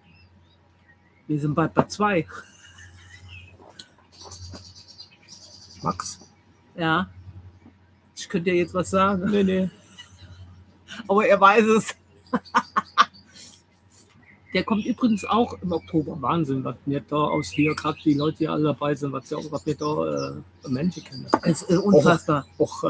Wir sind bald bei 2. Max? Ja. Ich könnte ja jetzt was sagen. Nee. Aber er weiß es. Der kommt übrigens auch im Oktober. Wahnsinn, was mir da aus hier, gerade die Leute, die alle dabei sind, was wir da Menschen kennen. Das ist unfassbar. Auch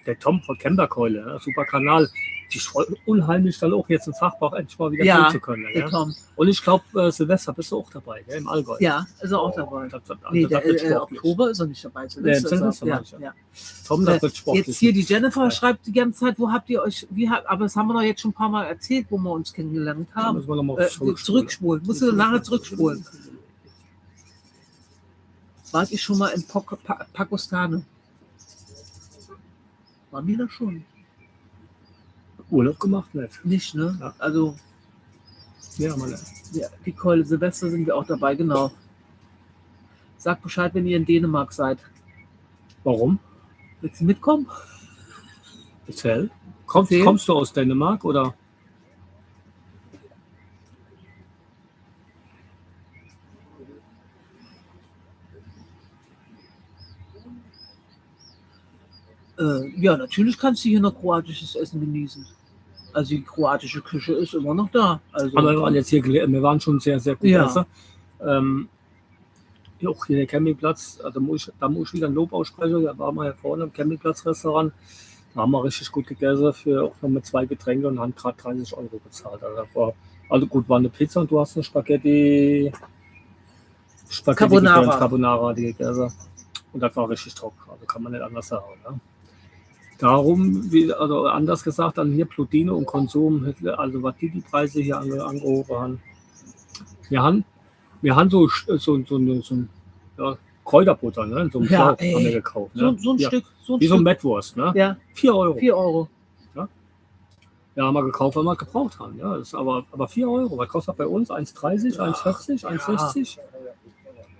der Tom von Kemberkeule, super Kanal. Die freut unheimlich dann auch jetzt im Fachbau endlich mal wieder tun zu können. Der Tom. Und ich glaube, Silvester bist du auch dabei, gell, im Allgäu. Ja, ist er auch dabei. Der Oktober ist er nicht dabei. Silvester ja. Tom, das wird sportlich. Jetzt hier die Jennifer schreibt die ganze Zeit, wo habt ihr euch, aber das haben wir doch jetzt schon ein paar Mal erzählt, wo wir uns kennengelernt haben. Müssen wir noch mal zurückspulen. Musst du nachher zurückspulen. Wart ihr schon mal in Pakistan? Waren wir da schon? Urlaub gemacht, nicht. Nicht, ne? Ja. Also. Ja, Mann. Ja, die Keule Silvester sind wir auch dabei, genau. Sagt Bescheid, wenn ihr in Dänemark seid. Warum? Willst du mitkommen? Erzähl. Kommst du aus Dänemark oder? Ja, natürlich kannst du hier noch kroatisches Essen genießen. Also die kroatische Küche ist immer noch da. Also, aber wir waren jetzt hier, wir waren schon sehr, sehr gut essen. Ja, auch hier der Campingplatz, also da muss ich wieder ein Lob aussprechen. Da waren wir ja vorne im Campingplatzrestaurant. Da haben wir richtig gut gegessen, für auch noch mit 2 Getränke und haben gerade 30 Euro bezahlt. Also gut, war eine Pizza und du hast eine Spaghetti Carbonara. Gedöns, Carbonara die gegessen. Und das war richtig top. Also kann man nicht anders sagen. Ne? Darum, also anders gesagt, dann hier Plutino und Konsum, also was die Preise hier angehoben haben. Wir haben so ja, Kräuterbutter, ne? So ein Ja, Schlauch haben wir gekauft. Ne? So ein Ja. Stück. So ein Wie so ein Stück. Mettwurst, ne? Ja, 4 Euro. 4 Euro. Ja, haben wir gekauft, weil wir gebraucht haben. Ja, das ist aber 4 Euro. Was kostet das bei uns? 1,30, 1,40, 1,60?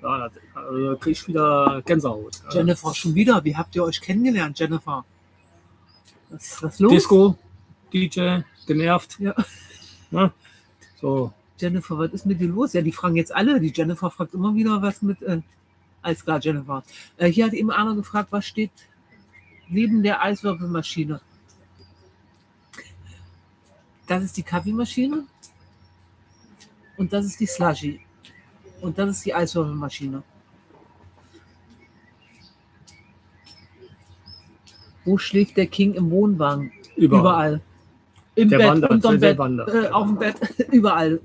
Ja, da krieg ich wieder Gänsehaut. Jennifer, schon wieder. Wie habt ihr euch kennengelernt, Jennifer? Was ist los? Disco, DJ, genervt. Ja. Ja, so. Jennifer, was ist mit dir los? Ja, die fragen jetzt alle. Die Jennifer fragt immer wieder, was mit. Alles klar, Jennifer. Hier hat eben einer gefragt, was steht neben der Eiswürfelmaschine? Das ist die Kaffeemaschine und das ist die Slushy und das ist die Eiswürfelmaschine. Wo schläft der King im Wohnwagen? Überall. Im Der Bett, wandert, unterm der Bett, wandert. auf dem Bett, überall.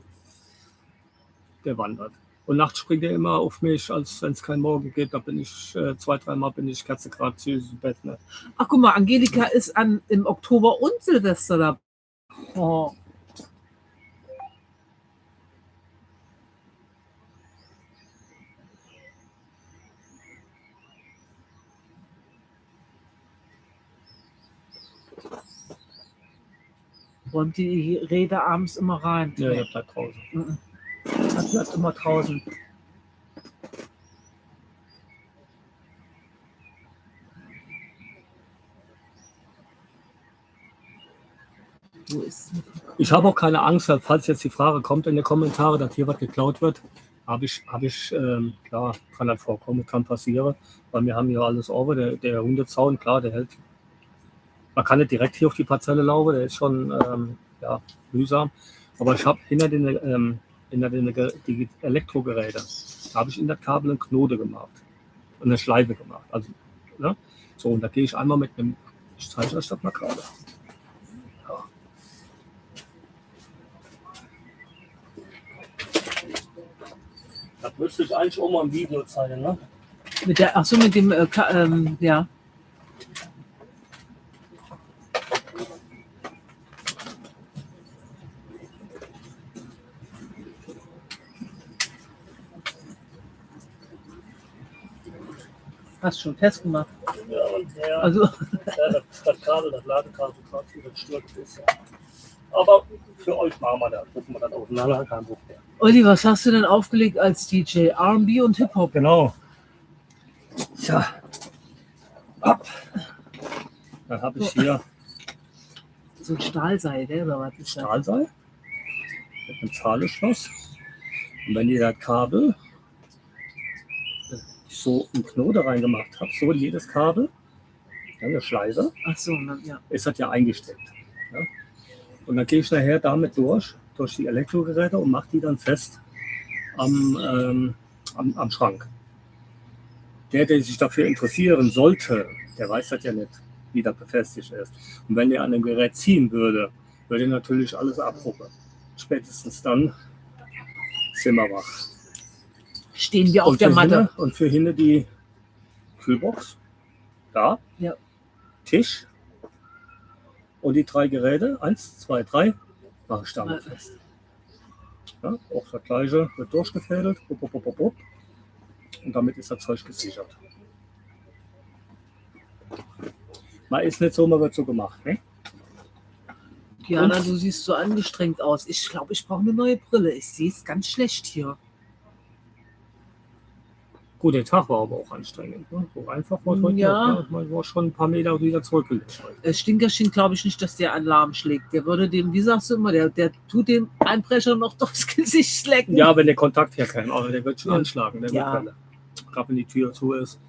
Der wandert. Und nachts springt er immer auf mich, als wenn es kein Morgen geht. Da bin ich 2-3 Mal bin ich kerzengraziös im Bett. Ne? Ach guck mal, Angelika ist im Oktober und Silvester da. Oh. Räumt die Räder abends immer rein? Ja, der bleibt draußen. Das bleibt immer draußen. Wo ist Ich habe auch keine Angst, falls jetzt die Frage kommt in den Kommentaren, dass hier was geklaut wird. Klar, kann das vorkommen, kann passieren. Weil wir haben hier alles over. Der Hundezaun, klar, der hält. Man kann nicht direkt hier auf die Parzelle laufen, der ist schon mühsam. Aber ich habe hinter den die Elektrogeräte, da habe ich in der Kabel einen Knote gemacht und eine Schleife gemacht. Also, ne? So, und da gehe ich einmal mit einem, ich zeige euch das mal gerade. Ja. Das müsste ich eigentlich auch mal im Video zeigen, ne? mit dem, ja. Hast schon festgemacht. Ja, und der, Also, das Kabel, das Ladekabel, das stürzt ist. Aber für euch machen wir das. Gucken wir dann auseinander, kein Problem. Olli, was hast du denn aufgelegt als DJ? R&B und Hip-Hop? Genau. Tja. Ab. Dann habe ich hier So ein Stahlseil, gell, oder was ist das? Stahlseil mit einem Zahlenschloss. Und wenn ihr das Kabel so einen Knoten reingemacht habt, so jedes Kabel, dann eine Schleife, Ach so, ja. ist das ja eingesteckt. Ja? Und dann gehe ich nachher damit durch die Elektrogeräte und mache die dann fest am Schrank. Der sich dafür interessieren sollte, der weiß das ja nicht, wie das befestigt ist. Und wenn der an dem Gerät ziehen würde er natürlich alles abruppen. Spätestens dann sind wir wach. Stehen wir auf der Matte. Und für hinten die Kühlbox. Da. Ja. Tisch. Und die 3 Geräte. 1, 2, 3. Mache ich damit fest. Ja, auch das gleiche wird durchgefädelt. Und damit ist das Zeug gesichert. Man ist nicht so, man wird so gemacht. Ne? Diana, du siehst so angestrengt aus. Ich glaube, ich brauche eine neue Brille. Ich sehe es ganz schlecht hier. Gut, der Tag war aber auch anstrengend. Ne? So einfach war es heute. Ja. Man war schon ein paar Meter wieder zurückgelegt. Stinkerchen glaube ich nicht, dass der Alarm schlägt. Der würde dem, wie sagst du immer, der tut dem Einbrecher noch durchs Gesicht lecken. Ja, wenn der Kontakt herkäme, aber der wird schon Ja. anschlagen. Der Ja. wird gerade wenn die Tür zu ist.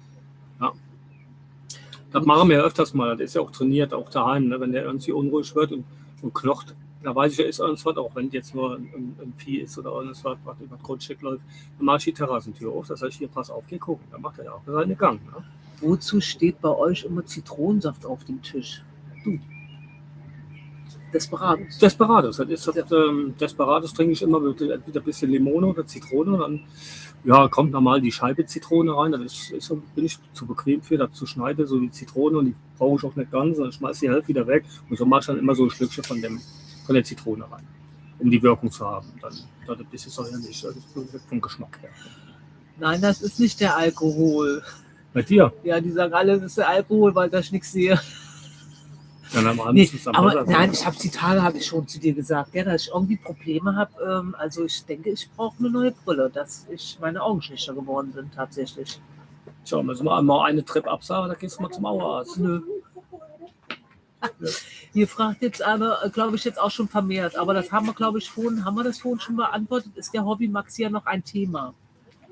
Ja. Das machen wir öfters mal. Das ist ja auch trainiert, auch daheim. Ne? Wenn der irgendwie unruhig wird und knocht, Da weiß ich, er ist irgendwas, auch wenn jetzt nur ein Vieh ist oder irgendwas, was über das Grundstück läuft, dann mache ich die Terrassentür auf, das heißt, hier, pass auf, geh gucken. Dann macht er ja auch seinen Gang. Ne? Wozu steht bei euch immer Zitronensaft auf dem Tisch? Du. Desperados. Desperados, Desperados trinke ich immer mit ein bisschen Limone oder Zitrone. Und dann kommt normal die Scheibe Zitrone rein. Dann bin ich zu bequem für, dazu schneide so die Zitrone und die brauche ich auch nicht ganz. Dann schmeiße die Hälfte wieder weg. Und so mache ich dann immer so ein Schlückchen von der Zitrone rein, um die Wirkung zu haben. Dann ein bisschen säuerlich, vom Geschmack her. Nein, das ist nicht der Alkohol. Bei dir? Ja, die sagen alle, das ist der Alkohol, weil ich nichts sehe. Ja, dann Nee, aber nein, ich habe die Tage habe ich schon zu dir gesagt, ja, dass ich irgendwie Probleme habe. Also ich denke, ich brauche eine neue Brille, dass meine Augen schlechter geworden sind tatsächlich. Tja, müssen wir einmal eine Trip absagen, da gehst du mal zum Auerarzt. Nö. Hier fragt jetzt einer, glaube ich, jetzt auch schon vermehrt, aber das haben wir, glaube ich, haben wir das vorhin schon beantwortet? Ist der Hobby Max ja noch ein Thema?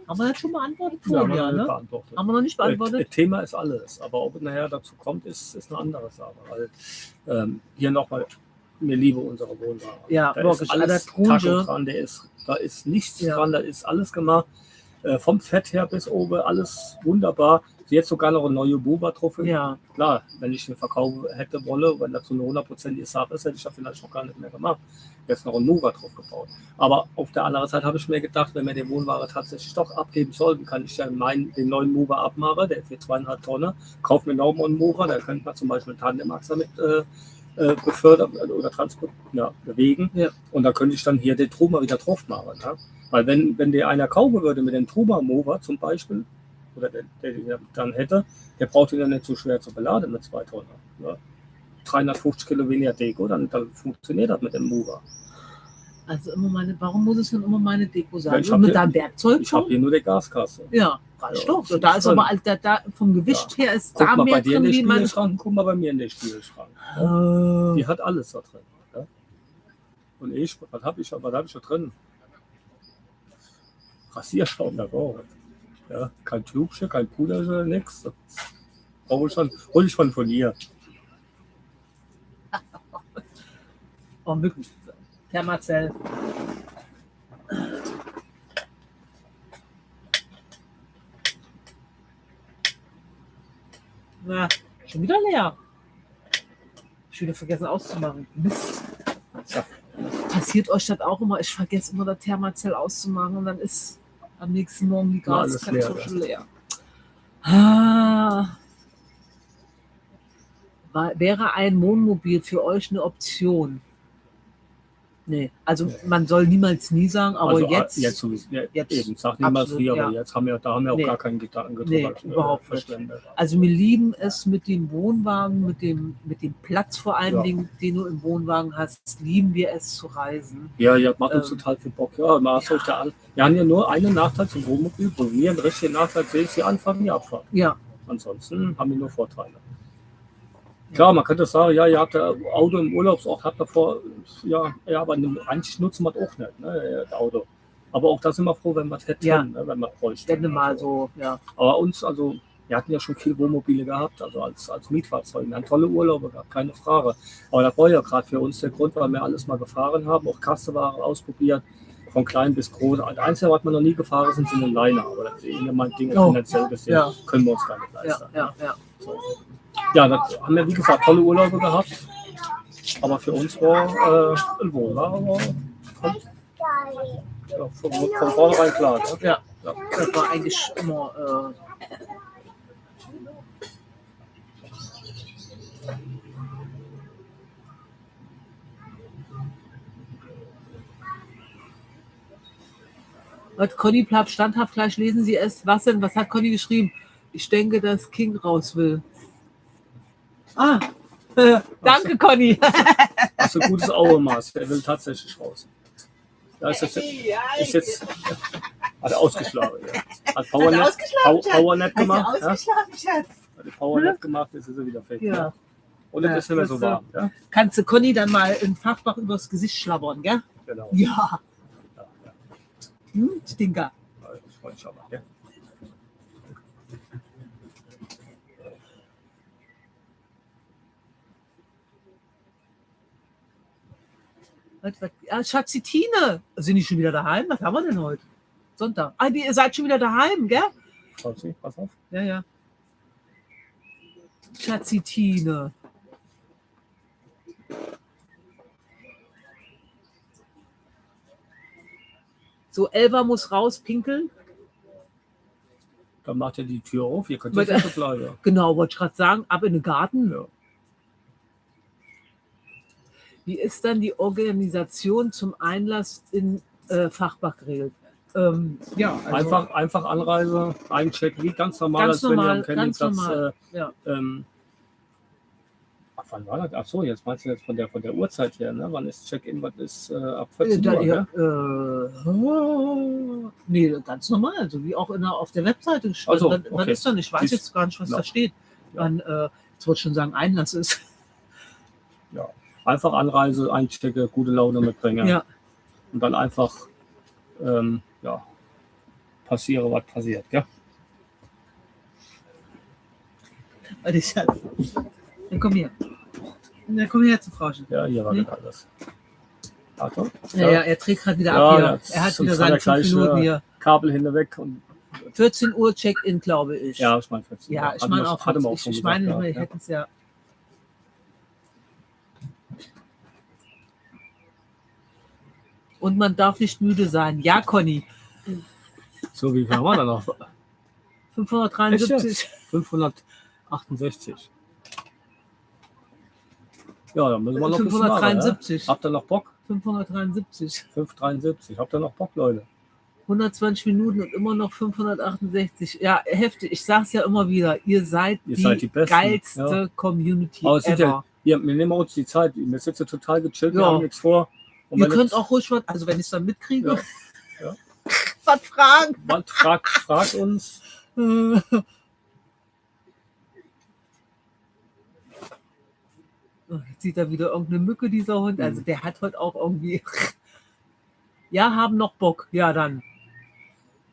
Haben wir das schon beantwortet? Ja, Vorhin, haben wir ne? beantwortet. Haben wir noch nicht beantwortet? Das Thema ist alles, aber ob es nachher dazu kommt, ist eine andere Sache. Weil, hier nochmal, mir liebe unsere Wohnware. Ja, da wirklich, ist alles Taschen dran, da ist nichts dran, da ist alles gemacht. Vom Fett her bis oben, alles wunderbar. Jetzt sogar noch eine neue Buba drauf. Ja. Klar, wenn ich den Verkauf hätte wolle, wenn das so eine 100%ige Sache ist, hätte ich das vielleicht noch gar nicht mehr gemacht. Jetzt noch einen Mover drauf gebaut. Aber auf der anderen Seite habe ich mir gedacht, wenn wir den Wohnware tatsächlich doch abgeben sollten, kann ich ja den neuen Mover abmachen, der für 2,5 Tonnen. Kauf mir noch einen Mover, da könnte man zum Beispiel einen Tandemachser mit befördern oder bewegen. Ja. Und da könnte ich dann hier den Truma wieder drauf machen. Ne? Weil wenn der einer kaufen würde mit dem Truma-Mover zum Beispiel, oder der dann hätte, der braucht ihn ja nicht so schwer zu beladen mit 2 Tonnen. Ne? 350 Kilo weniger Deko, dann funktioniert das mit dem Mover. Also warum muss es denn immer meine Deko sein? Ja, mit deinem Werkzeug? Ich habe hier nur die Gaskasse. Ja, Stoff. Da ist aber da vom Gewicht her ist da mehr drin, wie man. Guck mal bei mir in den Spielschrank. Ja? Die hat alles da drin. Ja? Und was habe ich da drin? Rasierschaum, da brauche ich. Ja, kein Tubchen, kein Puderchen, nichts. Hol ich schon von ihr. Oh, Mücken. Thermazell. Na, schon wieder leer. Ich wieder vergessen auszumachen. Mist. Ja. Passiert euch das auch immer? Ich vergesse immer das Thermazell auszumachen und dann ist am nächsten Morgen die Gaskartusche leer. Wäre ein Wohnmobil für euch eine Option? Nee, also man soll niemals nie sagen, aber also, jetzt eben, sag niemals nie, aber jetzt haben wir auch gar keinen Gedanken drüber. Nee, überhaupt nicht. Also wir lieben es mit dem Wohnwagen, mit dem Platz vor allen Dingen, den du im Wohnwagen hast, lieben wir es zu reisen. Ja, macht uns total viel Bock. Ja, wir haben ja nur einen Nachteil zum Wohnmobil, wo wir einen richtigen Nachteil sehen, ist die Anfahrt und die Abfahrt. Ja. Ansonsten haben wir nur Vorteile. Klar, man könnte sagen, ja, ihr habt ein Auto im Urlaubsort, habt davor, aber eigentlich nutzen wir es auch nicht, ne, das Auto. Aber auch da sind wir froh, wenn wir es hätten, ne, wenn wir bräuchten. Wenn mal so, ja. Aber wir hatten ja schon viele Wohnmobile gehabt, also als Mietfahrzeug. Wir haben tolle Urlaube gehabt, keine Frage. Aber das war ja gerade für uns der Grund, weil wir alles mal gefahren haben, auch Kastenware ausprobiert, von klein bis groß. Das Einzige, was wir noch nie gefahren sind ein Liner. Aber das ist mein Ding, finanziell gesehen, können wir uns gar nicht leisten. Ja. So. Ja, da haben wir, wie gesagt, tolle Urlaube gehabt. Aber für uns war ein Wohnwagen von vornherein klar. Ne? Ja, das war eigentlich immer. Conny bleibt standhaft, gleich lesen Sie es. Was denn? Was hat Conny geschrieben? Ich denke, dass King raus will. Danke, Conny. Hast du ein gutes Augenmaß. Der will tatsächlich raus. Da ist jetzt hat er ausgeschlagen. Ja. Hat Powernap gemacht. Hat die Powernap gemacht, jetzt ist er wieder fertig. Ja. Und jetzt ist nicht mehr so warm. Ja? Kannst du Conny dann mal in Fachbach übers Gesicht schlabbern, gell? Genau. Ja. Stinker. Ich freue mich aber, ja. Ja, Schatzi Tine. Sind die schon wieder daheim? Was haben wir denn heute? Sonntag. Ah, ihr seid schon wieder daheim, gell? Schatzi, pass auf. Ja, ja. Schatzi Tine. So, Elva muss raus pinkeln. Dann macht er die Tür auf. Ihr könnt jetzt nicht bleiben. Genau, wollte ich gerade sagen, ab in den Garten. Ja. Wie ist dann die Organisation zum Einlass in Fachbach geregelt? Ja, also Einfach Anreise, Eincheck, wie ganz normal, ganz als wenn ihr normal, am Campingplatz. ganz normal. Ja. Wann war das? Ach so, jetzt meinst du jetzt von der Uhrzeit her, ne? Wann ist Check-in? Was ist ab 14 Uhr? Nee, ganz normal, so wie auch auf der Webseite geschrieben. Also, Wann okay. ist dann? Ich weiß jetzt gar nicht, was da steht. Wann, jetzt wollte ich schon sagen, Einlass ist. Ja. Einfach Anreise, Einchecke, gute Laune mitbringen. Ja. Und dann einfach, passiere, was passiert, gell? Warte, Schatz. Dann komm her. Dann komm her zu Frauchen. Ja, hier war das alles. Achtung. Ja, er trägt gerade wieder Ja, ab hier. jetzt Er hat sind wieder zwei seine 5 gleich, Minuten hier. Kabel hinweg und 14 Uhr Check-in, glaube ich. ja, ich meine 14 Ja, Uhr. ich meine auch. Hatte man auch schon Ich meine, gesagt, wir ja. hätten es ja. Und man darf nicht müde sein. Ja, Conny. So, wie viel haben wir da noch? 573. 568. Ja, dann müssen wir noch ein bisschen machen, 573. ja? Habt ihr noch Bock? 573. 573. Habt ihr noch Bock, Leute? 120 Minuten und immer noch 568. Ja, heftig. Ich sag's ja immer wieder. Ihr seid die Besten, geilste ja. Community Aber es sind ever. wir nehmen uns die Zeit. Wir sitzen total gechillt, wir Ja. haben nichts vor. Und Ihr wenn könnt jetzt- auch ruhig was, also wenn ich es dann mitkriege, Ja. Ja. was fragen. Man fragt uns. Jetzt sieht er wieder irgendeine Mücke, dieser Hund. Also der hat heute auch irgendwie. Ja, haben noch Bock. Ja, dann.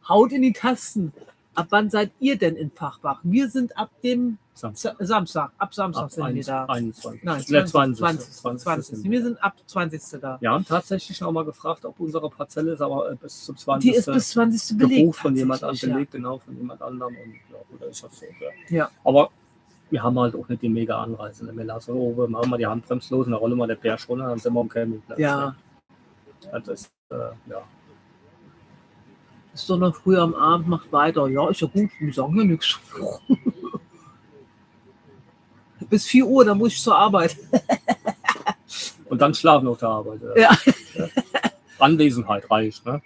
Haut in die Tasten. Ab wann seid ihr denn in Fachbach? Wir sind ab dem Samstag. Ab Samstag sind wir da. 21. Nein, 20. Wir sind ab 20. da. Wir haben tatsächlich auch mal gefragt, ob unsere Parzelle ist, aber bis zum 20. Die ist bis 20. belegt. gebucht von jemand anderem, tatsächlich, belegt, genau, von jemand anderem. Und ja, gut, das ist das so. Ja. Ja. Aber wir haben halt auch nicht die mega Anreise. Wir lassen oben, machen wir die Handbremse los und dann rollen wir der Bär schon, dann sind wir am Campingplatz. Ja. Das ist, ja. Ist doch noch früh am Abend, macht weiter. Ja, ist ja gut, wir sagen ja nichts. Bis 4 Uhr, dann muss ich zur Arbeit. Und dann schlafen auf der Arbeit. Ja. Ja. Anwesenheit reicht, ne?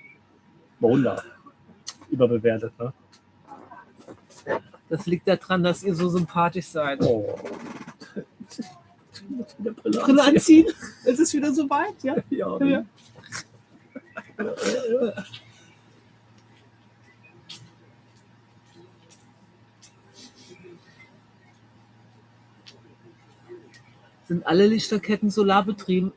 Wunder. Überbewertet, ne? Das liegt daran, dass ihr so sympathisch seid. Oh. Brille anziehen? Es ist wieder so weit, ja? Ja. Ja. Sind alle Lichterketten solarbetrieben?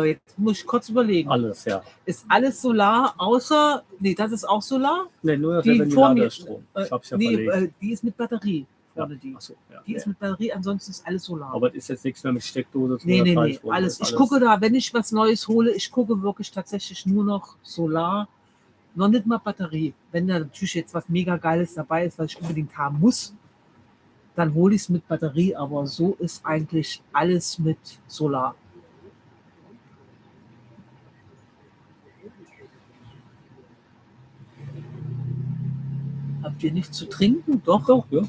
Jetzt muss ich kurz überlegen. Alles, ja. Ist alles Solar, außer, nee, das ist auch Solar? Ne, nur Die der vor mir- Ventilatorstrom. Ich hab's ja Nee, verlegt. die ist mit Batterie. Vorne die. Ach so, ja. Die ist mit Batterie, ansonsten ist alles Solar. Aber das ist jetzt nichts mehr mit Steckdose. Nee, 230 Volt, alles. das ist Ich gucke da, wenn ich was Neues hole, ich gucke wirklich tatsächlich nur noch Solar, noch nicht mal Batterie. Wenn da natürlich jetzt was mega Geiles dabei ist, was ich unbedingt haben muss, dann hole ich es mit Batterie, aber so ist eigentlich alles mit Solar. Habt ihr nichts zu trinken? Doch. Doch, ja.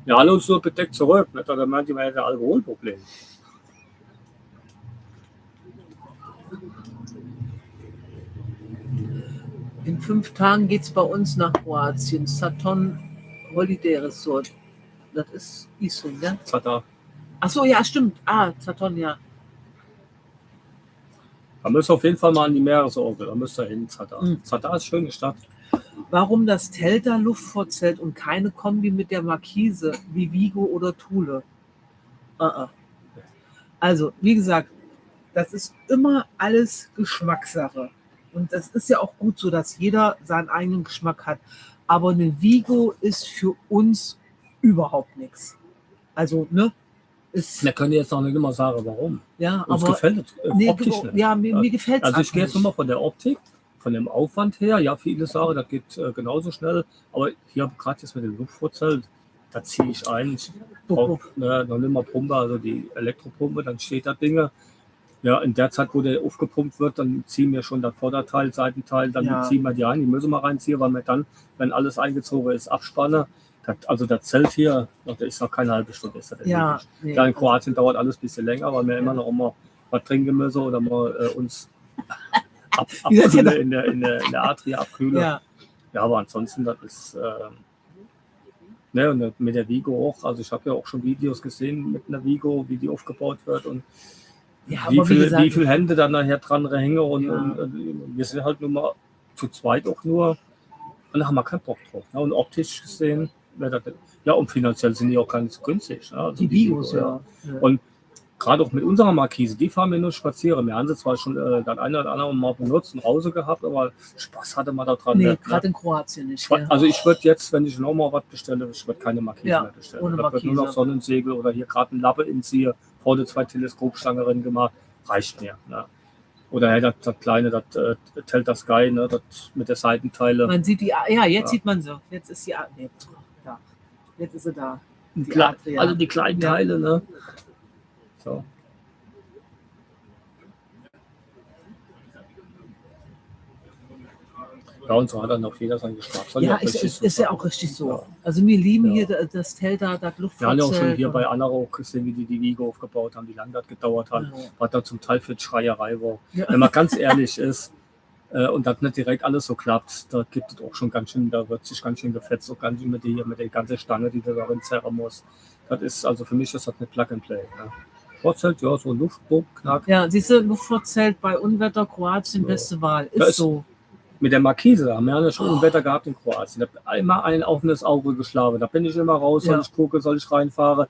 Ja, alle uns nur bedeckt zurück. Nicht? Da meint man hätte ein Alkoholproblem. In 5 Tagen geht es bei uns nach Kroatien. Saturn Holiday Resort. Das ist Island, ja? Zadar. Ach so, ja, stimmt. Saturn, ja. Da müsst ihr auf jeden Fall mal an die Meeresorgel. Da müsst ihr hin, Zadar. Mhm. Zadar ist eine schöne Stadt. Warum das Telter Luftfortzelt und keine Kombi mit der Markise wie Vigo oder Thule? Also, wie gesagt, das ist immer alles Geschmackssache. Und das ist ja auch gut so, dass jeder seinen eigenen Geschmack hat. Aber eine Vigo ist für uns überhaupt nichts. Also, ne? Ist, Wir können jetzt noch nicht immer sagen, warum. ja, Uns aber gefällt es nee, optisch nicht. ja, mir gefällt es Also ich gehe jetzt nochmal von der Optik, von dem Aufwand her. Ja, viele sagen, das geht genauso schnell. Aber hier gerade jetzt mit dem Luftfurtzelt, da ziehe ich ein. Ich brauche noch nicht mal Pumpe, also die Elektropumpe, dann steht da Dinge. Ja, in der Zeit, wo der aufgepumpt wird, dann ziehen wir schon das Vorderteil, Seitenteil, dann ziehen wir die ein, die müssen wir reinziehen, weil wir dann, wenn alles eingezogen ist, abspannen. Also das Zelt hier, das ist noch keine halbe Stunde. Ist das ja, in Kroatien dauert alles ein bisschen länger, weil wir immer noch mal was trinken müssen oder mal uns abkühlen in der Adria abkühlen. Ja, aber ansonsten, das ist ne, und mit der Vigo auch. Also ich habe ja auch schon Videos gesehen mit einer Vigo, wie die aufgebaut wird und wie viele Hände dann nachher dran hängen und wir sind halt nur mal zu zweit auch nur und da haben wir keinen Bock drauf. Ne? Und optisch gesehen, ja, und finanziell sind die auch gar nicht so günstig. Ne? Also die Vigos, ja. Und gerade auch mit unserer Markise, die fahren wir nur spazieren. Wir haben sie zwar schon das eine oder andere Mal benutzt und Hause gehabt, aber Spaß hatte man da dran. Nee, gerade in Kroatien nicht. Also ich würde jetzt, wenn ich nochmal was bestelle, ich würde keine Markise mehr bestellen. Ohne Markise. Wird nur noch Sonnensegel oder hier gerade ein Lappe inziehe, vorne 2 Teleskopstangen gemacht, reicht mir. Ne? Oder das kleine, das Telta Sky, ne, das mit der Seitenteile. Man sieht die, jetzt sieht man sie. Jetzt ist sie da. Jetzt ist sie da. Also die kleinen Teile, ne? So. Ja, und so hat dann auch jeder seinen Geschmack. Ja, ist ja auch richtig so. Ja. Also wir lieben hier das Telta, das Luftfahrzelt. Wir haben ja auch schon hier bei Anaro gesehen, wie die Vigo aufgebaut haben, wie lange das gedauert hat, was da zum Teil für Schreierei war. Ja. Wenn man ganz ehrlich ist und das nicht direkt alles so klappt, da gibt es auch schon ganz schön, da wird sich ganz schön gefetzt, auch ganz schön mit der ganzen Stange, die du darin zerren musst. Das ist, also für mich ist das nicht Plug and Play. Ne? Vorzelt, ja, so Luftbub-Knack. Ja, siehst du, Luftvorzelt bei Unwetter, Kroatien, beste Wahl. Ist so. Mit der Markise haben wir ja schon Unwetter gehabt in Kroatien. Da habe immer ein offenes Auge geschlagen. Da bin ich immer raus, soll ich gucke, soll ich reinfahren.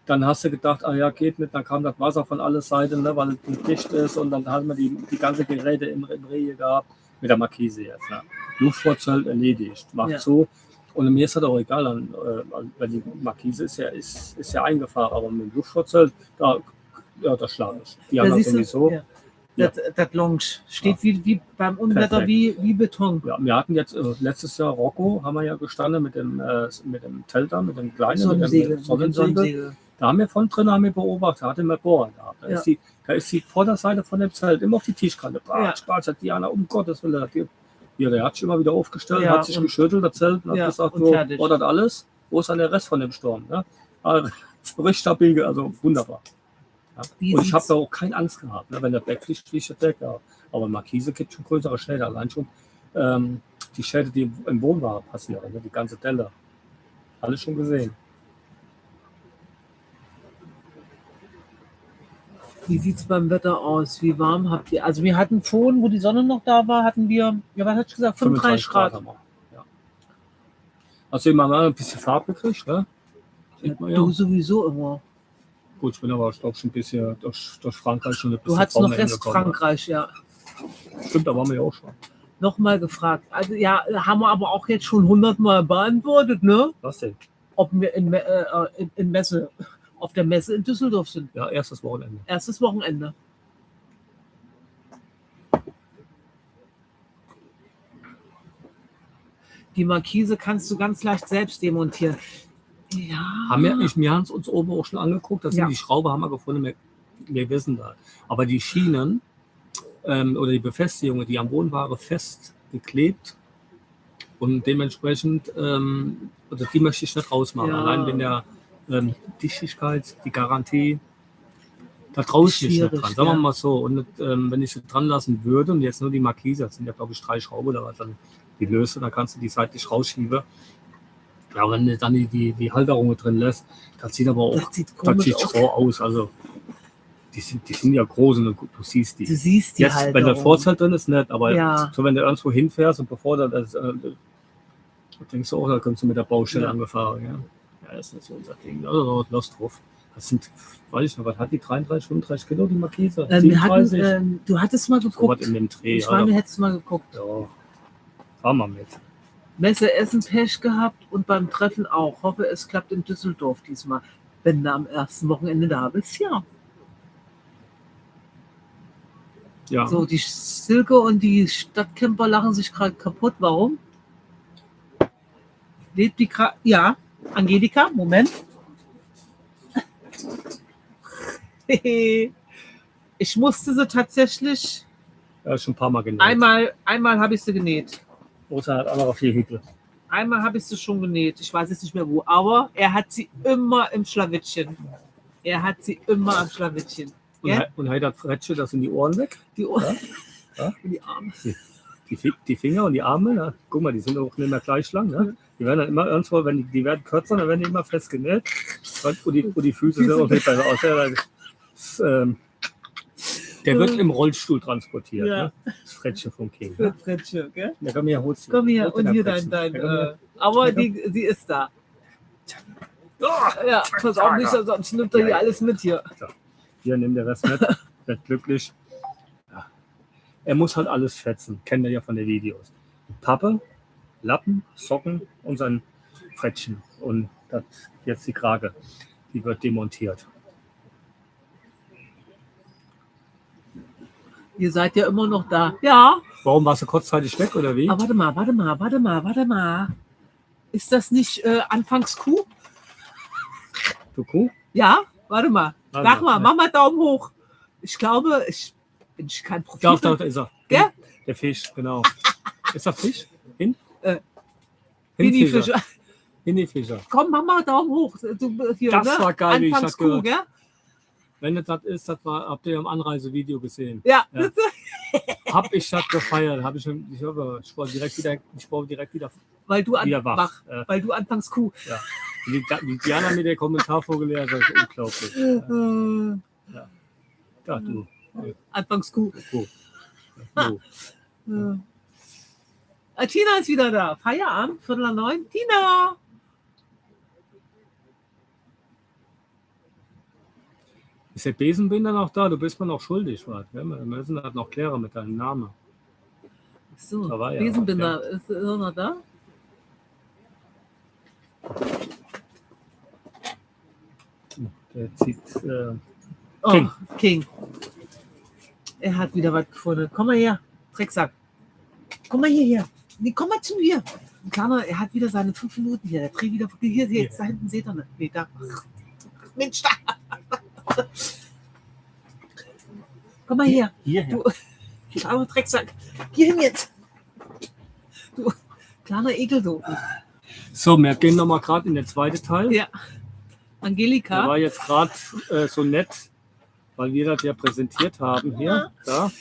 Dann hast du gedacht, ja, geht nicht. Dann kam das Wasser von allen Seiten, ne, weil es dicht ist. Und dann haben wir die ganze Geräte im Rehe gehabt. Mit der Markise jetzt. Ne. Luftvorzelt erledigt. Macht so. Und mir ist das auch egal, weil die Markise ist ja eingefahren. Aber mit dem Luftvorzelt, da schlage ich. Die haben das sowieso. Das Lounge steht wie beim Unwetter wie Beton. Ja, wir hatten jetzt letztes Jahr Rocco, haben wir ja gestanden mit dem Telta, mit dem kleinen Sonnensegel. Da haben wir von drin beobachtet, hatte wir Bohrer gehabt. Da ist die Vorderseite von dem Zelt immer auf die Tischkante. Sagt Diana, um Gottes Willen. Der hat sich immer wieder aufgestellt, hat sich geschüttelt, das Zelt, und hat gesagt, so, das alles, wo ist dann der Rest von dem Sturm? Ne? Also, richtig stabil, also wunderbar. Ja. Und ich habe da auch keine Angst gehabt, ne? Wenn der wegfliegt, fliegt der weg. Ja. Aber Markise gibt schon größere Schäden. Allein schon die Schäden, die im Wohnwagen passieren, ne? Die ganze Delle. Alles schon gesehen. Wie sieht es beim Wetter aus? Wie warm habt ihr? Also wir hatten vorhin, wo die Sonne noch da war, hatten wir, was hast du gesagt, 35 Grad. Ja. Hast du immer mal ein bisschen Farbe gekriegt, ne? Du sowieso immer. Gut, ich bin aber, ich glaube, schon ein bisschen durch Frankreich schon ein bisschen. Du hattest noch Rest Frankreich, ja. Stimmt, da waren wir ja auch schon. Nochmal gefragt. Also ja, haben wir aber auch jetzt schon 100-mal beantwortet, ne? Was denn? Ob wir in Messe, auf der Messe in Düsseldorf sind. Ja, erstes Wochenende. Erstes Wochenende. Die Markise kannst du ganz leicht selbst demontieren. Ja. Wir haben es uns oben auch schon angeguckt, das sind die Schraube, haben wir gefunden, wir wissen das. Aber die Schienen oder die Befestigungen, die am Wohnware festgeklebt und dementsprechend, also die möchte ich nicht rausmachen. Ja. Allein wenn der Dichtigkeit, die Garantie, da traue ich mich nicht dran, sagen wir mal so. Und wenn ich es dran lassen würde und jetzt nur die Markise, das sind ja glaube ich 3 Schrauben, da dann die löse, dann kannst du die seitlich rausschieben. Ja, wenn du dann die Halterung drin lässt, das sieht aber auch schroh aus. Also die sind ja groß und du siehst die. Du siehst die jetzt, Halterung. Wenn der Vorzelt drin ist, nicht, aber so wenn du irgendwo hinfährst und bevor du das, denkst du auch, da kommst du mit der Baustelle angefahren. Ja, das ist nicht so unser Ding. Also los drauf. Das sind, weiß ich noch, was hat die 33, 35 Kilo, die Markise? Du hattest mal geguckt. So in dem Dreh, ich meine, du hättest mal geguckt. Ja, fahren wir mit. Messe Essen Pech gehabt und beim Treffen auch. Hoffe, es klappt in Düsseldorf diesmal. Wenn du am ersten Wochenende da bist, ja. Ja, So, die Silke und die Stadtcamper lachen sich gerade kaputt. Warum? Lebt die gerade? Ja, Angelika, Moment. Ich musste sie tatsächlich, ja, schon ein paar Mal genäht. einmal habe ich sie genäht. Oster hat auch noch 4 Hügel. Einmal habe ich sie schon genäht. Ich weiß jetzt nicht mehr wo, aber er hat sie immer im Schlawittchen. Er hat sie immer am Schlawittchen. Ja? Und hat das Frettchen, das sind die Ohren weg. Die Ohren Ja? und die Arme. Die Finger und die Arme, ne? Guck mal, die sind auch nicht mehr gleich lang. Ne? Die werden dann immer irgendwo, wenn die werden kürzer, dann werden die immer fest genäht. Und die Füße sind auch nicht besser aus. Der wird im Rollstuhl transportiert. Ja. Ne? Das Frettchen vom King. Für Ne? Frettchen, gell? Ja, komm her, hol's dir. Komm her, Hol dir und hier Frettchen. dein Ja, komm her. aber Ja, komm. sie ist da. Ja, pass auf nicht, sonst nimmt er hier alles mit hier. Hier, nimm der Rest mit. Wird glücklich. Ja. Er muss halt alles fetzen. Kennt ihr ja von den Videos. Pappe, Lappen, Socken und sein Frettchen. Und das jetzt die Krage. Die wird demontiert. Ihr seid ja immer noch da. Ja, Warum warst du kurzzeitig weg oder wie? aber warte mal. Ist das nicht anfangs Kuh? Du Kuh? Ja, warte mal. Also, Sag mal, ja. mach mal Daumen hoch. Ich glaube, ich bin kein Profi. Da ist er. Gell? Der Fisch, genau. Ist das Fisch? Hin? Mini-Fische. Hinni-Fischer. Komm, mach mal Daumen hoch. Du, hier, Das ne? war geil, wie ich Anfangs das Kuh, gehört. gell? Wenn das ist, habt ihr im Anreisevideo gesehen. Ja. Ja. Hab ich das gefeiert. Ich war direkt wieder Weil du wieder wach. weil du anfangs Kuh. Ja. Die Diana mir den Kommentar vorgelesen hat, ist unglaublich. Ja, du. Anfangs Kuh. Kuh. Du. Tina ist wieder da. Feierabend, 8:45. Tina! Ist der Besenbinder noch da? Du bist mir noch schuldig. Was? Wir müssen das noch klären mit deinem Namen. So, Da war ja Besenbinder, ist er noch da? Der zieht. Oh, King. Er hat wieder was gefunden. Komm mal her, Drecksack. Komm mal hierher. Nee, komm mal zu mir. Ein Kleiner, er hat wieder seine 5 Minuten hier. Der dreht wieder. Hier, jetzt da hinten seht ihr nicht. Nee, da. Mensch, da. Komm mal her. Hierher. Du kleiner Drecksack. Geh hin jetzt. Du kleiner Ekel, du. So, wir gehen nochmal gerade in den zweiten Teil. Ja. Der Angelika. war jetzt gerade so nett, weil wir das ja präsentiert haben hier. Da.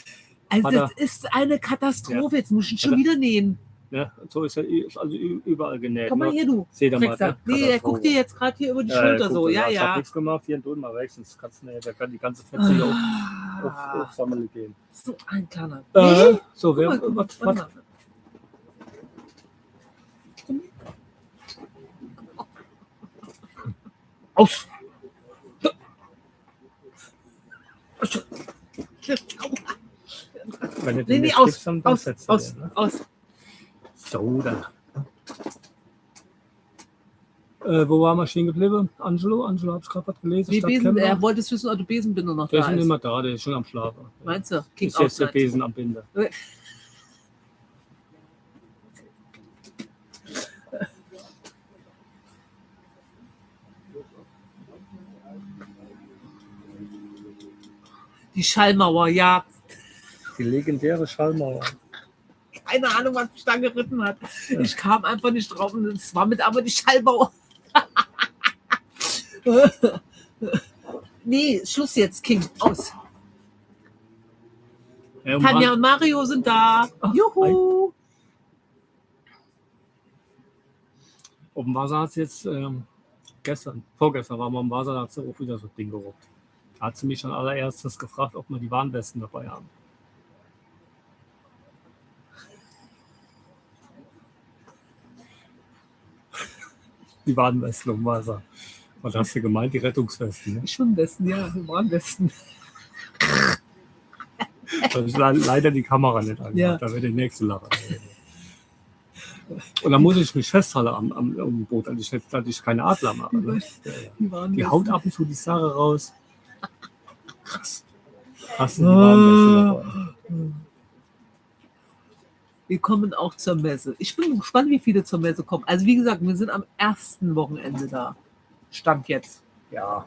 Also Hat das ist eine Katastrophe. Jetzt muss ich ihn schon Hat er- wieder nähen. Ne? So ist er also überall genäht. Komm mal ne? hier, du. Seht ihr mal. Drecksack. Ne? Nee, er guckt dir jetzt gerade hier über die Schulter so. Ja, Ich hab ja. nichts gemacht. Hier drüben mal weg, sonst kannst du nicht. Da kann die ganze Fetze hier Ah, auf Sammeln gehen. so ein kleiner. So, Guck mal, was? warte mal. Aus! Wenn du den Nee, jetzt aus, gibst, dann aus, setzt du aus, den, ne? aus. So, dann. Wo waren wir stehen geblieben? Angelo, hab's gerade was gelesen. Wie Besen, Stadtkämmer. er wollte wissen, ob der Besenbinder noch Der da ist nicht ist. mehr da, der ist schon am Schlafen. Meinst du? King Ist jetzt der Outside. Besen am Binder. Die Schallmauer, ja. Die legendäre Schallmauer. Keine Ahnung, was mich da geritten hat. Ich kam einfach nicht drauf und es war mit aber die Schallmauer. Nee, Schluss jetzt, King. Aus. Ja, Tanja und Mario sind da. Juhu. Auf dem Wasser hat sie jetzt vorgestern waren wir am Wasser, da hat sie auch wieder so ein Ding gerockt. Da hat sie mich schon allererstes gefragt, ob wir die Warnwesten dabei haben. Die Warnwesten im Wasser. Was hast du gemeint? Die Rettungswesten. Ne? Die Schwimmwesten, ja, die Warnwesten. Da ist leider die Kamera nicht an. Ja. Da wird der nächste lachen. Und dann muss ich mich festhalten am Boot, dass ich keine Adler mache. Ne? Die haut ab und zu die Sache raus. Krass. Hast du die Warnweste davon? Wir kommen auch zur Messe. Ich bin gespannt, wie viele zur Messe kommen. Also wie gesagt, wir sind am ersten Wochenende da. Stand jetzt. Ja.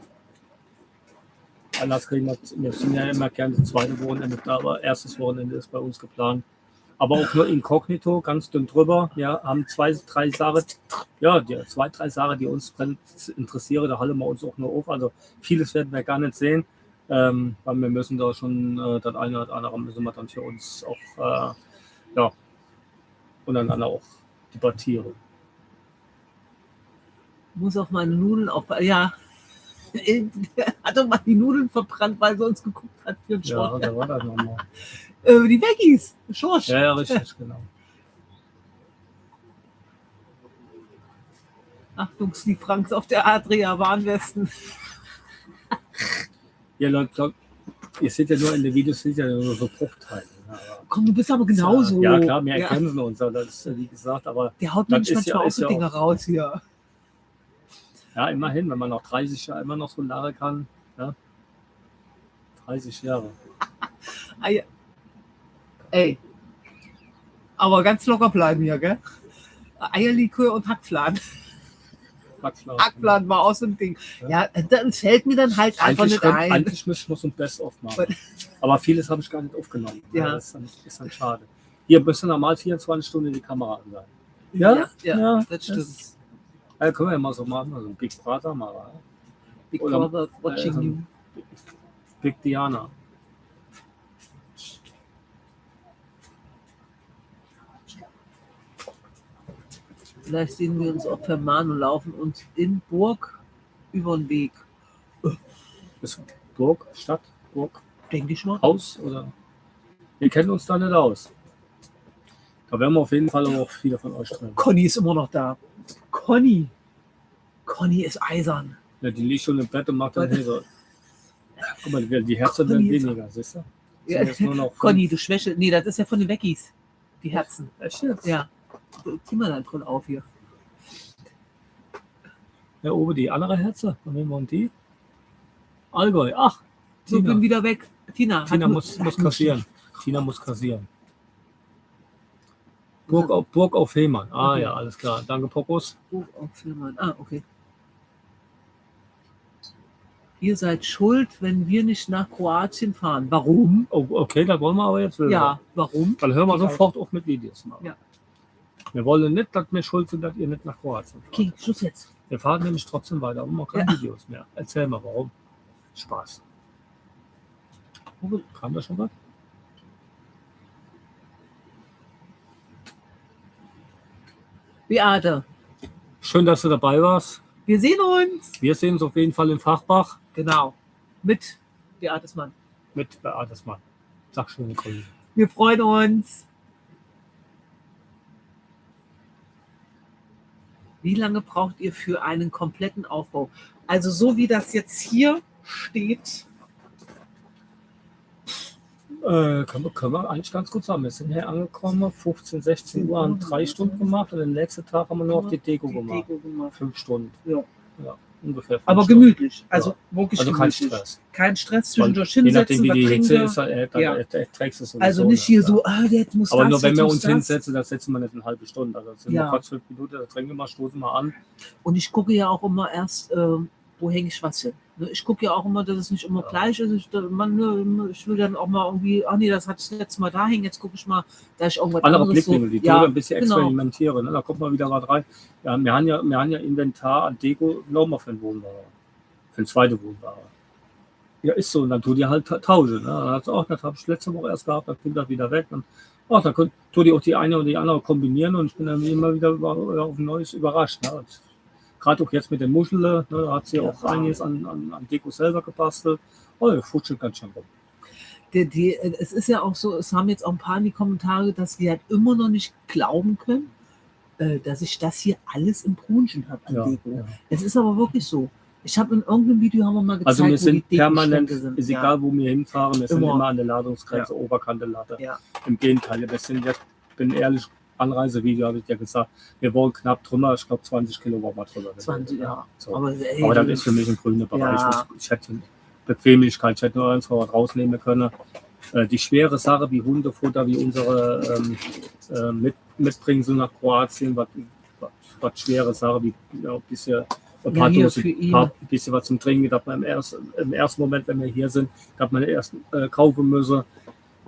Anders kriegen wir sind ja immer gerne das zweite Wochenende da, aber erstes Wochenende ist bei uns geplant. Aber auch nur inkognito, ganz dünn drüber. Ja, haben 2, 3 Sachen, ja, die 2, 3 Sachen, die uns interessieren, da halten wir uns auch nur auf. Also vieles werden wir gar nicht sehen, weil wir müssen da schon das eine oder andere müssen wir dann für uns auch ja, untereinander auch debattieren. Muss auf meine Nudeln aufpassen. Ja. Hat doch mal die Nudeln verbrannt, weil sie uns geguckt hat für den Ja, Schorsch. da war das nochmal. Die Veggies. Schorsch. Ja, richtig, genau. Achtung, Steve Franks auf der Adria Warnwesten. Ja, Leute, ihr seht ja nur in den Videos, seht ja nur so Bruchteile. Aber Komm, du bist aber genauso. ja, klar, wir erkennen uns, das ist wie gesagt, aber Der haut das nämlich ist manchmal ja- auch ist so ja Dinge auch- raus hier. ja, immerhin, wenn man nach 30 Jahren immer noch so lange kann. Ja? 30 Jahre. Ei- Ey. Aber ganz locker bleiben hier, gell? Eierlikör und Hackfladen. Hackfladen war aus dem Ding. Ja, das fällt mir dann halt einfach nicht ein. Eigentlich müsste ich noch so ein Best-of machen. Aber vieles habe ich gar nicht aufgenommen. Ja. Das ist dann schade. Hier müsste normal 24 Stunden die Kamera an sein. Ja, das stimmt. Ja, können wir ja mal so machen, also Big Brother mal. Ja? Big Oder- Brother watching so- you. Big Diana. Vielleicht sehen wir uns auch per Mahn und laufen uns in Burg über den Weg. Ist Burg, Stadt, Burg, Denke ich mal. Haus oder? Wir kennen uns da nicht aus. Da werden wir auf jeden Fall auch viele von euch treffen. Conny ist immer noch da. Conny. Conny ist eisern. Ja, die liegt schon im Bett und macht dann hier so. Guck mal, die Herzen Conny werden ist- weniger, siehst du? Ja. Sind jetzt nur noch Conny, du Schwäche. Nee, das ist ja von den Weggis. Die Herzen. Echt jetzt? Ja. Zieh mal dein Brill auf hier. Ja, oben die andere Herze. Und nehmen wir uns die. Allgäu. Ach, So, Tina. bin wieder weg. Tina muss kassieren. Tina muss kassieren. Burg auf Fehmarn. Ah Okay. ja, alles klar. Danke, Pokos. Burg auf Fehmarn. Ah, okay. Ihr seid schuld, wenn wir nicht nach Kroatien fahren. Warum? Oh, okay, da wollen wir aber jetzt wissen. Ja, warum? Dann hören wir Geht sofort auf mit Videos machen. Ja. Wir wollen nicht, dass wir schuld sind, dass ihr nicht nach Kroatien fahrt. Okay, Schluss jetzt. Wir fahren nämlich trotzdem weiter und machen keine Ja. Videos mehr. Erzähl mal, warum. Spaß. Kam da schon was? Beate, Schön, dass du dabei warst. wir sehen uns. Wir sehen uns auf jeden Fall in Fachbach Genau. Mit Beates Mann. mit Beates Mann. Sag schön, Kollege. Wir freuen uns. Wie lange braucht ihr für einen kompletten Aufbau? Also so wie das jetzt hier steht. Können wir eigentlich ganz gut sagen. Wir sind hier angekommen, 15, 16 Uhr, haben 3 Stunden gemacht und den nächsten Tag haben wir noch die Deko gemacht. 5 Stunden. Ja. Ja, ungefähr. 5 Aber Stunden. gemütlich. Also wirklich Also kein gemütlich. Stress. Kein Stress Und zwischendurch je nachdem, hinsetzen, wie was die Hitze trinken. ist, dann trägst du es sowieso. Also nicht hier ja. so, jetzt muss Aber das, nur wenn jetzt wir muss uns das. hinsetzen, dann setzen wir nicht eine halbe Stunde. Also sind Ja. wir kurz 5 Minuten, da trinken wir mal, stoßen wir an. Und ich gucke ja auch immer erst, wo hänge ich was hin. Ne, ich gucke ja auch immer, dass es nicht immer gleich ist. Ich will dann auch mal irgendwie, ach nee, das hat das letzte Mal da hängen, jetzt gucke ich mal, da ich irgendwas Andere anderes Blickwinkel, die ja, tun ein bisschen genau. experimentieren. Ne? Da kommt mal wieder was rein. Ja, wir haben ja Inventar an Deko nochmal für den Wohnbauer. Für den zweiten Wohnbauer. Ja, ist so. Und dann tut die halt tauschen. Ne? Dann hat sie auch, das habe ich letzte Woche erst gehabt, dann kommt das wieder weg. Und dann tut die auch die eine oder die andere kombinieren und ich bin dann immer wieder auf ein Neues überrascht. Ne? Gerade auch jetzt mit den Muscheln, ne? Da hat sie Ja. auch einiges an Deko selber gebastelt. Oh, ja, futschelt ganz schön rum. Es ist ja auch so, es haben jetzt auch ein paar in die Kommentare, dass wir halt immer noch nicht glauben können, dass ich das hier alles im Brunchen habe an Ja, Deko. ja. Es ist aber wirklich so. Ich habe in irgendeinem Video haben wir mal gezeigt, Also wir wo sind die permanent, Dekostände sind. ist egal wo wir hinfahren, wir sind Immer. immer an der Ladungsgrenze, Oberkante Latte. Ja. Im Gegenteil, wir sind jetzt, bin ehrlich, Anreisevideo habe ich dir gesagt, wir wollen knapp drüber, ich glaube 20 Kilo war mal drüber. 20, ja. So. Aber, Aber das ist für mich ein grüner Bereich. Ja. Ich hätte Bequemlichkeit, ich hätte nur eins was rausnehmen können. Die schwere Sache wie Hundefutter, wie unsere mitbringen so nach Kroatien, was schwere Sache, wie ein bisschen ein paar hier Dosen, für ihn. ein bisschen was zum Trinken, dass man im ersten Moment, wenn wir hier sind, dass man erst kaufen müsse.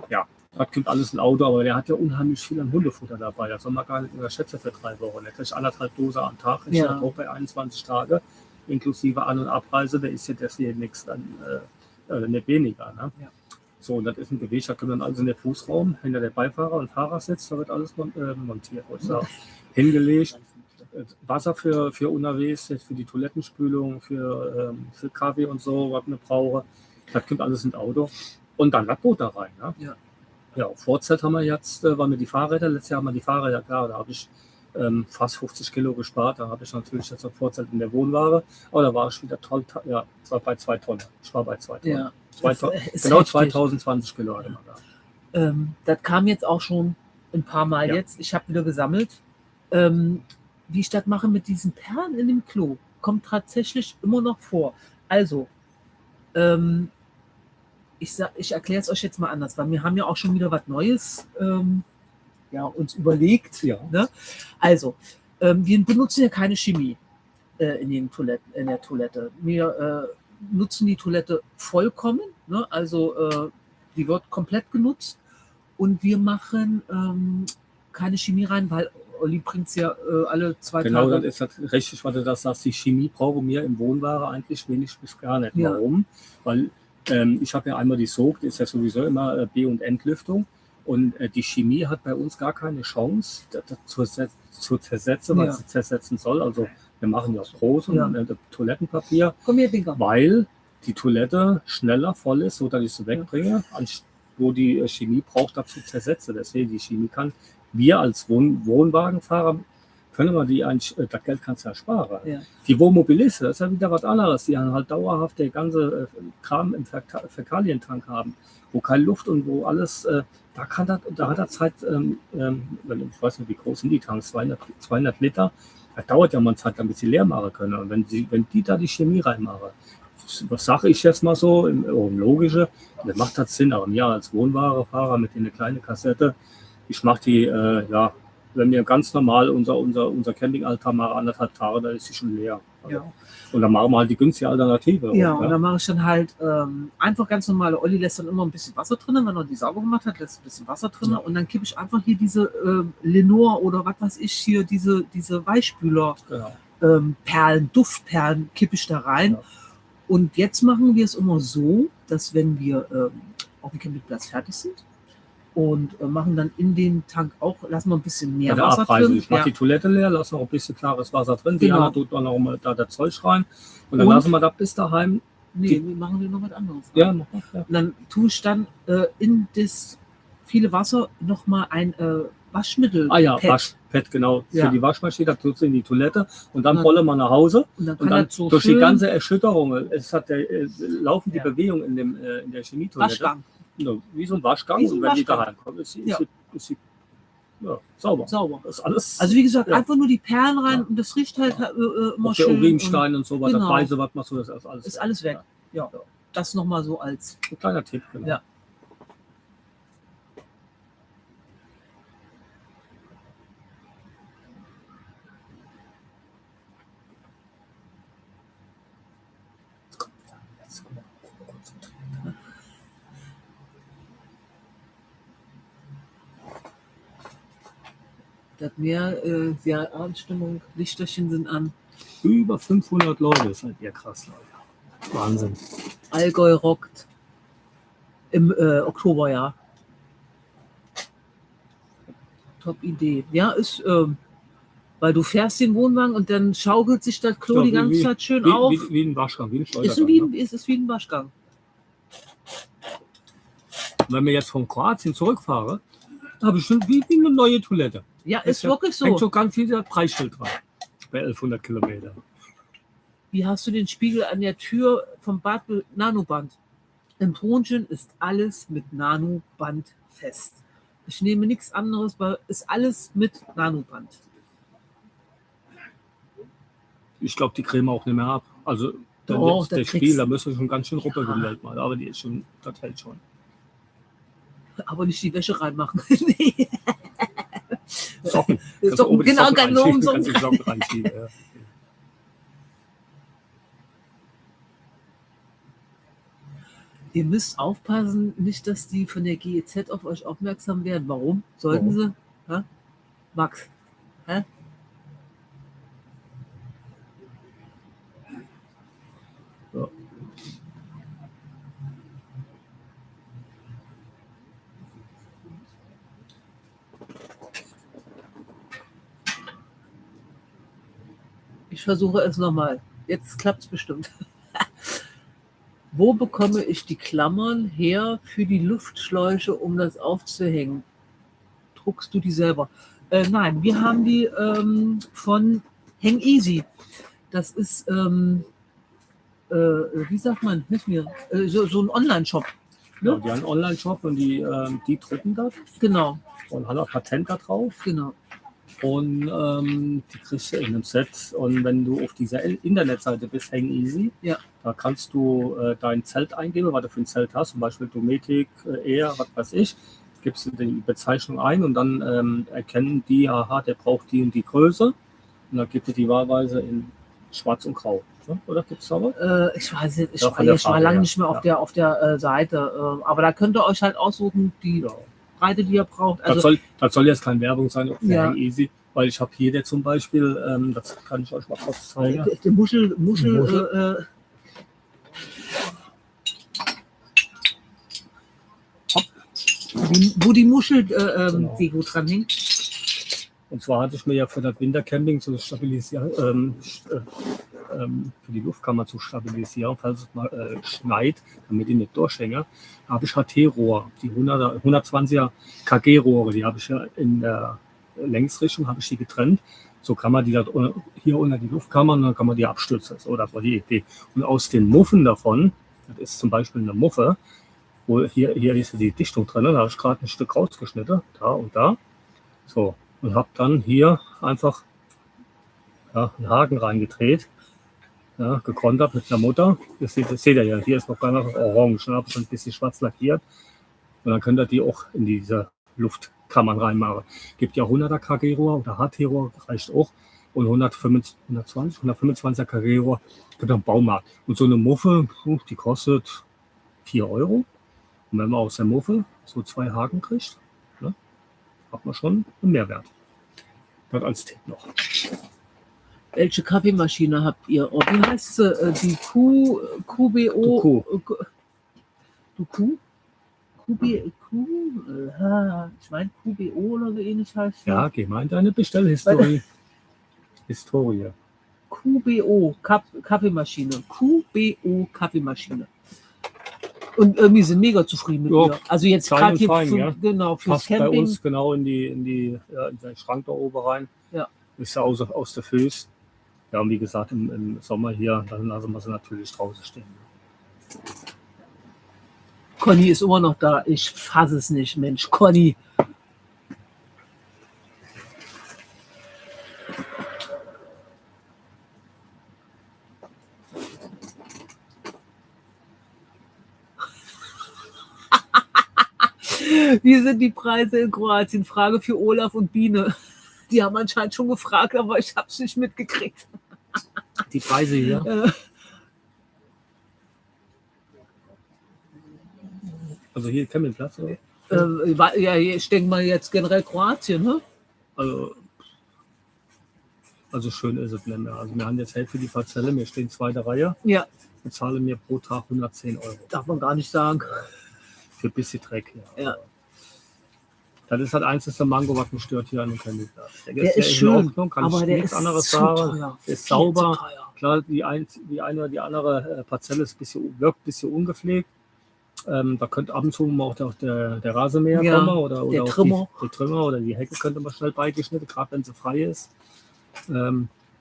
Ja, das kommt alles ein Auto, aber der hat ja unheimlich viel an Hundefutter dabei. Das soll man gar nicht überschätzen für 3 Wochen. Der kriegt 1,5 Dosen am Tag, ich Ja. auch bei 21 Tage, inklusive An- und Abreise, da ist ja das hier nichts dann nicht weniger. Ne? Ja. So, und das ist ein Gewicht, da kommt dann alles in den Fußraum, hinter der Beifahrer- und Fahrersitz, da wird alles montiert, wollte ich sagen. Hingelegt. Wasser für unterwegs, jetzt für die Toilettenspülung, für Kaffee und so, was man brauche. Das kommt alles ins Auto. Und dann das Boot da rein. Ne? Ja. Ja, Vorzelt haben wir jetzt, waren wir die Fahrräder. Letztes Jahr haben wir die Fahrräder, klar, da habe ich fast 50 Kilo gespart. Da habe ich natürlich jetzt ein Vorzelt in der Wohnware. Aber da war ich wieder toll, ja, war bei 2 Tonnen. Ich war bei 2 Tonnen. Ja. 2000, ist genau heftig. 2020 Kilo hatte man da. Das kam jetzt auch schon ein paar Mal Ja. jetzt. Ich habe wieder gesammelt. Wie ich das mache mit diesen Perlen in dem Klo, kommt tatsächlich immer noch vor. Also, ich erkläre es euch jetzt mal anders, weil wir haben ja auch schon wieder was Neues uns überlegt. Ja. Ne? Also, wir benutzen ja keine Chemie in der Toilette. Wir nutzen die Toilette vollkommen, ne? Also die wird komplett genutzt und wir machen keine Chemie rein, weil Olli bringt es ja alle 2 Genau, Tage. das ist das richtig, was du das sagst. Die Chemie brauchen wir im Wohnware eigentlich wenig bis gar nicht. Ja. Warum? Weil ich habe ja einmal die Sog, das ist ja sowieso immer B- und Entlüftung. Und die Chemie hat bei uns gar keine Chance, das zu zersetzen, was sie zersetzen soll. Also wir machen ja groß und Toilettenpapier, Komm her, Digga. weil die Toilette schneller voll ist, so dass ich sie wegbringe, wo die Chemie braucht, dazu zersetzen. Deswegen die Chemie kann, wir als Wohnwagenfahrer können wir die eigentlich, das Geld kannst du ja sparen. Ja. Die Wohnmobilisten, das ist ja wieder was anderes. Die haben halt dauerhaft der ganze Kram im Fäkalientank haben, wo keine Luft und wo alles, da hat er Zeit, ich weiß nicht, wie groß sind die Tanks, 200 Liter, das dauert ja mal eine Zeit, damit sie leer machen können. Und wenn die da die Chemie reinmachen, was sage ich jetzt mal so, im Logische, dann macht das Sinn. Aber mir als Wohnwagenfahrer mit einer kleinen Kassette, ich mache die, wenn wir ganz normal unser Campingaltar machen, 1,5 Tage, dann ist sie schon leer. Also, Ja. und dann machen wir halt die günstige Alternative. Ja, und und dann mache ich dann halt einfach ganz normale, Olli lässt dann immer ein bisschen Wasser drin, wenn er die sauber gemacht hat, lässt ein bisschen Wasser drin und dann kippe ich einfach hier diese Lenore oder was weiß ich hier, diese Weichspüler Genau. Perlen, Duftperlen kippe ich da rein. Ja. Und jetzt machen wir es immer so, dass wenn wir auf dem Campingplatz fertig sind und machen dann in den Tank auch, lassen wir ein bisschen mehr Bei der Wasser Abreise. drin. Ich mache Ja. die Toilette leer, lasse noch ein bisschen klares Wasser drin. Die Genau. andere tut dann noch mal da das Zeug rein. Und dann Und- lassen wir das bis daheim. Nee, wir machen wir noch was anderes. Ja, mach mal, ja. Und dann tue ich dann in das viele Wasser nochmal ein Waschmittel. Ah ja, Pad. Waschpad, genau. Ja. Für die Waschmaschine, da tut sie in die Toilette und dann Ja. rollen wir nach Hause. Und dann Und kann dann das so durch schön die ganze Erschütterung, laufen die Ja. Bewegungen in der Chemietoilette. Waschgang Ja, wie so ein Waschgang. Wie so ein und wenn die Waschgang. daheim kommen, ist sie Ja. sauber. sauber. Das ist alles. Also wie gesagt, Ja. einfach nur die Perlen rein Ja. und das riecht halt immer auch der schön. Urinstein und so weiter, Genau. Preise, was machst du, das ist alles. Ist alles weg. Ja. Das nochmal so als. Ein kleiner Tipp, genau. Ja. Das Meer, ja, Abendstimmung, Lichterchen sind an. Über 500 Leute, ist halt ja krass, Leute. Wahnsinn. Allgäu rockt im Oktoberjahr. Top Idee. Ja, ist, weil du fährst den Wohnwagen und dann schaukelt sich das Klo Ja, die ganze Zeit schön auf. Wie ein Waschgang, wie ein Ist Schleudergang. wie ein Waschgang. Wenn wir jetzt von Kroatien zurückfahren, habe ich schon wie eine neue Toilette. Ja, ist ja, wirklich Hängt so. so ganz viel der Preisschild dran. Bei 1100 Kilometern. Wie hast du den Spiegel an der Tür vom Bad Nanoband? Im Tonchen ist alles mit Nanoband fest. Ich nehme nichts anderes, weil ist alles mit Nanoband. Ich glaube, die Creme auch nicht mehr ab. Also Doch, der das Spiel, kriegst da du. müsste schon ganz schön Ja. ruppelgemeldet mal. Aber die ist schon, das hält schon. Aber nicht die Wäsche reinmachen. Nee. Socken. Kannst du Socken, oben die genau, Socken ganz oben reinschieben, Socken. kannst die Socken reinschieben. Ja. Ihr müsst aufpassen, nicht, dass die von der GEZ auf euch aufmerksam werden. Warum? Sollten sie? Hä? Max. Hä? Ja. Ich versuche es nochmal. Jetzt klappt es bestimmt. Wo bekomme ich die Klammern her für die Luftschläuche, um das aufzuhängen? Druckst du die selber? Nein, wir haben die von Hang Easy. Das ist, wie sagt man, nicht mehr, so ein Online-Shop. Ja, die haben einen Online-Shop und die drucken das Genau, und haben auch Patent da drauf. genau. Und die kriegst du in einem Set. Und wenn du auf dieser Internetseite bist, Hang Easy, Ja. da kannst du dein Zelt eingeben, was du für ein Zelt hast, zum Beispiel Dometic, Air, was weiß ich. Gibst du die Bezeichnung ein und dann erkennen die, aha, der braucht die und die Größe. Und dann gibt es die wahlweise in Schwarz und Grau. Ne? Oder gibt es da was? Ich weiß nicht, Ja, von der ich war Farbe lange her, nicht mehr auf der Seite. Aber da könnt ihr euch halt aussuchen, die Ja. Breite, die ihr braucht. Also, Das soll jetzt keine Werbung sein auf der Ja. Hang Easy, weil ich habe hier der zum Beispiel, das kann ich euch mal kurz zeigen. der Muschel, Muschel. wo die Muschel Genau. Deko dran hängt. Und zwar hatte ich mir ja für das Wintercamping zu stabilisieren, für die Luftkammer zu stabilisieren, falls es mal schneit, damit die nicht durchhänge, habe ich HT-Rohr, die 120er KG-Rohre, die habe ich ja in der Längsrichtung, habe ich die getrennt. So kann man die da hier unter die Luftkammer und dann kann man die abstützen. So, das war die Idee. Und aus den Muffen davon, das ist zum Beispiel eine Muffe, wo hier ist die Dichtung drin, da habe ich gerade ein Stück rausgeschnitten, da und da. So, und habe dann hier einfach einen Haken reingedreht, gekontert mit einer Mutter. Das seht ihr ja, hier ist noch gar nicht orange, dann habe ich schon ein bisschen schwarz lackiert. Und dann könnt ihr die auch in diese Luftkammern reinmachen. Gibt ja 100er KG-Rohr oder HT-Rohr, reicht auch. Und 125er KG-Rohr gibt am Baumarkt. Und so eine Muffe, die kostet 4 Euro. Und wenn man aus der Muffe so 2 Haken kriegt, ne, hat man schon einen Mehrwert. Das als Tipp noch. Welche Kaffeemaschine habt ihr? Oh, wie heißt sie? Die QBO. Du ich meine QBO oder so ähnlich heißt sie. Ja, geh mal in deine Bestellhistorie. QBO Kaffeemaschine. QBO Kaffeemaschine. Und irgendwie sind mega zufrieden mit ihr. Also jetzt klein gerade und hier fein, ja. genau, fürs Passt bei Camping. uns genau in den Schrank da oben rein. Ja. Ist ja aus der Füße. Ja, und wie gesagt, im Sommer hier, dann lassen wir sie natürlich draußen stehen. Conny ist immer noch da. Ich fasse es nicht, Mensch. Conny. Wie sind die Preise in Kroatien? Frage für Olaf und Biene. Die haben anscheinend schon gefragt, aber ich habe es nicht mitgekriegt. Die Preise hier. Also hier Campingplatz, oder? Ja, ich denke mal jetzt generell Kroatien, ne? Also schön ist es nicht mehr. Also wir haben jetzt Hälfte die Parzelle, wir stehen zweite Reihe. Ja. Wir zahlen mir pro Tag 110 Euro. Darf man gar nicht sagen. Für ein bisschen Dreck. Ja. Das ist halt einzige Mango, was mich stört hier an dem Campingplatz. Der ist schön, in Ordnung, kann aber ich der nichts ist anderes zu sagen. teuer. Der ist Viel zu sauber. teuer. Klar, die eine oder die andere Parzelle ist wirkt ein bisschen ungepflegt. Da könnte ab und zu mal auch der Rasenmäher Ja, kommen oder der auch Trimmer. die Trimmer oder die Hecke könnte man schnell beigeschnitten, gerade wenn sie frei ist.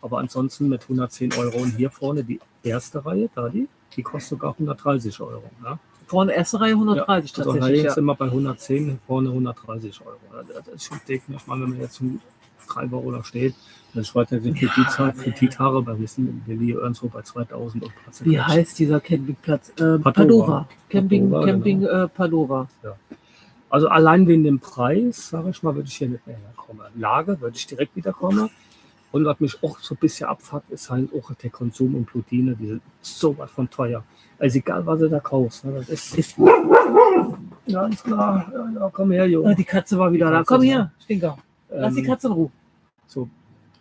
Aber ansonsten mit 110 Euro und hier vorne die erste Reihe, die kostet sogar 130 Euro. Ja? Vorne erste Reihe 130 Also tatsächlich. jetzt Ja. sind wir bei 110, vorne 130 Euro. Also das ist schon dick. Ich meine, wenn man jetzt um 3 Euro da steht, dann schreibt er sich für die Zeit, für die Tage, weil wir sind wir liegen irgendwo bei 2000 und Platz. Wie heißt dieser Campingplatz? Padova. Padova. Camping Padova, Padova. Also allein wegen dem Preis, sage ich mal, würde ich hier nicht mehr herkommen. Lage würde ich direkt wiederkommen. Und was mich auch so ein bisschen abfuckt, ist halt auch der Konsum und Proteine, die sind so was von teuer. Also egal, was du da kaufst. Ne, das ist ja, ist klar. Ja, komm her, Junge. Die Katze war wieder Die da. Katze, Komm ja. her, Stinker. Lass die Katze in Ruhe. So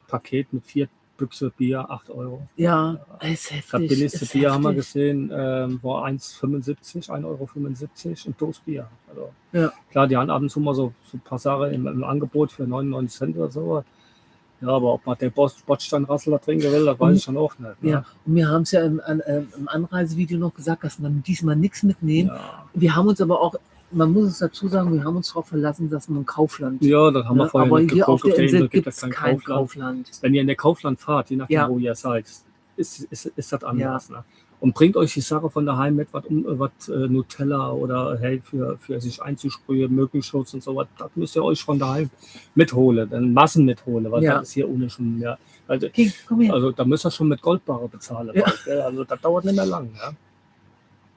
Paket mit 4 Büchse Bier, 8 Euro. Ja, ist heftig. Das billigste ist Bier haben wir heftig. gesehen, war 1,75, 1,75 Euro ein Dosenbier. Also, Ja. klar, die haben ab und zu mal so ein paar Sachen im Angebot für 99 Cent oder so. Ja, aber ob man den Bordsteinrassel da trinken will, das weiß ich schon auch nicht. Ne? Ja, und wir haben es ja im Anreisevideo noch gesagt, dass man diesmal nichts mitnehmen. Ja. Wir haben uns aber auch, man muss es dazu sagen, wir haben uns darauf verlassen, dass man Kaufland. Ja, das haben wir vorher aber nicht hier auf geguckt. der Insel gibt gibt es kein Kaufland. Wenn ihr in der Kaufland fahrt, je nachdem, Ja. wo ihr seid, ist das anders. Ne? Und bringt euch die Sache von daheim mit, was Nutella oder hey, für sich einzusprühen, Mückenschutz und so was. Das müsst ihr euch von daheim mitholen, dann Massen mitholen, weil Ja. das ist hier ohne schon mehr. Also, Okay, komm her. also da müsst ihr schon mit Goldbarre bezahlen. Ja. Bald, gell? Also das dauert nicht mehr lang. Ja?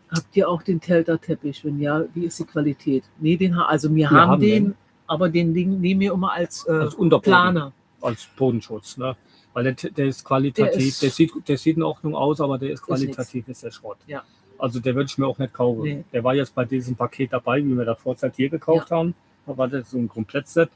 Habt ihr auch den Telter-Teppich? Wenn ja, wie ist die Qualität? Nee, also wir Wir haben haben den, den. aber den Ding nehmen wir immer als Unterboden. Planer. Als Bodenschutz. Ne? Weil der ist qualitativ, der sieht in Ordnung aus, aber der ist qualitativ, ist der Schrott. Ja. Also der würde ich mir auch nicht kaufen. Nee. Der war jetzt bei diesem Paket dabei, wie wir das vorzeit hier gekauft haben. Da war das so ein Komplettset.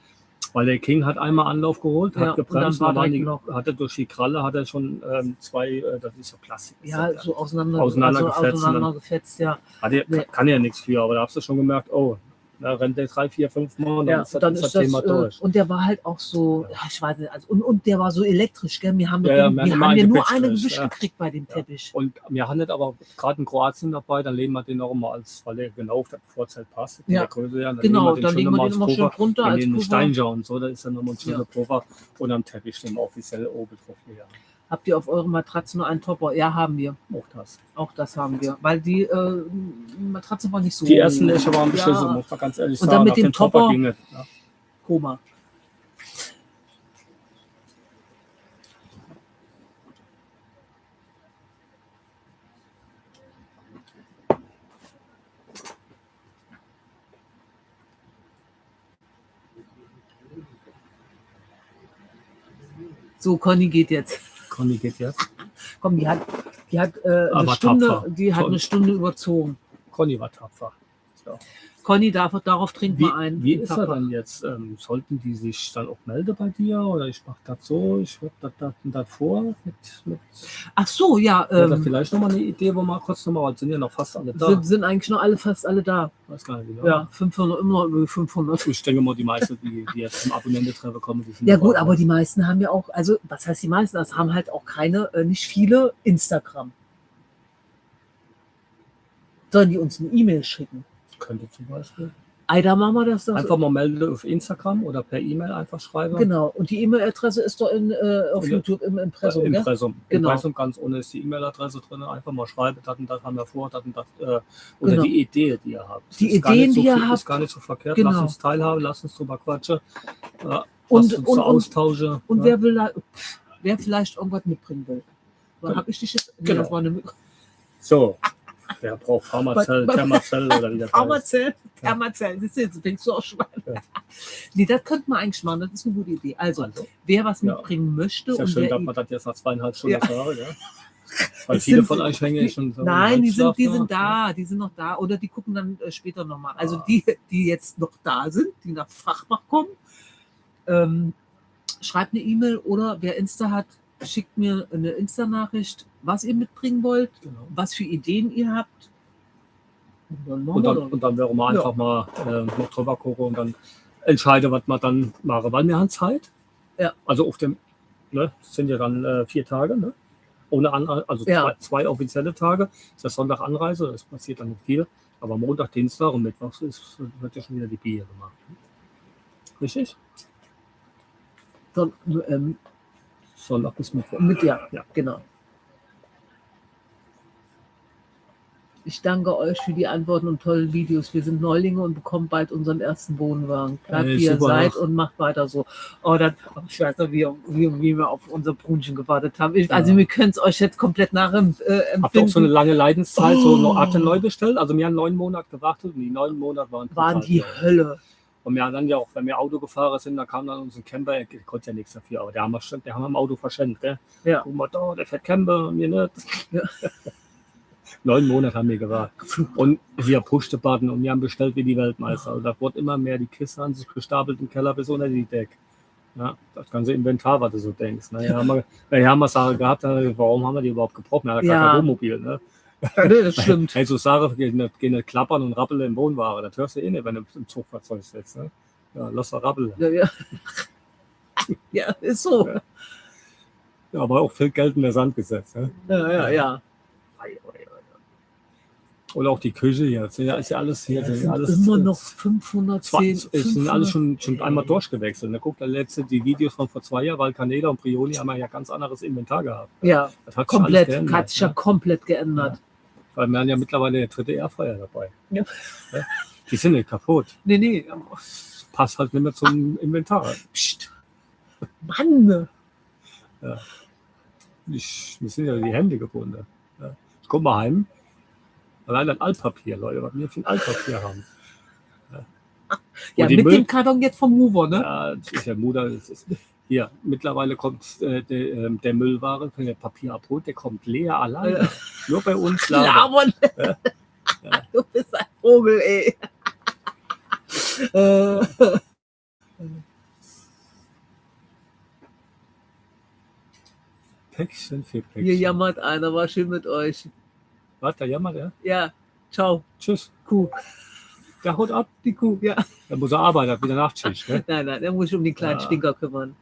Weil der King hat einmal Anlauf geholt, Ja, hat und gebremst, dann war dann direkt noch- hatte durch die Kralle hat er schon zwei, das ist so Plastik. Ja, so Auseinandergefetzt. auseinandergefetzt, ja. Nee. Kann ja nichts für, aber da hast du schon gemerkt, oh, da rennt der 3, 4, 5 Mal und Ja, dann ist das Thema durch. und der war halt auch so, ja, ich weiß nicht, also, und der war so elektrisch, gell? Wir haben Ja, ja, wir haben wir immer haben ja einen nur gepitcht eine durch, gewischt ja. gekriegt bei dem Teppich. Und wir haben nicht aber gerade in Kroatien dabei, dann legen wir den auch mal als, weil der genau auf das Vorzelt passt, in Ja. der Größe, ja, dann Genau, legen dann legen wir den immer schön drunter in als den Puffer. Steinschau und so, da ist dann nochmal ein schöner Ja. Puffer und am Teppich stehen wir offiziell oben drauf. Ja, Habt ihr auf eure Matratze nur einen Topper? Ja, haben wir. auch das. Auch das haben wir. Weil die Matratze war nicht so. Die ersten Nächte waren beschissen, Ja. muss man ganz ehrlich Und sagen. dann mit Auf dem den Topper Topper- ging es. Ja. Koma. So, Conny geht jetzt. Conny geht jetzt. Komm, die hat Aber eine Stunde, tapfer. die hat Toll. eine Stunde überzogen. Conny war tapfer. So. Conny, darauf trinkt Wie, mal ein. wie ist er dann jetzt? Sollten die sich dann auch melden bei dir? Oder ich mache das so, ich würde das und das vor? Mit Ach so, ja. Wäre das vielleicht nochmal eine Idee, wo wir kurz nochmal, sind ja noch fast alle da. Sind eigentlich noch fast alle da. Weiß gar nicht, Ja, 500, immer noch über 500. Ich denke mal, die meisten, die jetzt zum Abonnententreffen kommen, die sind Ja dabei. gut, aber die meisten haben ja auch, also was heißt die meisten? Das haben halt auch keine, nicht viele Instagram. Sollen die uns eine E-Mail schicken? Könnte zum Beispiel. Da machen wir das. Einfach mal melden auf Instagram oder per E-Mail einfach schreiben. Genau. Und die E-Mail-Adresse ist doch auf Ja. YouTube im Impressum, gell? Impressum. Genau. Impressum ganz ohne ist die E-Mail-Adresse drin. Einfach mal schreiben, das und das haben wir vor, das und das. Oder Genau. die Idee, die ihr habt. Die Ist gar Ideen, nicht so die ihr viel- habt. Ist gar nicht so verkehrt. Genau. Lasst uns teilhaben, lasst uns drüber quatschen. Ja, Und- lasst uns und- so austauschen. Und ja. wer will da, wer vielleicht irgendwas mitbringen will. Genau. Habe ich dich jetzt? Nee, Genau. das war eine So, wer braucht Pharmazell, Bei- Thermazell oder wie das heißt. Pharmazell. Thermazell. Das jetzt fängst du auch schon an. Ja. Nee, das könnte man eigentlich machen. Das ist eine gute Idee. Also, Also, wer was Ja. mitbringen möchte ist ja und schön, wer dass man das jetzt nach 2,5 Stunden Ja. sagen, ja. Weil Es viele sind- von euch hängen ja schon so. im Nein, die Halbschlaf sind da, die sind noch da. Oder die gucken dann später nochmal. Also Ah. die jetzt noch da sind, die nach Fachbach kommen, schreibt eine E-Mail oder wer Insta hat, schickt mir eine Insta-Nachricht, was ihr mitbringen wollt, Genau. was für Ideen ihr habt. Und dann machen Und wir dann, das. und dann werden wir Ja. einfach mal noch drüber gucken und dann entscheiden, was wir dann machen. Weil wir haben Zeit. Ja. Also auf dem, ne, das sind ja dann 4 Tage, ne? Ohne also Ja. zwei offizielle Tage. Ist das Sonntag Anreise, das passiert dann nicht viel. Aber Montag, Dienstag und Mittwoch wird ja schon wieder die Bier gemacht. Richtig? Dann, Sonntag bis Mittwoch. mit ja, Ja. genau. Ich danke euch für die Antworten und tollen Videos. Wir sind Neulinge und bekommen bald unseren ersten Wohnwagen. Bleibt wie ihr super. seid und macht weiter so. Ich weiß noch, wie wir auf unser Brunchen gewartet haben. Also wir können es euch jetzt komplett nachempfinden. Habt ihr auch so eine lange Leidenszeit, habt ihr neu bestellt? Also wir haben 9 Monate gewartet und die 9 Monate waren die Hölle. Und wir haben dann ja auch, wenn wir Auto gefahren sind, da kam dann unser Camper, er konnte ja nichts dafür, aber der haben wir im Auto verschenkt. Gell? Ja. Guck mal da, der fährt Camper und mir nicht. Ja. 9 Monate haben wir gewartet. Und wir Push-Button und wir haben bestellt wie die Weltmeister. Also da wurde immer mehr die Kiste an sich gestapelt im Keller bis unter die Decke. Ja, das ganze Inventar, was du so denkst. Ne? Ja, haben wir Sache gehabt, warum haben wir die überhaupt gebrochen? Ja, gar kein Wohnmobil. Ne? Ja, das stimmt. Hey, so Sachen gehen nicht klappern und rappeln im Wohnwagen. Das hörst du eh nicht, wenn du im Zugfahrzeug sitzt. Ne? Ja, lass doch rappeln. Ja, ist so. Ja, aber auch viel Geld in der Sand gesetzt. Ne? Ja. Oder auch die Küche hier. Das ist ja alles hier. Das sind immer noch 510. Es sind alle schon einmal durchgewechselt. Da guckt die Videos von vor 2 Jahren, weil Canela und Brioni haben ja ganz anderes Inventar gehabt. Ja, das hat komplett. Hat sich ja komplett geändert. Ja. Weil wir haben ja mittlerweile der 3. Airfryer dabei. Ja. Die sind nicht kaputt. Nee. Passt halt nicht mehr zum Inventar. Psst. Mann! Ja. Wir sind ja die Hände gebunden. Ja. Ich komme mal heim. Allein an Altpapier, Leute, was wir für ein Altpapier haben. Ja, mit dem Karton jetzt vom Mover, ne? Ja, das ist ja Mutter. Hier, mittlerweile kommt der Müllware für den Papierabhol, der kommt leer alleine. Nur bei uns labern. Ja. Du bist ein Vogel, ey. Päckchen für Päckchen. Hier jammert einer, war schön mit euch. Was, da jammert er? Ja, ciao. Tschüss. Kuh. Der haut ab. Die Kuh, ja. Der muss arbeiten, hat wieder Nachtschicht. Ne? Nein, der muss sich um den kleinen Stinker kümmern.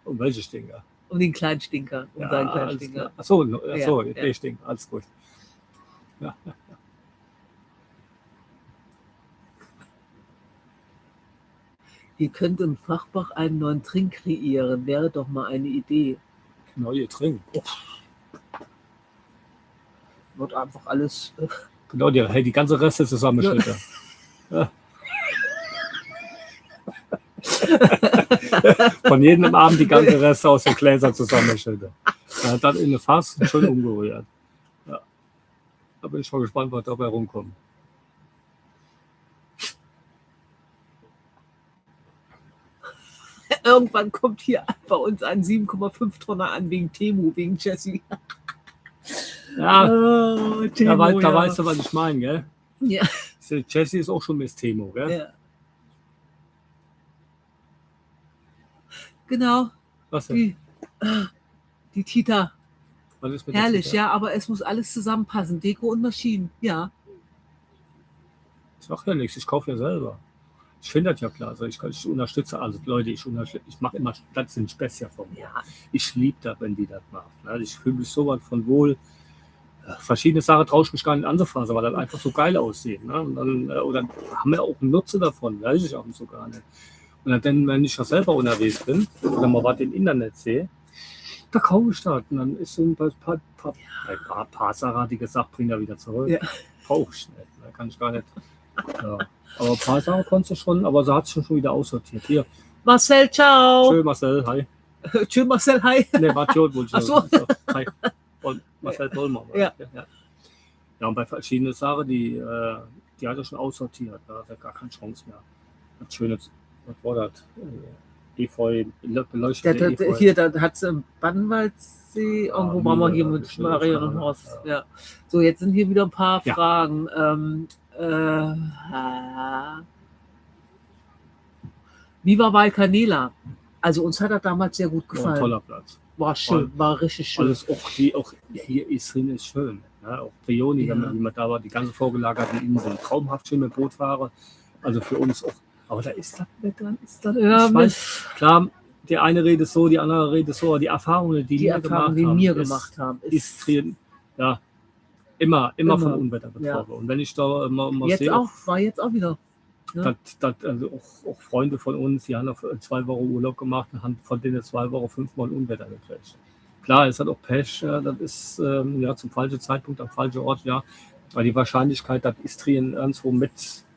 Um welche Stinker? Um den kleinen Stinker. Um seinen kleinen Stinker. Achso, der Stinker. Alles gut. Ja. Ihr könnt in Fachbach einen neuen Trink kreieren. Wäre doch mal eine Idee. Neue Trink? Wird einfach alles... Genau, die ganze Reste zusammenschnitte. Ja. Von jedem Abend die ganze Reste aus den Gläsern zusammenschnitte. Er hat dann in eine Fass schön umgerührt. Ja. Da bin ich schon gespannt, was dabei rumkommt. Irgendwann kommt hier bei uns ein 7,5 Tonner an wegen Temu, wegen Jesse. Ja, Temo, da weißt du, was ich meine, gell? Ja. Jesse ist auch schon Miss Temo, gell? Ja. Genau. Was denn? Die Tita. Was ist mit herrlich, Tita? ja, aber es muss alles zusammenpassen. Deko und Maschinen, ja. Ich sag ja nichts, ich kaufe ja selber. Ich finde das ja klar. Also ich unterstütze, also Leute, ich mache immer, das sind Späßchen von mir. Ja. Ich liebe das, wenn die das machen. Also ich fühle mich so weit von wohl. Verschiedene Sachen traue ich mich gar nicht anzufassen, weil das einfach so geil aussieht. Ne? Und dann, oder haben wir auch einen Nutzen davon, weiß ich auch so gar nicht. Und dann, wenn ich ja selber unterwegs bin oder mal was im Internet sehe, da kaufe ich das. Und dann ist so ein paar Sachen, die gesagt, bring da wieder zurück. Ja. Kaufe ich nicht. Da kann ich gar nicht. Ja. Aber ein paar Sachen konntest du schon, aber sie hat es schon wieder aussortiert. Hier. Marcel, ciao. Tschö, Marcel, hi. Tschö, Marcel, hi. Ne, war Tschö, wohl. Ach so. Hi. Und Marcel Dollmann. Ja. Ja, und bei verschiedenen Sachen, die hat er schon aussortiert. Da hat er gar keine Chance mehr. Ein schönes, was war das? Efeu, beleuchtete Efeu. Hier, da hat es im Bannwaldsee, irgendwo waren wir hier mit Marienhaus. Ja. So, jetzt sind hier wieder ein paar Fragen. Wie war Valcanela? Also uns hat er damals sehr gut gefallen. War ein toller Platz. War schön, war richtig schön. Alles auch hier ist drin ist schön. Ja, auch Brioni, wenn man da war, die ganze vorgelagerten Inseln, traumhaft schön mit Bootfahrer. Also für uns auch. Aber da ist das nicht dran. Ich weiß, klar, die eine redet so, die andere redet so, aber die Erfahrungen, die wir gemacht haben, ist ja immer vom Unwetter betroffen. Und wenn ich da mal jetzt sehe, war jetzt auch wieder. Ne? Also auch Freunde von uns, die haben noch 2 Wochen Urlaub gemacht und haben von denen 2 Wochen 5-mal Unwetter gekriegt. Klar, es hat auch Pech, das ist zum falschen Zeitpunkt am falschen Ort, ja. Weil die Wahrscheinlichkeit, dass Istrien irgendwo mit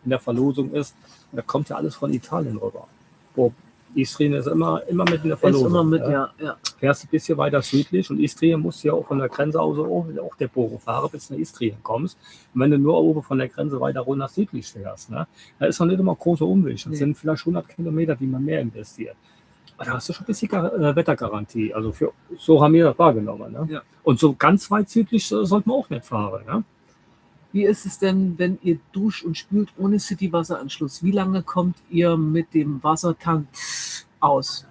in der Verlosung ist, da kommt ja alles von Italien rüber. Wo Istrien ist immer mit in der Ist Verlosung. immer mit, ja. ja. Fährst ein bisschen weiter südlich und Istrien musst du ja auch von der Grenze aus auch der Bogen fahren, bis du nach Istrien kommst. Und wenn du nur oben von der Grenze weiter runter südlich fährst, ne, da ist noch nicht immer großer Umweg. Das Nee. sind vielleicht 100 Kilometer, die man mehr investiert. Aber da hast du schon ein bisschen Wettergarantie. Also so haben wir das wahrgenommen. Ne? Ja. Und so ganz weit südlich sollten wir auch nicht fahren. Ne? Wie ist es denn, wenn ihr duscht und spült ohne City-Wasseranschluss? Wie lange kommt ihr mit dem Wassertank aus?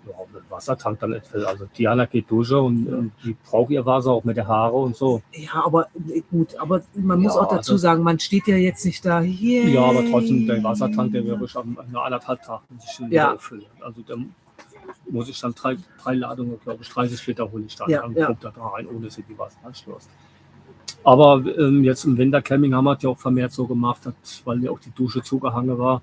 Ja, mit Wassertank dann nicht. Also Diana geht duschen und die braucht ihr Wasser auch mit der Haare und so. Ja, aber gut, aber man muss Ja, auch dazu also- sagen, man steht ja jetzt nicht da. Yay. Ja, aber trotzdem, der Wassertank, der wäre schon nach 1,5 Tagen schon wieder auffüllen. Also da muss ich dann drei Ladungen, glaube ich, 30 Liter hole ich dann. Ja, Dann ja. kommt da rein, ohne City-Wasseranschluss. Aber jetzt im Wintercamping haben wir es ja auch vermehrt so gemacht, weil ja auch die Dusche zugehangen war.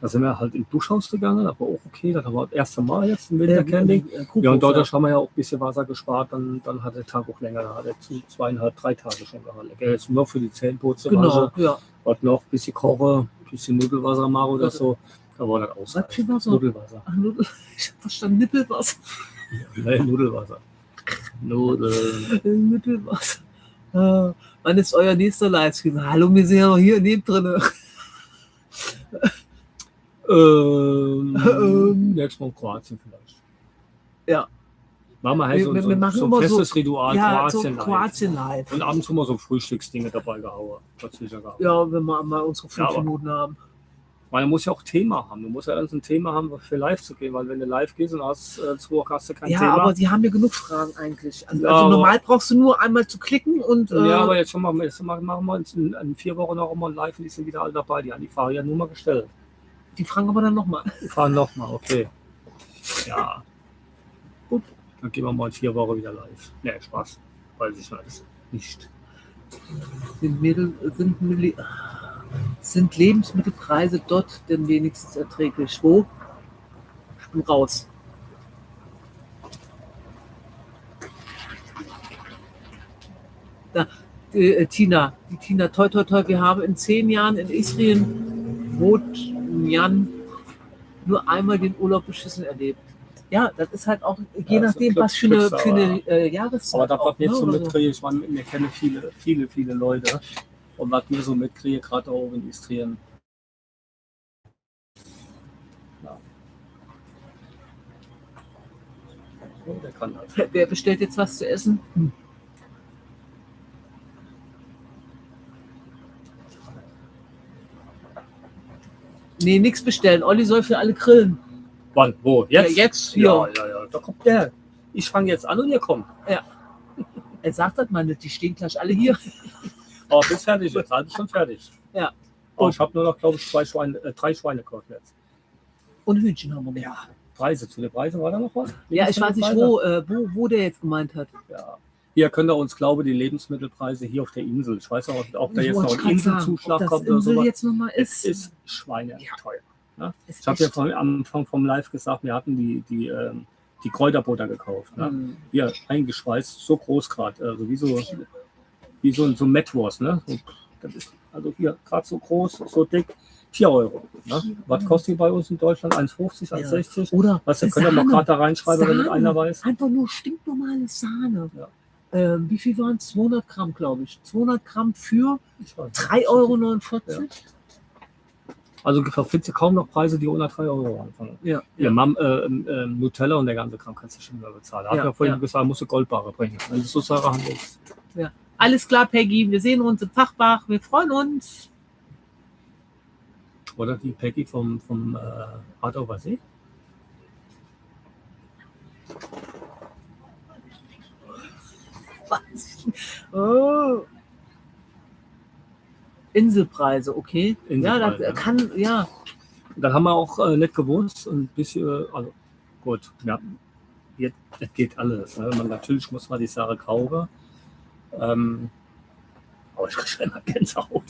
Da sind wir halt im Duschhaus gegangen, das war auch okay. Das war das erste Mal jetzt im Wintercamping. Ja, und dadurch haben wir ja auch ein bisschen Wasser gespart. Dann hat der Tag auch länger, da hat er 2,5, 3 Tage schon gehalten. Jetzt nur für die Zähneputze. Genau, ja. Und noch ein bisschen kochen, ein bisschen Nudelwasser machen oder so. Da war das Was für ausreichend. Wasser? Nudelwasser. Ach, ich hab verstanden, Nippelwasser. Nein, Nudelwasser. Nippelwasser. Wann ist euer nächster Livestream? Hallo, wir sind ja noch hier drin. Jetzt mal Kroatien vielleicht. Ja. Machen wir halt Wir machen so ein immer festes Ritual, Ja, Kroatien, so Kroatien live. Und abends immer so Frühstücksdinge dabei gehauen. Ja, wenn wir mal unsere 5 Ja, aber- Minuten haben. Weil du musst ja auch Thema haben. Du musst ja ein Thema haben, für live zu gehen. Weil wenn du live gehst und hast 2 Wochen hast du kein Ja, Thema. aber die haben ja genug Fragen eigentlich. Also, Ja, also aber- normal brauchst du nur einmal zu klicken und Ja, aber jetzt schon mal, machen wir uns in 4 Wochen noch mal live und die sind wieder alle dabei. Die haben die Frage ja nur mal gestellt. die fragen aber dann nochmal. Die fragen nochmal, okay. Ja. Gut, dann gehen wir mal in 4 Wochen wieder live. Ne, Spaß. Weiß ich nicht. Sind Lebensmittelpreise dort denn wenigstens erträglich? Wo? Ich bin raus. Da, Tina, toi, toi, toi, wir haben in 10 Jahren in Istrien, Rot-Jan, nur einmal den Urlaub beschissen erlebt. Ja, das ist halt auch, je Ja, nachdem, so was für eine Jahreszeit. Aber da auch, was wir jetzt so ne, oder mitkriege, ich meine, wir kennen viele Leute. Und was wir so mitkriege, gerade auch in Istrien. Ja. Oh, der kann das. Wer bestellt jetzt was zu essen? Nee, nichts bestellen. Olli soll für alle grillen. Wann? Wo? Jetzt? Ja, jetzt hier. Ja. Da kommt der. Ich fange jetzt an und ihr kommt. Er sagt das mal nicht, die stehen gleich alle hier. Aber bis fertig ist. Alles schon fertig. Ja. Aber ich habe nur noch, glaube ich, 3 Schweinekoteletts. Und Hühnchen haben wir noch. Ja. Preise. Zu den Preisen war da noch was? Ja, ich weiß nicht, wo der jetzt gemeint hat. Ja. Hier könnt ihr uns glauben, die Lebensmittelpreise hier auf der Insel. Ich weiß auch, ob da jetzt noch ein Inselzuschlag kommt oder Insel so. jetzt noch mal Es ist. ist schweineteuer. Ne? Ist Ich habe ja echt- am Anfang vom Live gesagt, wir hatten die Kräuterbutter gekauft. Ne? Hm. Hier eingeschweißt, so groß gerade, also wie so ein Metwurst. Ne? So, das ist also hier gerade so groß, so dick, 4 Euro. Ne? Was kostet die bei uns in Deutschland? 1,50, 1,60? Oder Was, könnt ihr mal gerade da reinschreiben, wenn Sahne. einer weiß? Einfach nur stinknormale Sahne. Ja. Wie viel waren es? 200 Gramm, glaube ich. 200 Gramm für Ich weiß nicht. 3,49 Euro. Also findest du kaum noch Preise, die unter 3 Euro anfangen. Ja. Ja, Nutella und der ganze Kram kannst du schon mehr bezahlen. Hat Ja, ja vorhin ja. gesagt, musst du Goldbarre bringen. Wenn du so Sachen handelst. Alles klar, Peggy. Wir sehen uns im Fachbach. Wir freuen uns. Oder die Peggy vom Hartaufer See. Oh. Inselpreise, okay. Inselpreise, Ja, ja. das kann, ja. Dann haben wir auch nicht gewusst, ein bisschen, also gut, ja, jetzt, es geht alles. Ne? Natürlich muss man die Sache kaufen. Aber ich kriege schon immer Gänsehaut.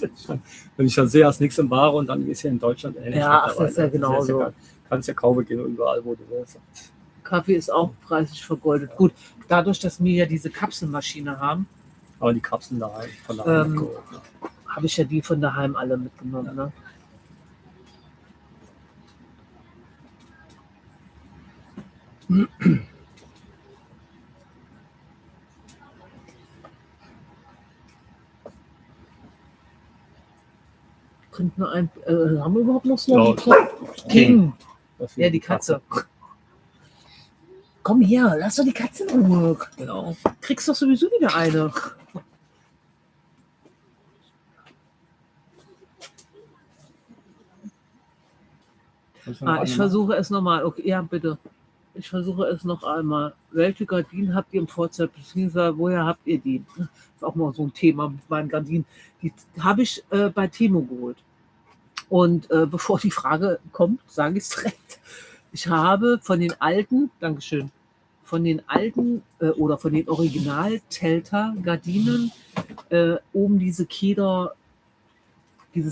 Wenn ich dann sehe, hast nichts im Ware und dann ist ja in Deutschland ähnlich. Ja, mittlerweile. das ist ja genauso. egal. Kannst ja kaufen gehen überall, wo du willst. Kaffee ist auch preislich vergoldet. Gut, dadurch, dass wir ja diese Kapselmaschine haben, Aber die Kapseln daheim, von daheim. Habe ich ja die von daheim alle mitgenommen. Ne? Trinken wir haben wir überhaupt noch so? Ja, King. Das ist Ja, die Katze. Komm her, lass doch die Katze in Ruhe. Genau. Kriegst doch sowieso wieder eine. Ich versuche es nochmal. Okay, ja, bitte. Ich versuche es noch einmal. Welche Gardinen habt ihr im Vorzeit, beziehungsweise woher habt ihr die? Das ist auch mal so ein Thema mit meinen Gardinen. Die habe ich bei Temo geholt. Und bevor die Frage kommt, sage ich es direkt. Ich habe von den alten, Dankeschön, von den alten oder von den Original-Telta-Gardinen oben dieses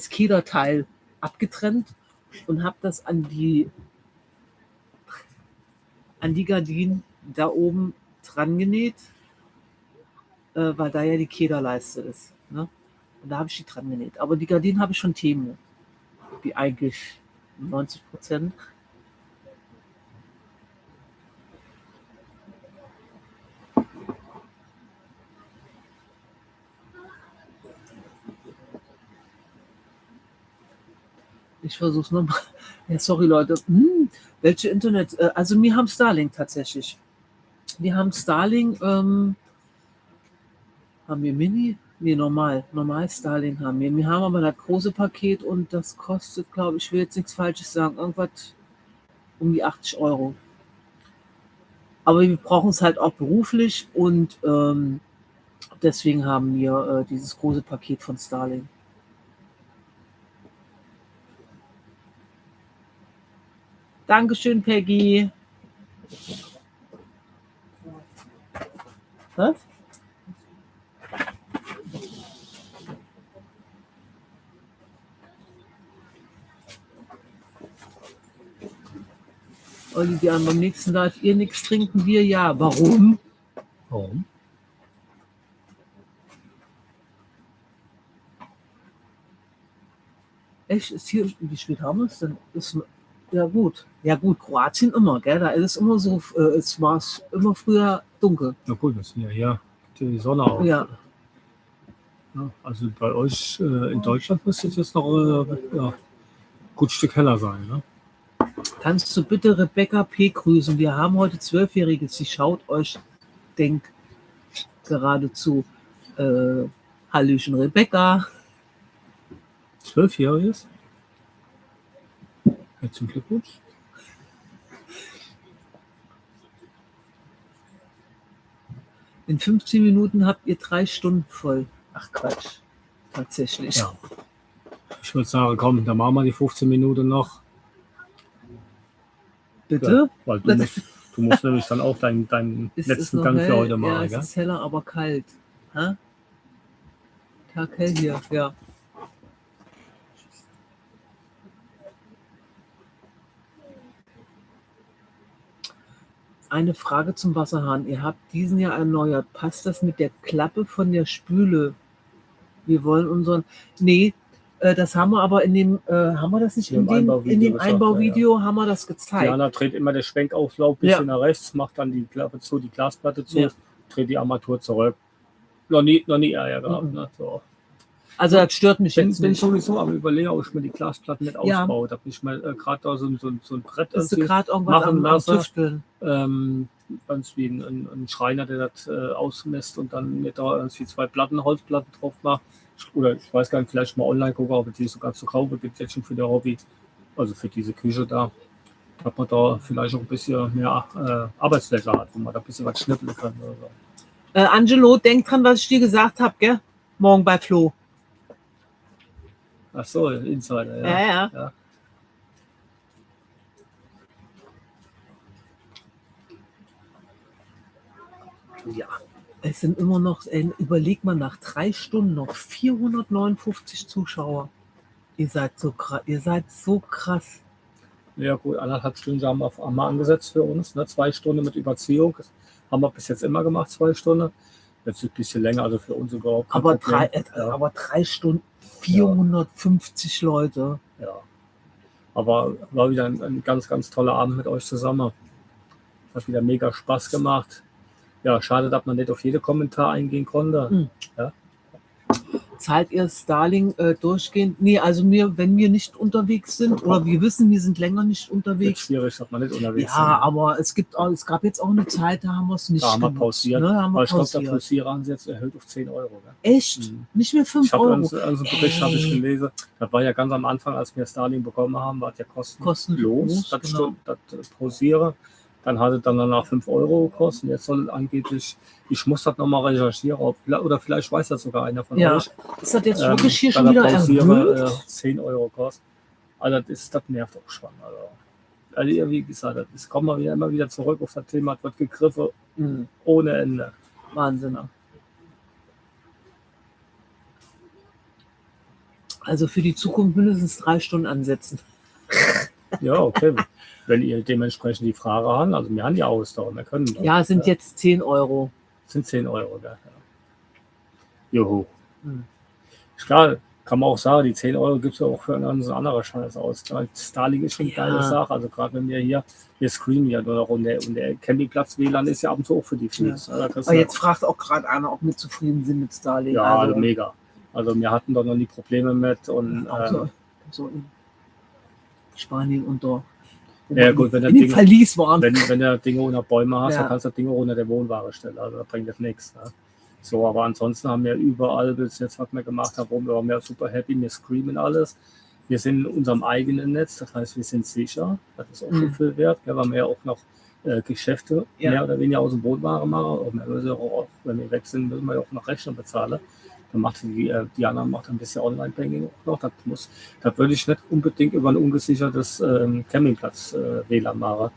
Kederteil abgetrennt und habe das an die Gardinen da oben dran genäht, weil da ja die Kederleiste ist. Ne? Und da habe ich die dran genäht. Aber die Gardinen habe ich von Temo, die eigentlich 90%. Ich versuche es nochmal. Ja, sorry Leute. Welche Internet? Also wir haben Starlink tatsächlich. Wir haben Starlink. Haben wir Mini? Nee, normal Starlink haben wir. Wir haben aber das große Paket und das kostet, glaube ich, will jetzt nichts Falsches sagen, irgendwas um die 80 €. Aber wir brauchen es halt auch beruflich und deswegen haben wir dieses große Paket von Starlink. Dankeschön, Peggy. Was? Olli, die haben beim nächsten Live ihr nichts trinken, wir ja. Warum? Warum? Echt? Ist hier, wie spät haben wir es denn? Ja gut, Kroatien immer, gell? Da ist es immer so, es war immer früher dunkel. Na gut, das sind ja hier die Sonne auf. Ja. Ja, also bei euch in Deutschland müsste es jetzt noch ein gut Stück heller sein. Ne? Kannst du bitte Rebecca P. grüßen? Wir haben heute 12-Jähriges. Sie schaut euch, denkt geradezu. Hallöchen, Rebecca. 12-Jähriges? Herzlichen Glückwunsch. In 15 Minuten habt ihr 3 Stunden voll. Ach Quatsch. Tatsächlich. Ja. Ich würde sagen, komm, dann machen wir die 15 Minuten noch. Bitte? Ja, weil du musst nämlich dann auch deinen letzten Gang für heute machen. Ja, es ist heller, aber kalt. Ha? Tag hell hier, ja. Eine Frage zum Wasserhahn. Ihr habt diesen Jahr erneuert. Passt das mit der Klappe von der Spüle? Wir wollen unseren... Nee, das haben wir aber in dem... haben wir das nicht in dem Einbauvideo haben wir das gezeigt. Diana dreht immer den Schwenkauflauf ein bisschen nach rechts, macht dann die Klappe zu, die Glasplatte zu, dreht die Armatur zurück. Noch nie Ärger gehabt. Ne? So. Also das stört mich jetzt bin nicht. sowieso am Überlegen, ob ich mir die Glasplatten nicht ausbaue. Da bin ich mal gerade da so ein Brett machen lassen. Irgendwie ein Schreiner, der das ausmisst und dann mir da irgendwie 2 Holzplatten drauf macht. Oder ich weiß gar nicht, vielleicht mal online gucken, ob es die sogar zu kaufen gibt, jetzt schon für der Hobby, also für diese Küche da. Dass man da vielleicht auch ein bisschen mehr Arbeitsfläche hat, wo man da ein bisschen was schnippeln kann. Oder so. Angelo, denk dran, was ich dir gesagt habe, gell? Morgen bei Flo. Ach so, Insider, Ja. Ja, es sind immer noch, überleg mal, nach 3 Stunden noch 459 Zuschauer. Ihr seid so krass. Ja gut, 1,5 Stunden haben wir angesetzt für uns, ne? 2 Stunden mit Überziehung. Das haben wir bis jetzt immer gemacht, 2 Stunden. Jetzt ein bisschen länger, also für uns überhaupt kein Aber Problem. 3 Stunden, 450 Leute. Ja. Aber war wieder ein ganz, ganz toller Abend mit euch zusammen. Hat wieder mega Spaß gemacht. Ja, schade, dass man nicht auf jede Kommentar eingehen konnte. Mhm. Ja. Zahlt ihr Starlink durchgehend? Nee, also wenn wir nicht unterwegs sind oder wir wissen, wir sind länger nicht Ist unterwegs. schwierig, dass man nicht unterwegs Ja, sind. aber es gab jetzt auch eine Zeit, da haben wir es nicht Da haben wir genutzt, pausiert. ne? Da haben wir Aber ich glaube, der pausiert. Pausierer haben sie jetzt erhöht auf 10 Euro. Gell? Echt? Mhm. Nicht mehr 5 Ich habe Euro? einen Bericht habe ich gelesen. Das war ja ganz am Anfang, als wir Starlink bekommen haben, war es ja kostenlos. Das genau. Pausieren. Dann hat es dann danach 5 Euro gekostet. Jetzt soll angeblich, ich muss das nochmal recherchieren, oder vielleicht weiß das sogar einer von Ja. euch. Ist das jetzt wirklich hier dann schon wieder der Pausierer, erhöht? 10 Euro kostet. Also das nervt auch schon. Also wie gesagt, das kommen wir immer wieder zurück auf das Thema, es wird gegriffen Mhm. ohne Ende. Wahnsinn. Also für die Zukunft mindestens 3 Stunden ansetzen. Ja, okay. Wenn ihr dementsprechend die Frage habt, also wir haben ja Ausdauer, wir können das. Ja, es sind jetzt 10 Euro. Sind 10 Euro, gell? Ja. Juhu. Mhm. Klar, kann man auch sagen, die 10 Euro gibt es ja auch für einen anderen Scheiß aus. Starlink ist schon eine Ja. geile Sache. Also gerade wenn wir screamen ja nur noch und der Campingplatz WLAN ist ja ab und zu auch für die Freaks. Ja. Da kriegst Aber du- jetzt fragt auch gerade einer, ob wir zufrieden sind mit Starlink. ja, also mega. Also wir hatten da noch nie Probleme mit und so in Spanien unter. Ja, gut, wenn das in dem Ding- Verlies waren. wenn der Dinge ohne Bäume hast, Ja. dann kannst du das Ding auch unter der Wohnware stellen. Also da bringt das nichts. Ne? So, aber ansonsten haben wir überall bis jetzt, was wir gemacht haben, wir waren ja super happy, wir screamen alles. Wir sind in unserem eigenen Netz, das heißt, wir sind sicher. Das ist auch schon viel wert, weil wir ja auch noch Geschäfte mehr oder weniger aus dem Wohnware machen. Und wir müssen auch, wenn wir weg sind, müssen wir ja auch noch Rechnung bezahlen. Dann macht Diana macht ein bisschen Online-Banking auch noch. Das würde ich nicht unbedingt über ein ungesichertes Campingplatz WLAN machen.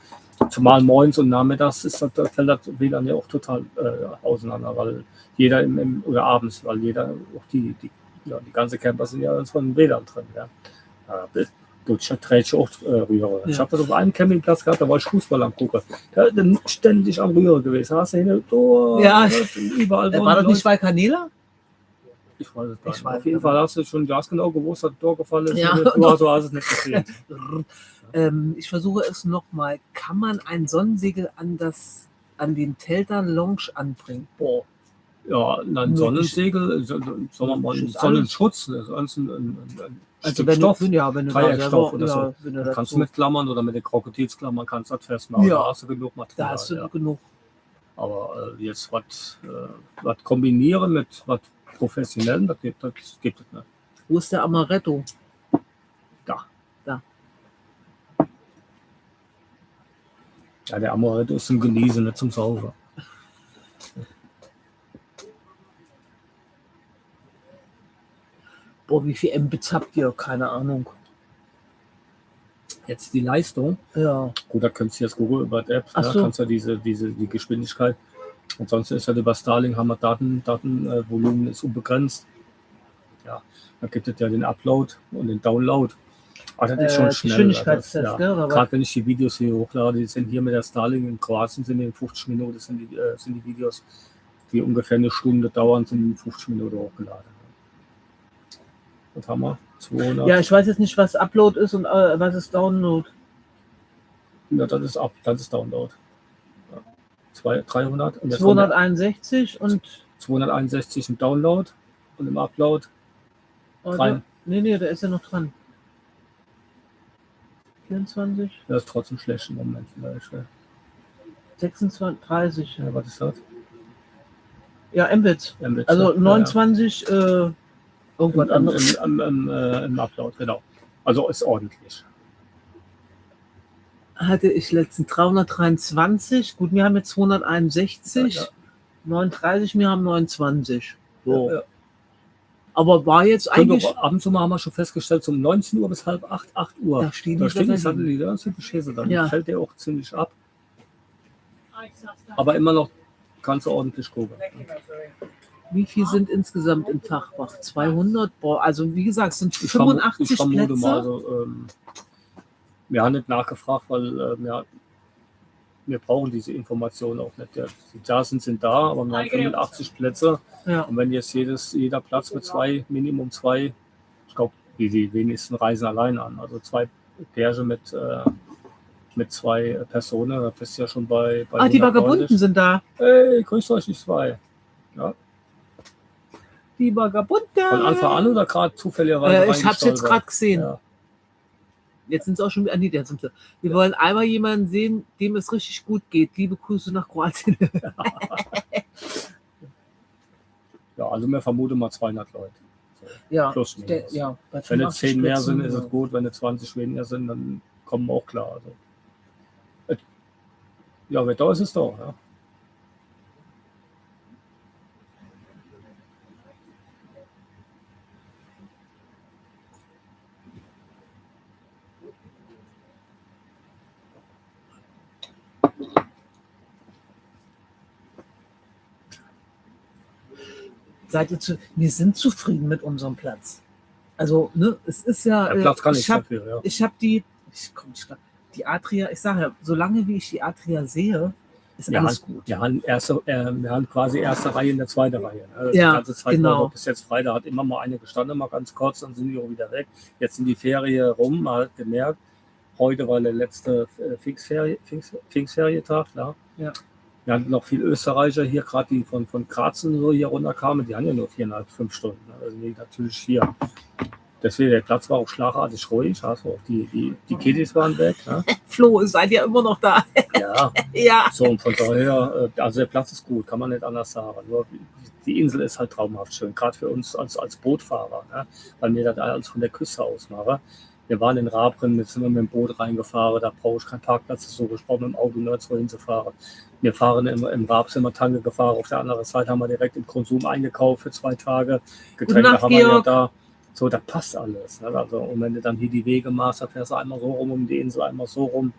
Zumal morgens und nachmittags fällt das WLAN ja auch total auseinander, weil jeder oder abends, weil jeder, auch die ganze Camper sind ja von WLAN drin. Ja. Du trägst auch Rühre. Ja. Ich habe das auf einem Campingplatz gehabt, da war ich Fußball am gucken. Da ist dann ständig am Rühre gewesen. Hast du hin, Ja. überall War das nicht bei Kanäle? ich weiß es gar Ich nicht. weiß Auf jeden es Fall hast du schon genau gewusst, dass das Tor gefallen ist. Ja. Du hast es nicht gesehen. Ich versuche es nochmal. Kann man ein Sonnensegel an den Telter Lounge anbringen? Boah. Ja, ein Sonnensegel, sagen wir mal, ein Ist Sonnenschutz, das ist ein Also Stickstoff, wenn du da Dreieckstoff selber, oder so. wenn du Das kannst du dazu, mit Klammern oder mit den Krokodilsklammern kannst du das festmachen. Ja. Da hast du genug Material. da hast du ja. genug. Aber jetzt was kombinieren mit was Professionellem, das gibt es nicht. Wo ist der Amaretto? Ja, der Amaretto ist zum Genießen, nicht zum Saufen. Boah, wie viel Mbits habt ihr? Keine Ahnung. Jetzt die Leistung. Ja. Gut, da könntest du jetzt Google über die App, Ach da so. kannst du die Geschwindigkeit. Ansonsten ist halt über Starlink haben wir Datenvolumen ist unbegrenzt. Ja, da gibt es ja den Upload und den Download. Aber das ist schon schnell. Geschwindigkeitstest, Ja. gell? Oder was? Gerade wenn ich die Videos hier hochlade, die sind hier mit der Starlink in Kroatien, sind in 50 Minuten sind die Videos, die ungefähr eine Stunde dauern, sind in 50 Minuten hochgeladen. Was haben wir? 200. Ja, ich weiß jetzt nicht, was Upload ist und was ist Download. Ja, das ist Download. Ja. 300 und jetzt 261 und 261 im Download und im Upload. Rein. Nee, da ist ja noch dran. 24, Das ist trotzdem schlecht im Moment vielleicht. Ja. 26, 30. Ja, was ist das? Ja, Mbits. Mbits, Also ja. 29, irgendwas anderes. Im Upload, genau. Also ist ordentlich. Hatte ich letztens 323. Gut, wir haben jetzt 261. Ja. 39, wir haben 29. So. Ja. Aber war jetzt eigentlich. Ab und zu mal haben wir schon festgestellt, um 19 Uhr bis halb 8 Uhr. Da stehen Da die stehen die Satelliten. Satelliten, das ist die Schäse dann. Ja. Fällt der auch ziemlich ab. Aber immer noch kannst du ordentlich gucken. Wie viel sind insgesamt im Fachbach? 200? Boah, also wie gesagt, es sind Ich 85 vermute Plätze. mal, also, wir haben nicht nachgefragt, weil wir brauchen diese Informationen auch nicht. Die Jassen sind da, aber wir haben 85 Plätze. Ja. Und wenn jetzt jeder Platz mit Minimum zwei, ich glaube, die wenigsten reisen allein an. Also 2 Pärchen mit 2 Personen, da bist du ja schon bei Ah, die 190. Vagabunden sind da. Hey, grüßt euch, die 2. Ja. Die Vagabunden. Von Anfang an oder gerade zufälligerweise Ich habe es jetzt gerade gesehen. Ja. Jetzt sind es auch schon wieder. Nee, jetzt sind sie. Wir wollen einmal jemanden sehen, dem es richtig gut geht. Liebe Grüße nach Kroatien. Ja, also wir vermuten mal 200 Leute. So, Ja, plus minus. ja, Wenn es 10 mehr sind, ist ja. es gut. Wenn es 20 weniger sind, dann kommen wir auch klar. Also, ja, wer da ist, ist da. Ja. Wir sind zufrieden mit unserem Platz. Also, ne, es ist ja. Der Platz kann ich nichts hab, dafür. Ja. Ich habe die Adria, ich sage ja, solange wie ich die Adria sehe, ist alles gut. Wir haben quasi erste Reihe in der zweiten Reihe. Also Ja, die ganze Zeit genau. bis jetzt frei, da hat immer mal eine gestanden, mal ganz kurz, dann sind die auch wieder weg. Jetzt sind die Ferien rum, man hat gemerkt, heute war der letzte Pfingstferientag. Ja. Wir hatten noch viele Österreicher hier, gerade die von Grazen so hier runterkamen, die haben ja nur 4,5, 5 Stunden. Also die natürlich hier. Deswegen, der Platz war auch schlagartig ruhig. Also auch die Kiddies waren weg. Ne? Flo, seid ihr immer noch da? Ja. Ja. So, und von daher, also der Platz ist gut, kann man nicht anders sagen. Nur die Insel ist halt traumhaft schön, gerade für uns als Bootfahrer, ne? Weil wir das alles von der Küste aus machen. Wir waren in Rabrin, jetzt sind wir mit dem Boot reingefahren, da brauche ich keinen Parkplatz, so ich brauche mit dem Auto nirgendwo hinzufahren. Wir fahren im Rab sind wir Tanke gefahren, auf der anderen Seite haben wir direkt im Konsum eingekauft für 2 Tage. Getränke haben wir ja da. So, das passt alles. Ne? Also, und wenn du dann hier die Wege machst, dann fährst du einmal so rum um die Insel, einmal so rum.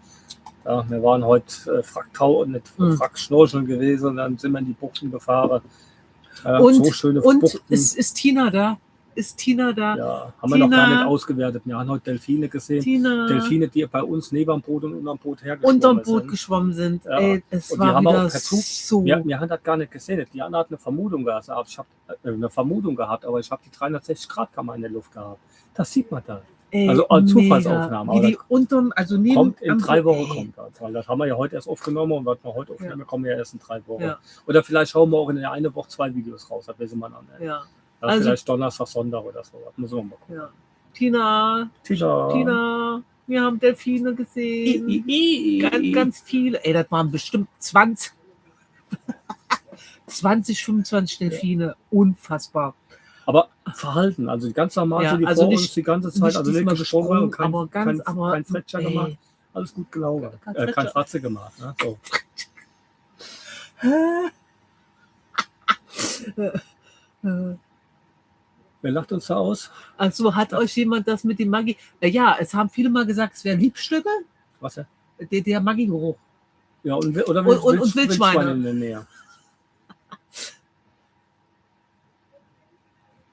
Ja, wir waren heute Fracktau und nicht Frackschnorcheln gewesen und dann sind wir in die Buchten gefahren. Und, so schöne und Buchten. ist Tina da? Ist Tina da? Ja, haben wir noch gar nicht ausgewertet. Wir haben heute Delfine gesehen. Tina. Delfine, die bei uns neben dem Boot und unterm Boot hergeschwommen unterm Boot geschwommen sind. Ja. Ey, es und war die wieder haben auch per Zug, so. wir haben das gar nicht gesehen. Die andere hat eine Vermutung gehabt. Ich habe eine Vermutung gehabt, aber ich habe die 360-Grad-Kamera in der Luft gehabt. Das sieht man da. Ey, also als Zufallsaufnahme. Wie die unterm, also neben kommt in 3 Wochen kommt das. Weil das haben wir ja heute erst aufgenommen und was wir heute aufnehmen, kommen ja erst in 3 Wochen. Ja. Oder vielleicht schauen wir auch in der eine Woche 2 Videos raus. Das wissen wir noch nicht. Ja. Also, vielleicht Donnerstag, Sonntag oder so. Das müssen wir mal gucken. Ja. Tina, wir haben Delfine gesehen. Ganz viele. Ey, das waren bestimmt 20, 25 Delfine. Unfassbar. Aber Verhalten, also die ganz normal, so die also vor nicht, uns die ganze Zeit, also nicht gesprungen und kein Fletscher ey. gemacht. Alles gut gelaufen. Kein Fratze gemacht. Ne? So. Wer lacht uns da aus? Also hat euch jemand das mit dem Maggi... Ja, es haben viele mal gesagt, es wäre Liebstöcke. Was ja? Der Maggi-Geruch. Ja, und Wildschweine in der Nähe.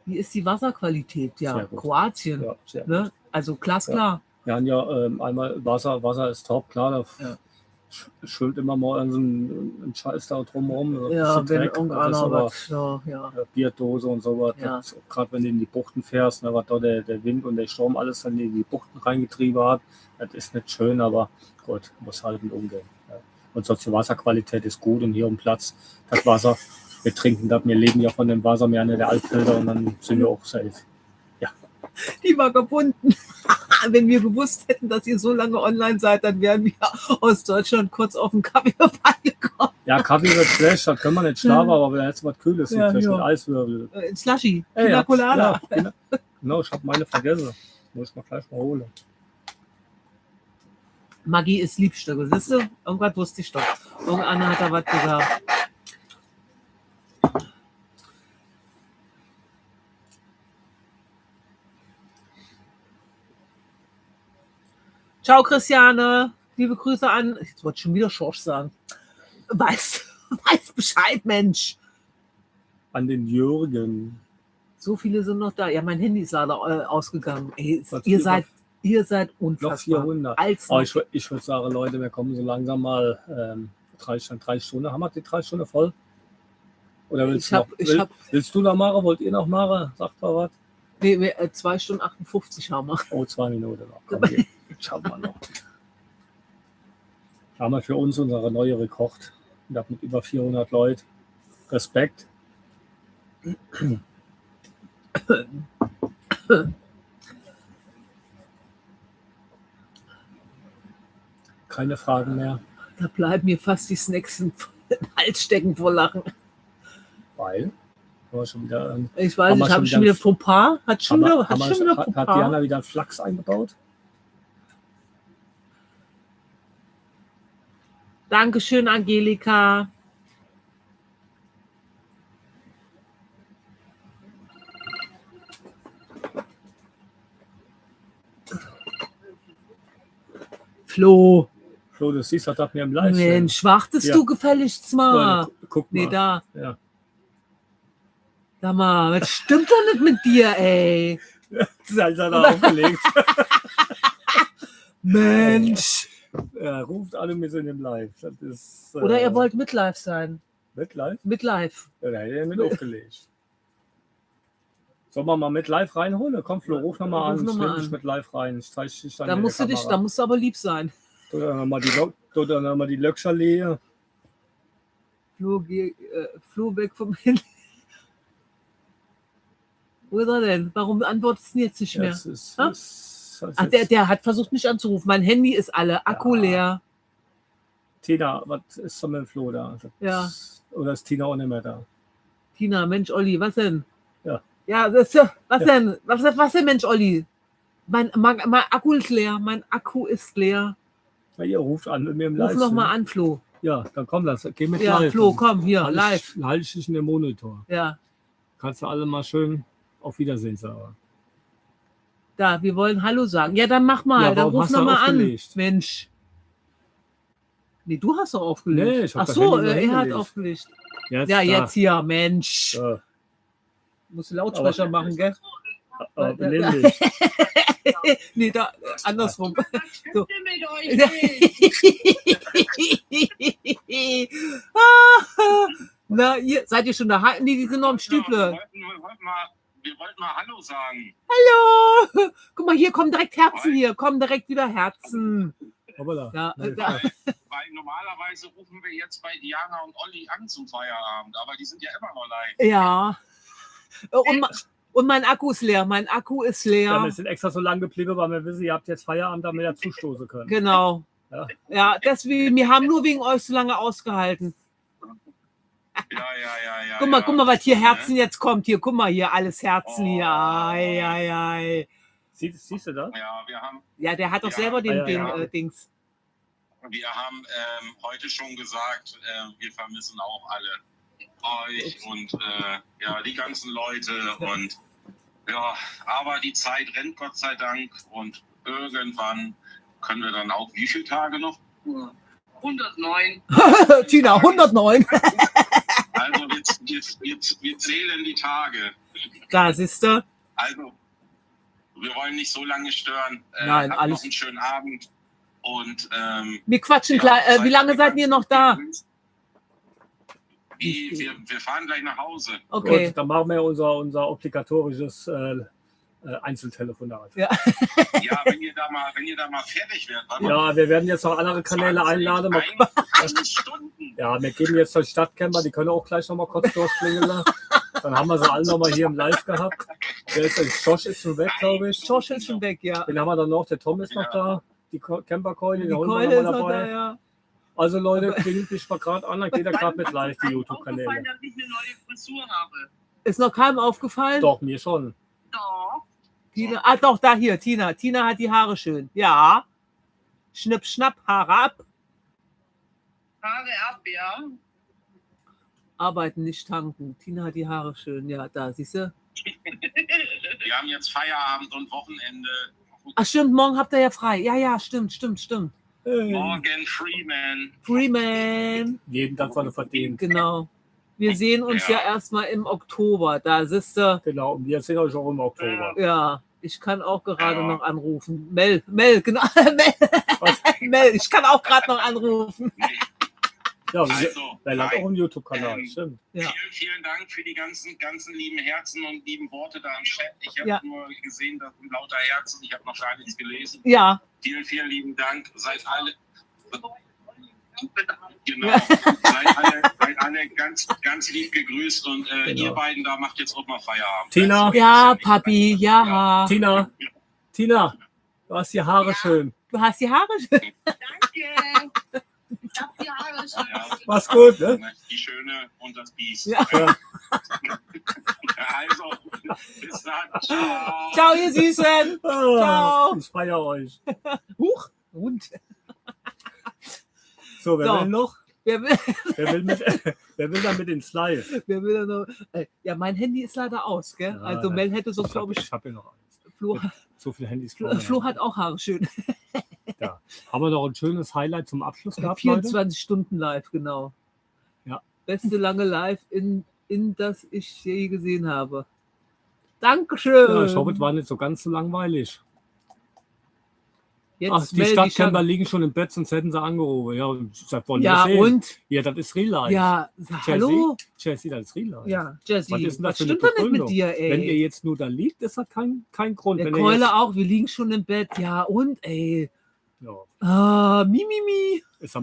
Wie ist die Wasserqualität? Ja, Kroatien. Ja, ne? Also glasklar. Wir haben ja einmal Wasser ist top, klar. Da schwimmt immer mal ein Scheiß da drumherum. Ja, wenn irgendeiner was. Bierdose und sowas. Ja. Gerade wenn du in die Buchten fährst, ne, was da der Wind und der Sturm alles dann in die Buchten reingetrieben hat. Das ist nicht schön, aber gut, muss halt mit umgehen. Ja. Und sonst die Wasserqualität ist gut und hier am Platz das Wasser. Wir trinken das, wir leben ja von dem Wasser, mehr in der Altfelder und dann sind wir auch safe. Ja. Die Vagabunden. Wenn wir gewusst hätten, dass ihr so lange online seid, dann wären wir aus Deutschland kurz auf den Kaffee vorbeigekommen. Ja, Kaffee wird schlecht, das können wir nicht schlafen, aber wenn jetzt was Kühles vielleicht mit Eiswürfel. Slushy, Pina Colada. Genau, ich habe meine vergessen. Muss ich mal gleich mal holen. Maggi ist Liebstöcke, siehst du? Irgendwas wusste ich doch. Irgendeiner hat da was gesagt. Ciao, Christiane. Liebe Grüße an. Jetzt wollte ich schon wieder Schorsch sagen. Weiß Bescheid, Mensch. An den Jürgen. So viele sind noch da. Ja, mein Handy ist leider ausgegangen. Ey, ihr seid Ihr seid Noch unfassbar. 400. Als Aber ich würde sagen, Leute, wir kommen so langsam mal 3 Stunden. Haben wir die 3 Stunden voll? Oder willst willst du noch machen? Wollt ihr noch machen? Sagt mal was. nee, 2 Stunden 58 haben wir. Oh, 2 Minuten noch. Komm, hier. Schauen wir noch. Haben wir für uns unsere neue Rekord. Und das mit über 400 Leuten. Respekt. Keine Fragen mehr. Da bleiben mir fast die Snacks im Hals stecken vor Lachen. Weil? Haben wir schon wieder, Ich weiß nicht, habe ich schon wieder Fauxpas? Hat Diana wieder einen Flachs eingebaut? Dankeschön, Angelika. Flo, Du siehst, das hat mir im Live. Mensch, wartest Ja. du gefälligst mal? Guck mal. Nee, da. Ja. Sag mal, was stimmt doch nicht mit dir, ey? Das ist halt da aufgelegt. Mensch. Er ruft alle, wir sind im Live. Das ist, Oder ihr wollt mit live sein? mit Live? Mit live. Ja, da hätte er mit aufgelegt. Sollen wir mal mit Live reinholen? Komm, Flo, ruf nochmal Ruf an. noch mal Stell dich an. mit Live rein. Ich zeig dich dann Da in musst der du Kamera. aber lieb sein. Dann nochmal die Löcher leer. Flo weg vom Handy. Wo ist er denn? Warum antwortest du denn jetzt nicht mehr? Das ist, Ha? das Ach, der hat versucht, mich anzurufen. Mein Handy ist alle, Akku Ja. leer. Tina, was ist denn mit dem Flo da? Ja. Oder ist Tina auch nicht mehr da? Tina, Mensch, Olli, was denn? Ja. Ja, was denn? Was denn, Mensch, Olli? Mein Akku ist leer. Mein Akku ist leer. Na, ihr ruft an mit mir im Ruf Live. noch mal an, Flo. Ja, dann komm, geh mit Ja, Live. Flo, komm, hier, Halt live. Halte ich dich in den Monitor. Ja, Kannst du alle mal schön auf Wiedersehen sagen. da, wir wollen Hallo sagen. Ja, dann mach mal, Ja, dann warum ruf hast noch du mal an. aufgelegt? Mensch. Nee, du hast doch aufgelegt. Nee, ich hab Ach das so, Handy nur er hat hingelegt. aufgelegt. Jetzt, Ja, da. jetzt hier, Mensch. Ja, Muss Lautsprecher machen, gell? aber benimm dich. Nee, da, andersrum. So. Mit euch nicht. Na, seid ihr schon daheim? Nee, die sind noch im Stüble. Wir wollten mal Hallo sagen. Hallo! Guck mal, hier kommen direkt Herzen hier. Kommen direkt wieder Herzen. Hoppala. Ja, Nee, da. Weil normalerweise rufen wir jetzt bei Diana und Olli an zum Feierabend, aber die sind ja immer noch live. Ja. Und mein Akku ist leer. Mein Akku ist Ja, leer. wir sind extra so lange geblieben, weil wir wissen, ihr habt jetzt Feierabend, damit ihr zustoßen können. Genau. Ja. Ja, deswegen, wir haben nur wegen euch so lange ausgehalten. Ja. Guck mal, was hier Ja. Herzen jetzt kommt. Hier, guck mal, hier, alles Herzen hier. Oh. Ei. Siehst du das? Ja, wir haben, Ja, der hat doch Ja. selber den, Ja. Dings. heute schon gesagt, wir vermissen auch alle euch und ja, die ganzen Leute und ja, aber die Zeit rennt Gott sei Dank und irgendwann können wir dann auch, wie viele Tage noch? 109. Tina, 109. Also wir zählen die Tage. Da siehst du. Also wir wollen nicht so lange stören. Nein, habt alles- noch einen schönen Abend und Wir quatschen ja, gleich. Wie lange seid ihr noch da? Wir fahren gleich nach Hause. Okay. Gut, dann machen wir unser obligatorisches Einzeltelefonat. Ja, wenn ihr da mal fertig werdet. warte mal. Ja, wir werden jetzt noch andere Kanäle 20, einladen. Mal- 21 Stunden. Ja, wir geben jetzt den Stadtcamper, die können auch gleich noch mal kurz durchklingeln. Dann haben wir sie alle noch mal hier im Live gehabt. Der ist, Josh ist schon weg, glaube ich. Josh ist schon weg, ja. Den haben wir dann noch, der Tom ist noch da. Die Camperkeule, Die den holen wir Keule ist noch noch mal da, dabei. ja. Also Leute, klingelt mich mal gerade an, dann geht er gerade mit live, die YouTube-Kanäle. dass ich eine neue Frisur habe. Ist noch keinem aufgefallen? Doch, mir schon. Doch. Tina, doch, da hier, Tina. Tina hat die Haare schön. Ja. Schnipp, schnapp, Haare ab. Haare ab, ja. Arbeiten, nicht tanken. Tina hat die Haare schön. Ja, da, siehst du? Wir haben jetzt Feierabend und Wochenende. Ach, stimmt, morgen habt ihr ja frei. Ja, stimmt. Morgan Freeman. Freeman. Jeden Tag was er verdient. Genau. Wir sehen uns ja, Ja. erstmal im Oktober. Da siehst du. Genau, und wir sehen euch auch im Oktober. Ja. Ich kann auch gerade Ja. noch anrufen. Mel, genau. Mel, ich kann auch gerade noch anrufen. Nee. Ja, Also, der hat auch nein. einen YouTube-Kanal, stimmt. Ja. Vielen Dank für die ganzen lieben Herzen und lieben Worte da im Chat. Ich habe Ja. nur gesehen, dass lauter Herzen, ich habe noch gar nichts gelesen. Ja, Vielen lieben Dank. Seid alle. Genau. Ja. Seid alle ganz lieb gegrüßt und Genau. ihr beiden da macht jetzt auch mal Feierabend. Tina? Also, ja, ist nicht Papi, ja. Tina, du hast die Haare schön. Du hast die Haare schön. Danke. Ich hab die Haare schon. Ja. Mach's gut, ne? Die Schöne und das Biest. Ja. Ja. Also, bis dann. Ciao. Ciao, ihr Süßen. Ciao. Ich feiere euch. Huch, Hund. So, wer So. will noch? Wer will, Wer will da mit ins Live? wer will da noch? Ja, mein Handy ist leider aus, gell? Ja, Also Mel hätte so, glaube ich, Ich habe hier noch eins. Flo, So viele Handys. Flo hat auch Haare schön. Haben wir noch ein schönes Highlight zum Abschluss gehabt, Leute? 24 Stunden live, genau. Ja. Beste lange Live, in das ich je gesehen habe. Dankeschön. Ja, ich hoffe, es war nicht so ganz so langweilig. Jetzt Ach, die Mel, Stadtcamper liegen schon im Bett, sonst hätten sie angerufen. Ja, das wollen wir Ja, sehen. und? Ja, das ist Real Life. Ja, hallo? Jessie, das ist Real Life. Ja, Jessie, Was ist denn das was für eine stimmt denn nicht mit Begründung? dir, ey? Wenn ihr jetzt nur da liegt, ist das kein Grund. Der Wenn ihr Keule jetzt, auch, wir liegen schon im Bett. Ja, und, ey. ja, Ah, mi. ist da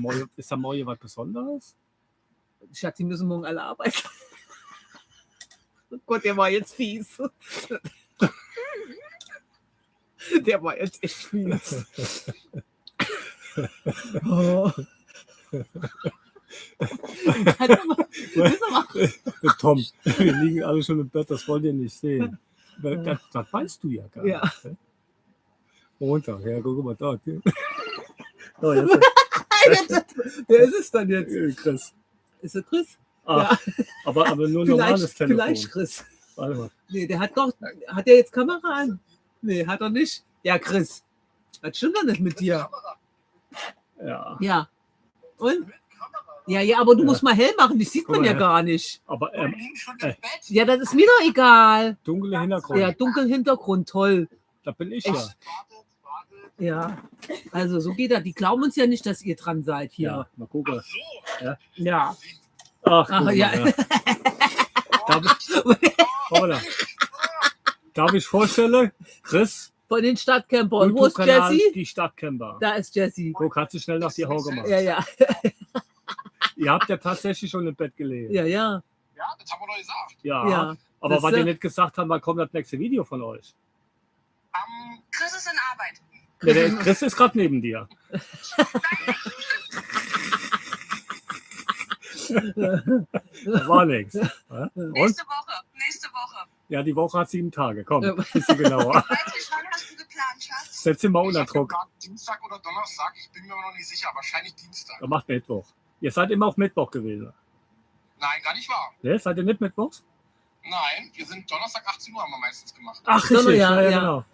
morgen was Besonderes? Schatz, die müssen morgen alle arbeiten. Oh Gott, der war jetzt fies. Der war jetzt echt fies. Oh. Tom, wir liegen alle schon im Bett, das wollt ihr nicht sehen. Das weißt du ja gar Ja. nicht. Ne? Montag, ja, guck mal da. Oh, jetzt, Wer ist es dann jetzt? Chris. Ist er Chris? Ah, aber nur ein normales Telefon. Vielleicht Chris. Warte mal. Nee, der hat er jetzt Kamera an? Nee, hat er nicht. Ja, Chris. Was stimmt doch nicht mit dir? Ja, Ja. Und? Ja, aber du musst mal hell machen, das sieht Guck man mal ja her. gar nicht. aber Ja, das ist mir doch egal. dunkler Hintergrund, Ja, dunkel Hintergrund, toll. da bin ich Echt? ja. Ja. Also so geht das. Die glauben uns ja nicht, dass ihr dran seid hier. Ja, mal gucken. Ja. Ach, Ach, guck ja. mal, Hoppala. Darf ich vorstellen? Chris, Von den Stadtcampern. Wo ist YouTube-Kanal, Jessie? die Stadtcamper. Da ist Jessie. Guck, hat sie schnell nach die Haare gemacht. Ja. Ihr habt ja tatsächlich schon im Bett gelegen. Ja. Ja, das haben wir doch gesagt. Ja, Ja. aber Das was ist ihr ja- nicht gesagt habt, wann kommt das nächste Video von euch? Chris ist in Arbeit. Ja, der Chris ist gerade neben dir. War nichts. Ja? Und? Nächste Woche. Ja, die Woche hat 7 Tage. Komm, Ja. bisschen genauer. Weißt du, wann hast du geplant, Schatz? Setz ihn mal Ich unter hab Druck. geplant, Dienstag oder Donnerstag, ich bin mir aber noch nicht sicher, wahrscheinlich Dienstag. Dann macht Mittwoch. Ihr seid immer auf Mittwoch gewesen. Nein, gar nicht wahr. Ne? Seid ihr nicht Mittwochs? Nein, wir sind Donnerstag 18 Uhr haben wir meistens gemacht. Ach, Doch, richtig. ja, ja. Genau.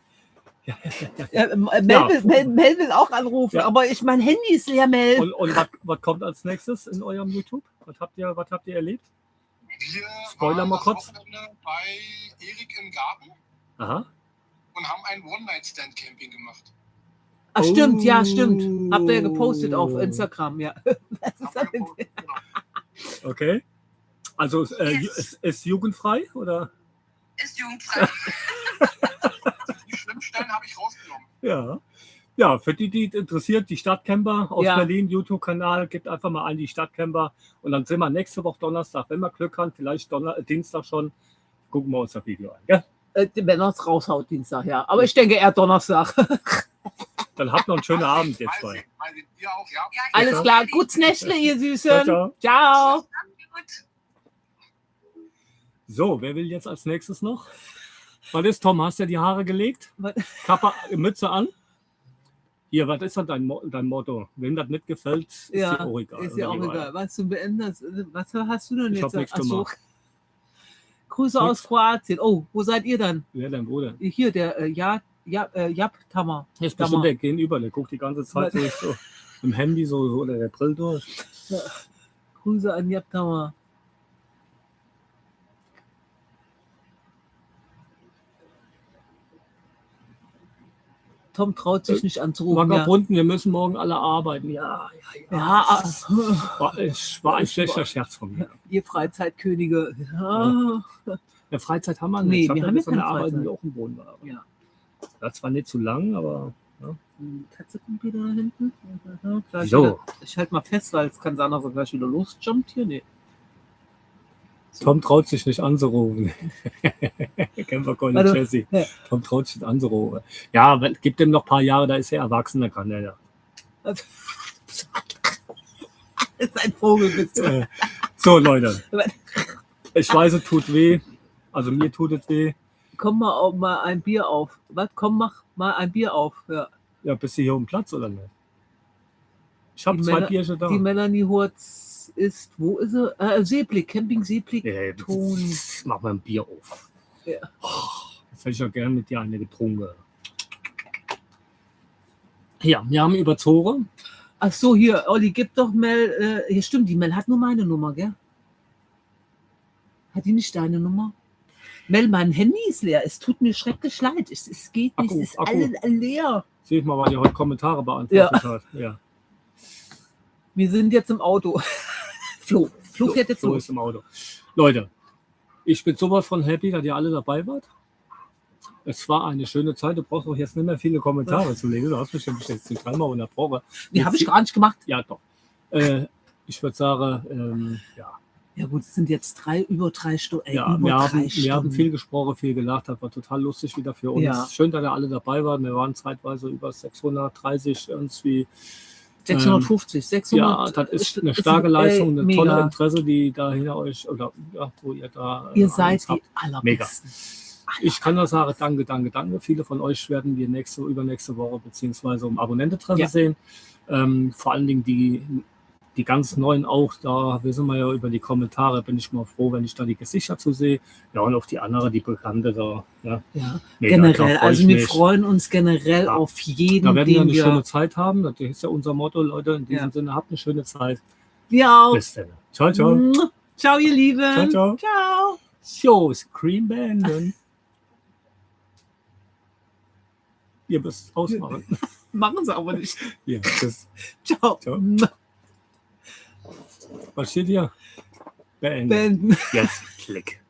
Mel will auch anrufen, Ja. aber mein Handy ist leer, Mel. Und was kommt als nächstes in eurem YouTube? Was habt ihr erlebt? Wir Spoiler waren mal das kurz. Wochenende bei Erik im Garten Aha. und haben ein One-Night-Stand-Camping gemacht. Ach, stimmt, ja, stimmt. Habt ihr ja gepostet auf Instagram, ja. Das ist Haben wir gepostet, genau. Okay. Also Yes. ist jugendfrei oder? Ist jugendfrei. Die schlimmen Stellen habe ich rausgenommen. Ja. Ja, für die interessiert, die Stadtcamper aus Ja. Berlin, YouTube-Kanal, gebt einfach mal ein, die Stadtcamper. Und dann sind wir nächste Woche Donnerstag, wenn wir Glück haben, vielleicht Dienstag schon, gucken wir uns das Video an. Gell? Wenn er es raushaut, Dienstag, ja. Aber ich denke eher Donnerstag. Dann habt noch einen schönen Abend jetzt Mal zwei. sehen, mal sehen. Ihr auch, ja? Ja, Alles klar, gut's Nächtle, ihr Süßen. Ciao, ciao. Ciao. Gut. So, wer will jetzt als nächstes noch? Was ist, Tom? Hast du die Haare gelegt? Was? Kappa, Mütze an? Hier, was ist denn dein Motto? Wenn das nicht gefällt, ist Ja, dir auch egal. ist ja oder auch wie war egal. Was du beendest, was hast du denn Ich jetzt? hab nichts Ach so. gemacht. Grüße Nix. aus Kroatien. Oh, wo seid ihr dann? das? Ja, dein Bruder. Hier, der Jap Tammer. Der ist bestimmt der gegenüber, der guckt die ganze Zeit durch so im Handy so oder der Brill durch. Grüße an Jap Tammer. Tom traut sich nicht anzurufen. Ja, Wackerbrunn, wir müssen morgen alle arbeiten. Ja. War ein schlechter Scherz von mir. Ihr Freizeitkönige. Ja. Ja, Freizeit haben wir Nee, nicht. wir haben ja von der keine Arbeit, Freizeit. die auch im Boden war. Ja. Das war nicht zu lang, aber Die Katze kommt wieder da hinten. Gleich So. wieder. Ich halte mal fest, weil es kann sein, dass er gleich wieder losjumpt hier. Nee. Tom traut sich nicht anzurufen. Kennen wir Colin Also, Jesse. ja. Tom traut sich nicht anzurufen. Ja, gibt ihm noch ein paar Jahre, da ist er erwachsen, da kann er ja. Also, das ist ein Vogelwitz. So, Leute. Ich weiß, es tut weh. Also mir tut es weh. Komm mal, auch mal ein Bier auf. Was? Komm, mach mal ein Bier auf. Ja. Ja, bist du hier um Platz oder nicht? Ich habe Die 2 Männer- Bierchen da. Die Melanie Hurz ist, wo ist sie? Seeblick, Camping Seeblick. Ton. Mach mal ein Bier auf. Ja. Jetzt hätte ich ja gerne mit dir eine getrunken. Ja, wir haben überzogen. Ach so, hier, Olli, gib doch Mel. Hier stimmt, die Mel hat nur meine Nummer, gell? Hat die nicht deine Nummer? Mel, mein Handy ist leer. Es tut mir schrecklich leid. Es geht nicht. Akku, Es ist Akku. alles leer. Sehe ich mal, weil ihr heute Kommentare beantwortet hat. Ja. Wir sind jetzt im Auto. Flo fährt jetzt So los. ist im Auto. Leute, ich bin sowas von happy, dass ihr alle dabei wart. Es war eine schöne Zeit. Du brauchst auch jetzt nicht mehr viele Kommentare zu lesen. Du hast bestimmt jetzt den dreimal unterbrochen. Die habe ich gar nicht gemacht. Ja, doch. Ich würde sagen, ja. Ja gut, es sind jetzt über 3 Stunden. Ja, wir haben viel gesprochen, viel gelacht, das war total lustig wieder für uns. Ja. Schön, dass ihr alle dabei wart. Wir waren zeitweise über 630 irgendwie. 650, 600. Ja, das ist eine starke Leistung, eine mega. tolle Interesse, die da hinter euch, oder ja, wo ihr da. Ihr alles seid die habt. allerbesten. Ich kann nur sagen, danke. Viele von euch werden wir übernächste Woche beziehungsweise um Abonnententreffen sehen. Vor allen Dingen die ganz Neuen auch, da wissen wir ja über die Kommentare, bin ich mal froh, wenn ich da die Gesichter zu sehe. Ja, und auf die andere, die Bekannte da. Ja, Ja, mega, generell. da freu Also ich wir mich. freuen uns generell Ja. auf jeden, Da werden wir den eine wir... schöne Zeit haben. Das ist ja unser Motto, Leute. In diesem Ja. Sinne, habt eine schöne Zeit. Wir auch. Bis dann. Ciao, ciao. Ciao, ihr Lieben. Ciao, ciao. Ciao. So, Scream beenden. Ihr müsst ausmachen. Machen sie aber nicht. Ja, das, Ciao. Ciao. was steht hier? Beenden. Beenden. Jetzt klick.